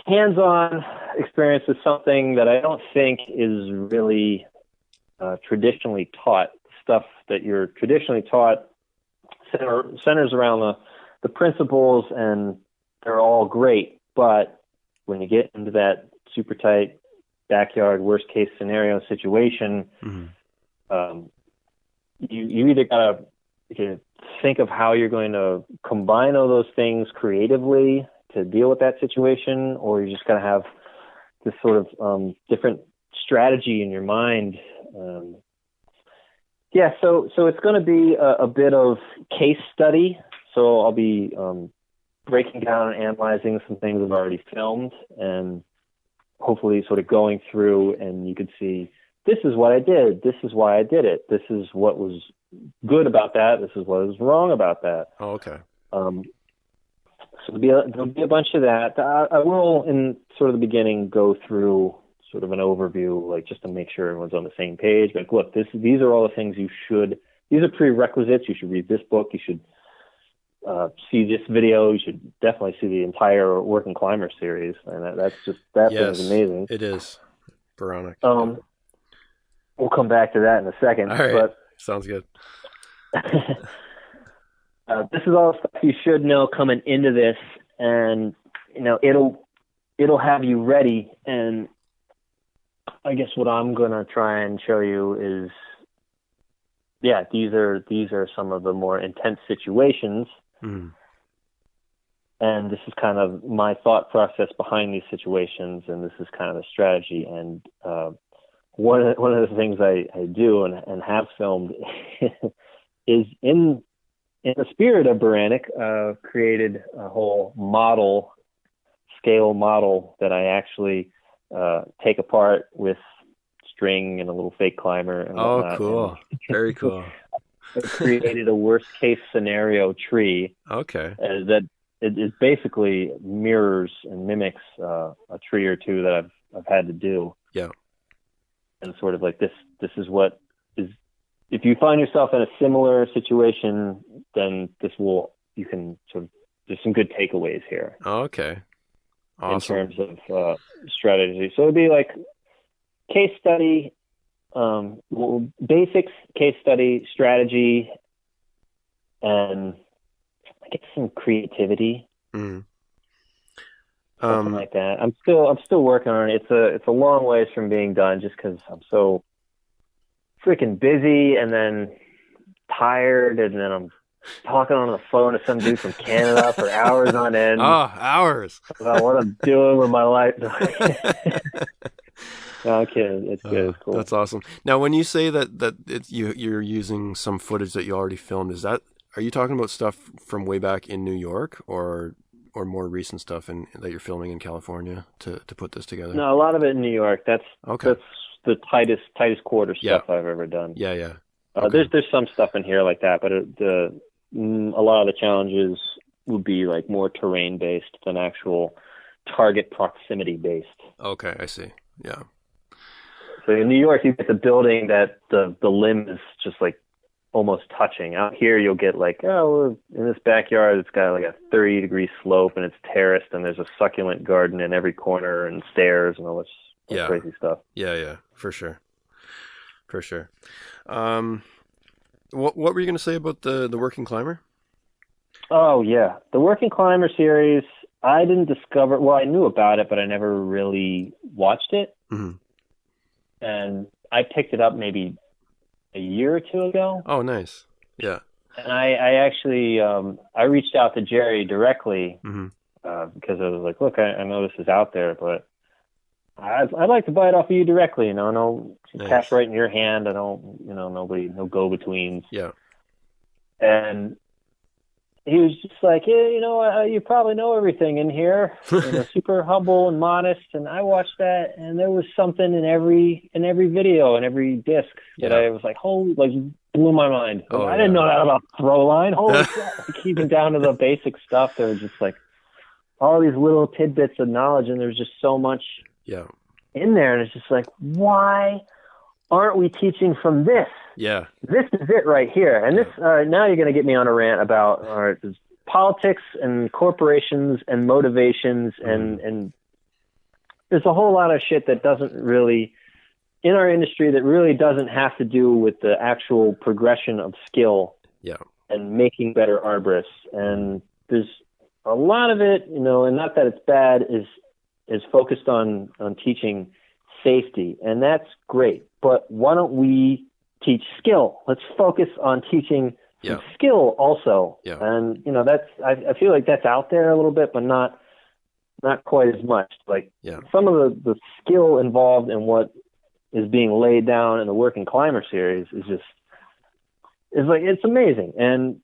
hands-on experience with something that I don't think is really traditionally taught. Stuff that you're traditionally taught centers around the principles, and they're all great. But when you get into that super tight backyard worst case scenario situation, you either gotta think of how you're going to combine all those things creatively to deal with that situation, or you just gotta have this sort of different strategy in your mind. So it's going to be a bit of case study. So I'll be breaking down and analyzing some things I've already filmed, and hopefully sort of going through, and you could see, this is what I did. This is why I did it. This is what was good about that. This is what was wrong about that. Oh, okay. So there'll be a bunch of that. I will, in sort of the beginning, go through sort of an overview, like just to make sure everyone's on the same page. Like, look, these are all the things these are prerequisites. You should read this book. You should see this video. You should definitely see the entire Working Climber series. And that thing is amazing. It is. Veronic. We'll come back to that in a second. All right. But sounds good. This is all stuff you should know coming into this, and it'll have you ready. And I guess what I'm gonna try and show you is, these are some of the more intense situations, and this is kind of my thought process behind these situations, and this is kind of a strategy. And one of the things I do and have filmed is in the spirit of Beranek, created a whole scale model that I actually take apart with string and a little fake climber and whatnot. Oh, cool. Very cool. I created a worst case scenario tree. Okay. That it basically mirrors and mimics a tree or two that I've had to do. Yeah. And sort of like this is what is, if you find yourself in a similar situation, then you can sort of, there's some good takeaways here. Oh, okay. Awesome. In terms of strategy. So it'd be like case study, basics, case study, strategy, and I guess some creativity. Something like that. I'm still working on it. It's a long ways from being done, just because I'm so freaking busy and then tired, and then I'm talking on the phone to some dude from Canada for hours on end. Oh, hours. About what I'm doing with my life. No, I'm kidding. It's good. It's cool. That's awesome. Now, when you say that you're using some footage that you already filmed, are you talking about stuff from way back in New York, or more recent stuff that you're filming in California to put this together? No, a lot of it in New York. That's the tightest quarter stuff I've ever done. Yeah. Okay. There's some stuff in here like that, but a lot of the challenges would be like more terrain based than actual target proximity based. Okay, I see. Yeah. So in New York, you get the building that the limb is just like almost touching. Out here, you'll get like, in this backyard, it's got like a 30-degree slope and it's terraced and there's a succulent garden in every corner and stairs and all this crazy stuff. Yeah, for sure. What were you going to say about the Working Climber? Oh, yeah. The Working Climber series, I didn't discover... Well, I knew about it, but I never really watched it. Mm-hmm. And I picked it up maybe a year or two ago. Oh, nice. Yeah. And I actually... I reached out to Jerry directly mm-hmm. Because I was like, look, I know this is out there, but I'd like to buy it off of you directly. You know, no cash right in your hand. I don't, no go-betweens. Yeah. And he was just like, you probably know everything in here. Super humble and modest. And I watched that, and there was something in every video and every disc that I was like, holy, like blew my mind. Oh, I didn't know that about throw line. Holy crap! Like, even down to the basic stuff, there was just like all these little tidbits of knowledge, and there's just so much in there, and it's just like, why aren't we teaching from this? Yeah. This is it right here. And this, now you're going to get me on a rant about politics and corporations and motivations and there's a whole lot of shit that doesn't really, in our industry, that really doesn't have to do with the actual progression of skill and making better arborists. And there's a lot of it, and not that it's bad, is focused on teaching safety, and that's great. But why don't we teach skill? Let's focus on teaching some skill also. Yeah. And that's I feel like that's out there a little bit, but not quite as much. Like some of the skill involved in what is being laid down in the Working Climber series is like it's amazing. And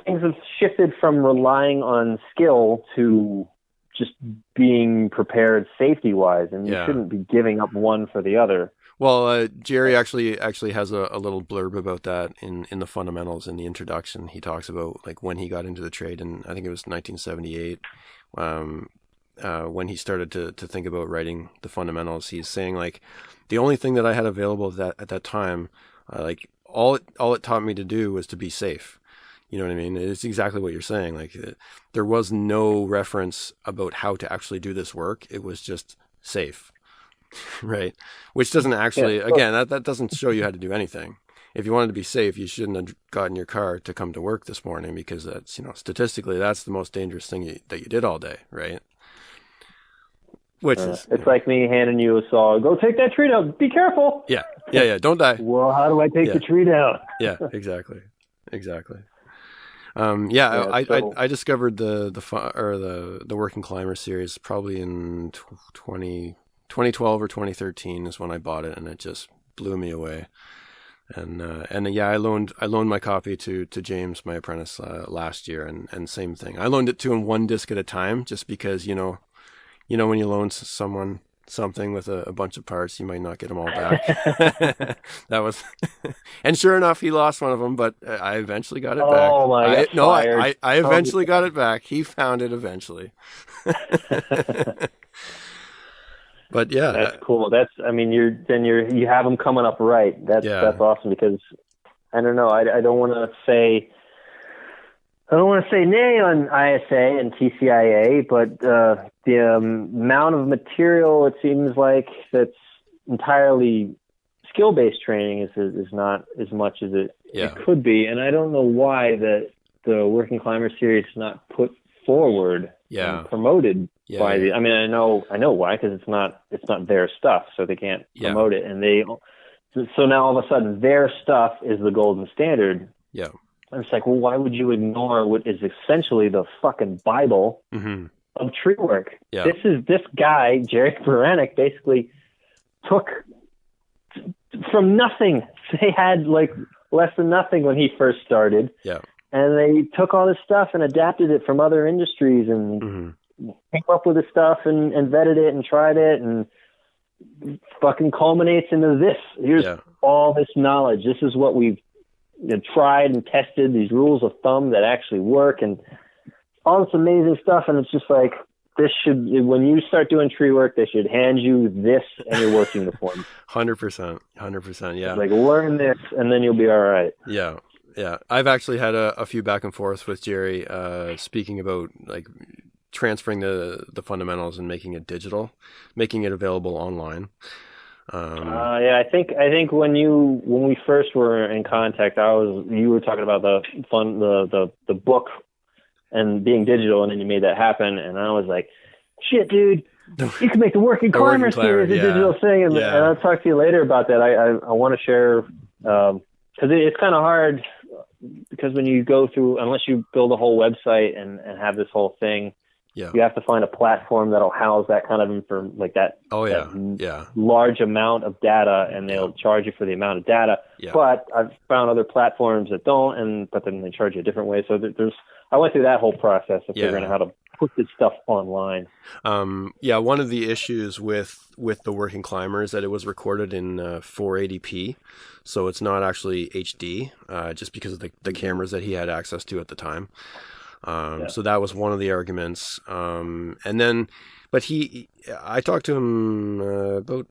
things have shifted from relying on skill to just being prepared safety-wise, and you shouldn't be giving up one for the other. Well, Jerry actually has a little blurb about that in the fundamentals in the introduction. He talks about like when he got into the trade, and I think it was 1978, when he started to think about writing the fundamentals. He's saying like the only thing that I had available at that time, like all it taught me to do was to be safe. You know what I mean? It's exactly what you're saying. Like there was no reference about how to actually do this work. It was just safe, right? Which doesn't actually, again, that doesn't show you how to do anything. If you wanted to be safe, you shouldn't have gotten your car to come to work this morning, because that's, statistically, that's the most dangerous thing that you did all day, right? Which is, it's like me handing you a saw. Go take that tree down. Be careful. Yeah. Don't die. Well, how do I take the tree down? Yeah, exactly. I discovered the Working Climber series probably in 2012 or 2013 is when I bought it, and it just blew me away. And I loaned my copy to James, my apprentice, last year, and same thing. I loaned it to him one disc at a time, just because when you loan someone something with a bunch of parts, you might not get them all back. That was, and sure enough, he lost one of them, but I eventually got it back. Oh my God! I eventually got it back. He found it eventually. But yeah, that's cool. You have them coming up right. That's awesome, because I don't know. I don't want to say nay on ISA and TCIA, but the amount of material, it seems like, that's entirely skill-based training is not as much as it could be. And I don't know why the Working Climber series is not put forward and promoted by the. I mean, I know why, because it's not their stuff, so they can't promote it. And so now all of a sudden their stuff is the golden standard. Yeah. I'm just like, well, why would you ignore what is essentially the fucking Bible of tree work? Yeah. This guy, Jerry Baranek, basically took from nothing. They had like less than nothing when he first started. Yeah. and they took all this stuff and adapted it from other industries and came up with this stuff and vetted it and tried it and fucking culminates into this. Here's all this knowledge. This is what we've tried and tested, these rules of thumb that actually work and all this amazing stuff. And it's just like, when you start doing tree work, they should hand you this and your work uniform. 100%. Yeah. Like, learn this and then you'll be all right. Yeah. Yeah. I've actually had a few back and forths with Jerry, speaking about like transferring the fundamentals and making it digital, making it available online. I think when we first were in contact, you were talking about the book and being digital, and then you made that happen, and I was like, shit, dude, you can make the Working Climber series a digital thing, and I'll talk to you later about that. I want to share, because it's kind of hard, because when you go through, unless you build a whole website and have this whole thing, you have to find a platform that'll house that kind of like that. Large amount of data, and they'll charge you for the amount of data. Yeah. But I've found other platforms that don't, but then they charge you a different way. So I went through that whole process of figuring out how to put this stuff online. One of the issues with the Working Climber is that it was recorded in 480p, so it's not actually HD, just because of the cameras that he had access to at the time. So that was one of the arguments. I talked to him about,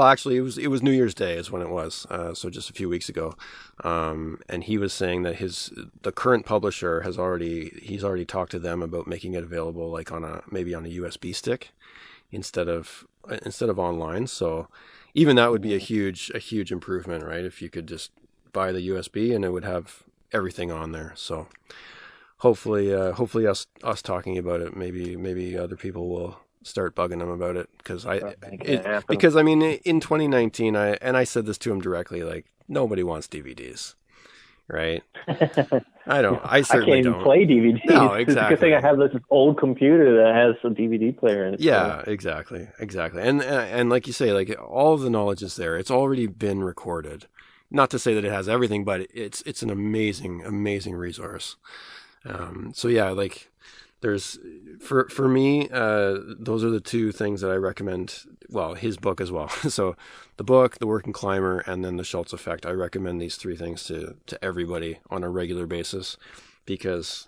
actually it was New Year's Day is when it was. So just a few weeks ago. And he was saying that the current publisher he's already talked to them about making it available like maybe on a USB stick instead of online. So even that would be a huge improvement, right? If you could just buy the USB and it would have everything on there. So hopefully us talking about it, maybe other people will start bugging him about it, because I mean in 2019 I said this to him directly, like, nobody wants DVDs, right? I certainly don't play DVDs. No, exactly. It's a good thing I have this old computer that has a DVD player in it. Yeah, exactly. And like you say, like, all of the knowledge is there. It's already been recorded. Not to say that it has everything, but it's an amazing resource. Like, there's for me, those are the two things that I recommend. Well, his book as well. So the book, the Working Climber, and then the Schultz Effect. I recommend these three things to everybody on a regular basis, because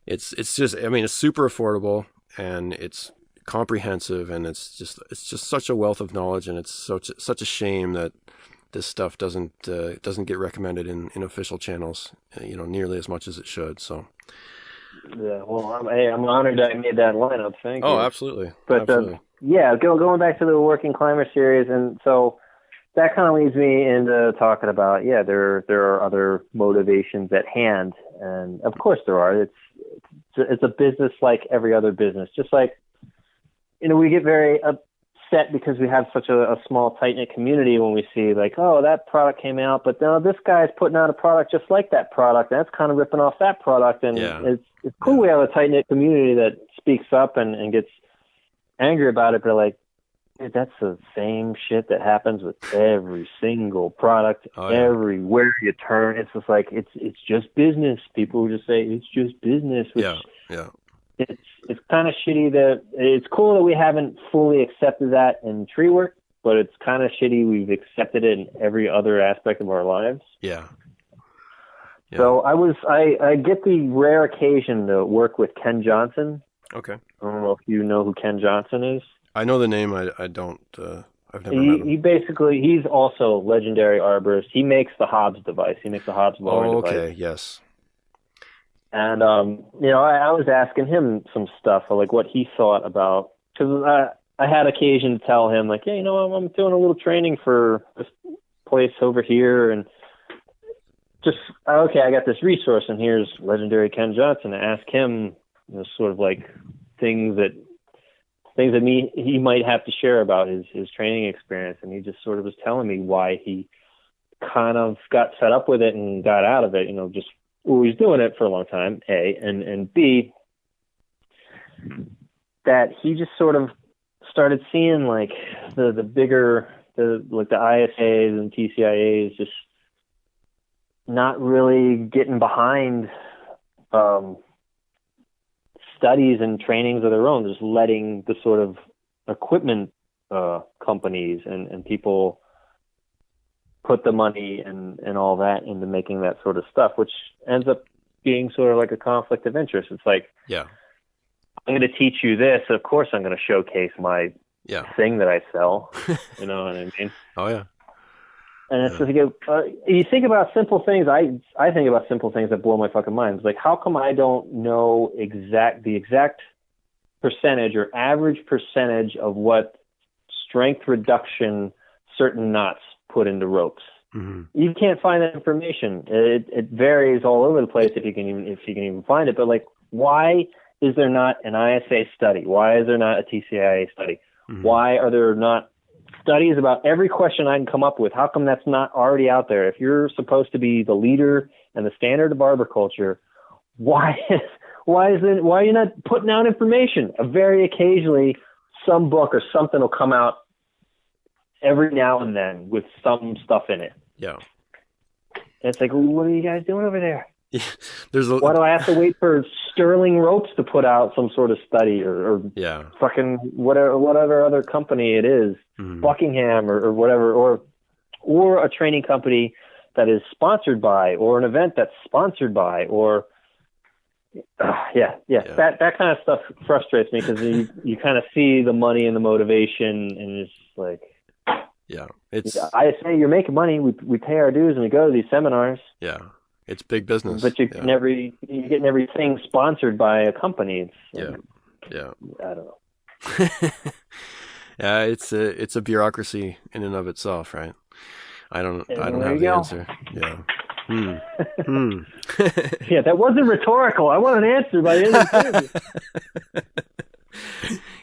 it's just, I mean, it's super affordable and it's comprehensive, and it's just such a wealth of knowledge, and it's such a shame that this stuff doesn't get recommended in official channels, nearly as much as it should. So. Yeah, well, I'm honored I made that lineup. Thank you. Oh, absolutely. But absolutely. Going back to the Working Climber series, and so that kind of leads me into talking about there are other motivations at hand, and of course there are. It's a business like every other business, just like we get very upset because we have such a small, tight-knit community when we see, like, oh, that product came out, but now this guy's putting out a product just like that product, and that's kind of ripping off that product. And it's cool we have a tight-knit community that speaks up and gets angry about it, but like, dude, that's the same shit that happens with every single product, everywhere you turn. It's just like, it's just business. People just say it's just business, which it's kind of shitty that it's cool that we haven't fully accepted that in tree work, but it's kind of shitty we've accepted it in every other aspect of our lives. Yeah. So I get the rare occasion to work with Ken Johnson. Okay. I don't know if you know who Ken Johnson is. I know the name. I don't. I've never met him. He's also a legendary arborist. He makes the Hobbs device. He makes the Hobbs lowering device. Okay. Yes. And, I was asking him some stuff, like what he thought about, because I had occasion to tell him, like, yeah, I'm doing a little training for this place over here, and just, I got this resource, and here's legendary Ken Johnson, to ask him, sort of like things that he might have to share about his training experience. And he just sort of was telling me why he kind of got fed up with it and got out of it, just, he's doing it for a long time, A, and B, that he just sort of started seeing like the bigger, like the ISAs and TCIAs just not really getting behind studies and trainings of their own, just letting the sort of equipment companies and people put the money and all that into making that sort of stuff, which ends up being sort of like a conflict of interest. It's like, yeah, I'm going to teach you this. Of course, I'm going to showcase my thing that I sell. You know what I mean? Oh yeah. And it's just you think about simple things. I think about simple things that blow my fucking mind. It's like, how come I don't know the exact percentage or average percentage of what strength reduction certain knots put into ropes? Mm-hmm. You can't find that information. It varies all over the place if you can even find it. But like, why is there not an ISA study? Why is there not a TCIA study? Mm-hmm. Why are there not studies about every question I can come up with? How come that's not already out there? If you're supposed to be the leader and the standard of arboriculture, why are you not putting out information? Very occasionally, some book or something will come out every now and then with some stuff in it. Yeah. And it's like, what are you guys doing over there? Yeah. Why do I have to wait for Sterling Ropes to put out some sort of study or fucking whatever other company it is, mm-hmm. Buckingham or whatever, or a training company that is sponsored by, or an event that's sponsored by, or that kind of stuff frustrates me, because you kind of see the money and the motivation, and it's like, I say you're making money. We pay our dues and we go to these seminars. Yeah. It's big business. But you're getting everything sponsored by a company. Yeah. I don't know. Yeah, it's a bureaucracy in and of itself, right? I don't have the answer. Yeah. Yeah, that wasn't rhetorical. I want an answer by the end of the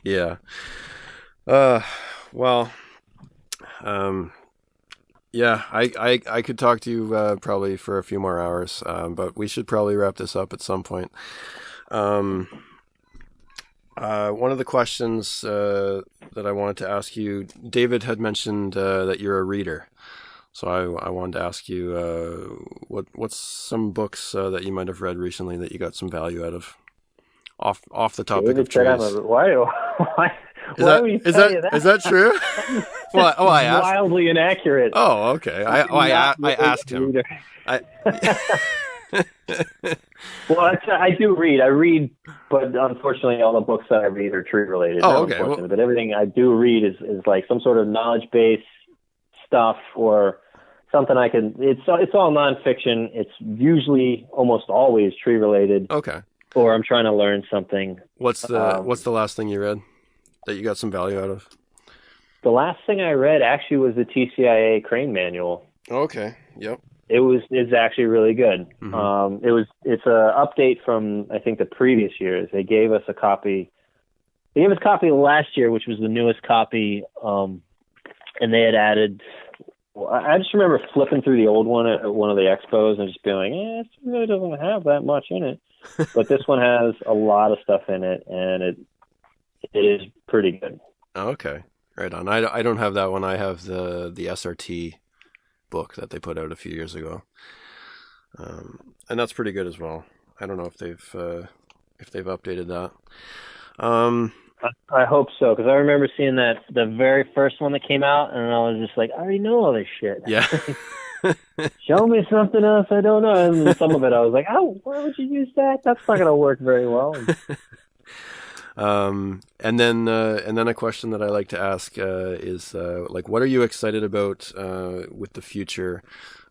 interview. Yeah. Well. Yeah, I could talk to you probably for a few more hours, but we should probably wrap this up at some point. One of the questions that I wanted to ask you, David had mentioned that you're a reader, so I wanted to ask you what's some books that you might have read recently that you got some value out of, off the topic of trees. Why? Is that true? Well, I asked. Wildly inaccurate. Oh, okay. I asked him. Well, I do read. I read, but unfortunately, all the books that I read are tree related. Oh, okay. But everything I do read is like some sort of knowledge based stuff, or something I can. It's all nonfiction. It's usually almost always tree related. Okay. Or I'm trying to learn something. What's the last thing you read that you got some value out of? The last thing I read actually was the TCIA crane manual. Okay. Yep. It's actually really good. Mm-hmm. It's a update from, I think, the previous years. They gave us a copy. They gave us a copy last year, which was the newest copy. And they had added. I just remember flipping through the old one at one of the expos and just being like, it really doesn't have that much in it. But this one has a lot of stuff in it, and it is pretty good. Okay. Right on. I don't have that one. I have the SRT book that they put out a few years ago, and that's pretty good as well. I don't know if they've updated that. I hope so, because I remember seeing the very first one that came out, and I was just like, I already know all this shit. Yeah. Show me something else I don't know. And some of it I was like, why would you use that? That's not going to work very well. And then a question that I like to ask is like, what are you excited about with the future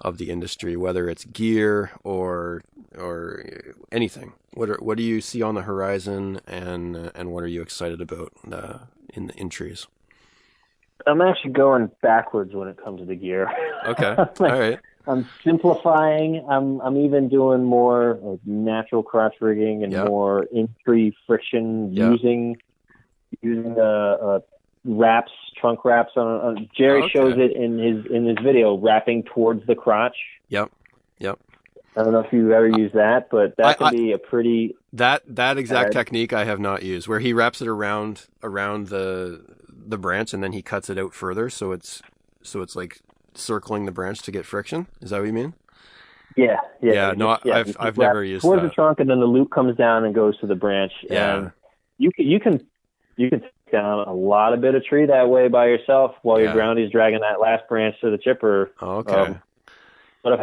of the industry, whether it's gear or anything? What do you see on the horizon, and what are you excited about in trees? I'm actually going backwards when it comes to the gear. Okay, all right. I'm simplifying. I'm even doing more like natural crotch rigging and more in-tree friction using wraps, trunk wraps on. Jerry shows it in his video, wrapping towards the crotch. Yep. I don't know if you ever use that, but that can be a pretty that exact technique I have not used, where he wraps it around the branch and then he cuts it out further, so it's like circling the branch to get friction. Is that what you mean? Yeah. Yeah, no, I've never used towards that. the trunk, and then the loop comes down and goes to the branch. Yeah. And you can take down a lot of bit of tree that way by yourself while your groundy's dragging that last branch to the chipper. Okay. But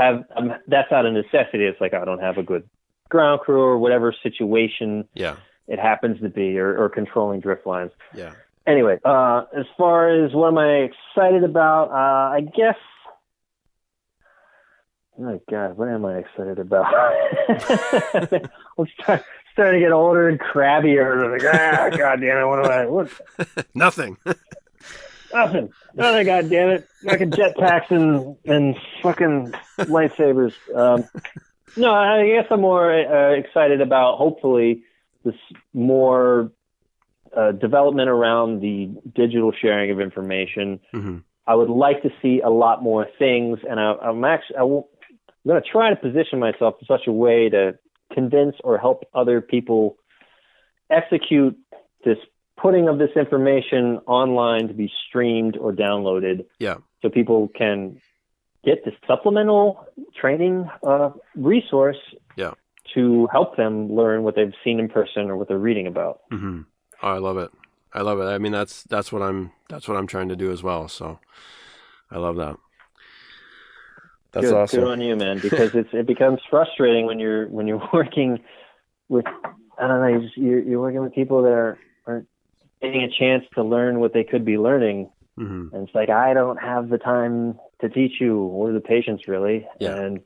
that's not a necessity. It's like I don't have a good ground crew or whatever situation it happens to be, or controlling drift lines. Yeah. Anyway, as far as what am I excited about, I guess. Oh God, what am I excited about? I'm starting to get older and crabbier. Like, God damn it, what? Nothing. Nothing, God damn it. Fucking jetpacks and fucking lightsabers. No, I guess I'm more excited about, hopefully, this more development around the digital sharing of information. Mm-hmm. I would like to see a lot more things, and I'm going to try to position myself in such a way to convince or help other people execute this putting of this information online to be streamed or downloaded. Yeah. So people can get this supplemental training resource to help them learn what they've seen in person or what they're reading about. Mm-hmm. Oh, I love it. I mean, that's what I'm trying to do as well. So I love that. That's awesome. Good on you, man. Because it becomes frustrating when you're working with, I don't know, you're working with people that aren't getting a chance to learn what they could be learning. Mm-hmm. And it's like, I don't have the time to teach you, or the patience, really. Yeah.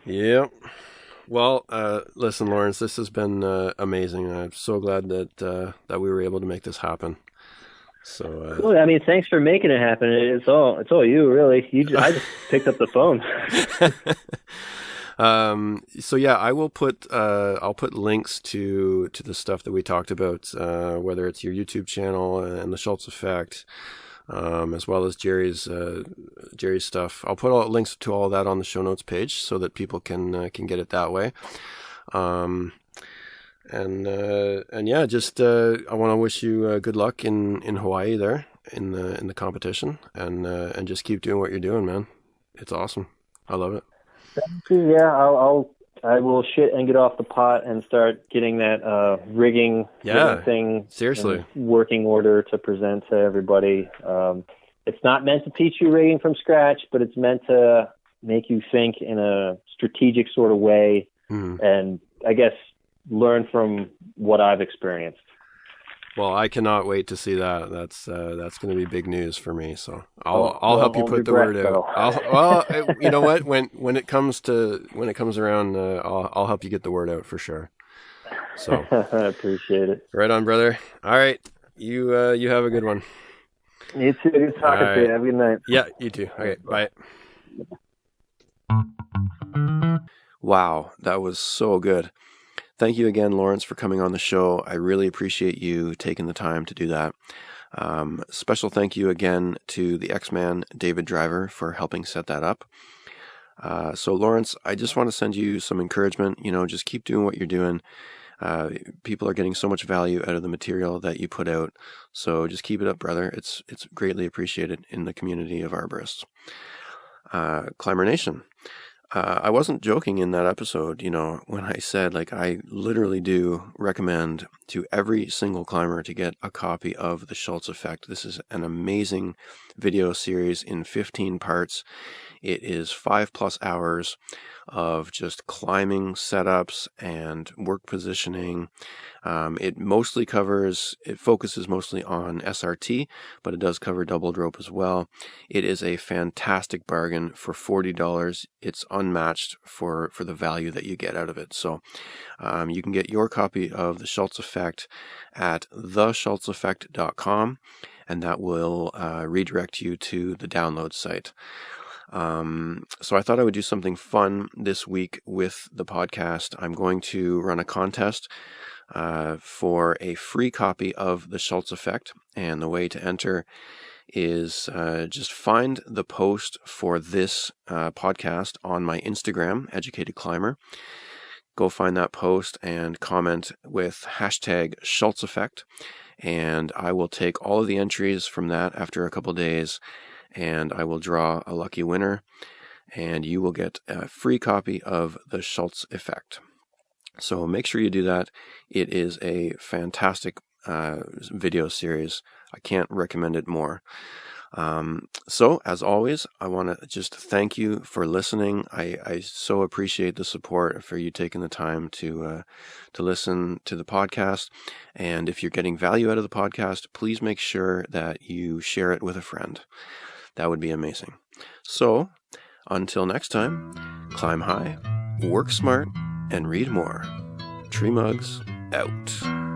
Yeah. Well, listen, Lawrence, this has been amazing. I'm so glad that we were able to make this happen. So, cool. I mean, thanks for making it happen. It's all you, really. I just picked up the phone. So yeah, I'll put links to the stuff that we talked about, whether it's your YouTube channel and the Schultz Effect, as well as Jerry's stuff. I'll put links to all of that on the show notes page so that people can get it that way. And yeah, just I want to wish you good luck in Hawaii there in the competition, and just keep doing what you're doing, man. It's awesome. I love it. Thank you. Yeah, I will shit and get off the pot and start getting that rigging thing seriously in working order to present to everybody. It's not meant to teach you rigging from scratch, but it's meant to make you think in a strategic sort of way, and I guess learn from what I've experienced. Well, I cannot wait to see that. That's going to be big news for me. So I'll help you put the word out. You know what? When it comes around, I'll help you get the word out for sure. So I appreciate it. Right on, brother. All right, you have a good one. You too. Good talking to you. Have a good night. Yeah, you too. Okay, bye. Wow, that was so good. Thank you again, Lawrence, for coming on the show. I really appreciate you taking the time to do that. Special thank you again to the X-Man, David Driver, for helping set that up. So, Lawrence, I just want to send you some encouragement. Just keep doing what you're doing. People are getting so much value out of the material that you put out. So just keep it up, brother. It's greatly appreciated in the community of arborists. Climber Nation. I wasn't joking in that episode, when I said, I literally do recommend to every single climber to get a copy of the Schultz Effect. This is an amazing video series in 15 parts. It is 5+ hours of just climbing setups and work positioning. It focuses mostly on SRT, but it does cover doubled rope as well. It is a fantastic bargain for $40. It's unmatched for the value that you get out of it. So you can get your copy of the Schultz Effect at theschultzeffect.com, and that will redirect you to the download site. So I thought I would do something fun this week with the podcast. I'm going to run a contest for a free copy of the Schultz Effect, and the way to enter is just find the post for this podcast on my Instagram, Educated Climber. Go find that post and comment with hashtag Schultz Effect, and I will take all of the entries from that after a couple days, and I will draw a lucky winner. and you will get a free copy of the Schultz Effect. So make sure you do that. It is a fantastic video series. I can't recommend it more. So as always, I want to just thank you for listening. I so appreciate the support for you taking the time to listen to the podcast. And if you're getting value out of the podcast, please make sure that you share it with a friend. That would be amazing. So until next time, climb high, work smart, and read more. Tree Mugs out.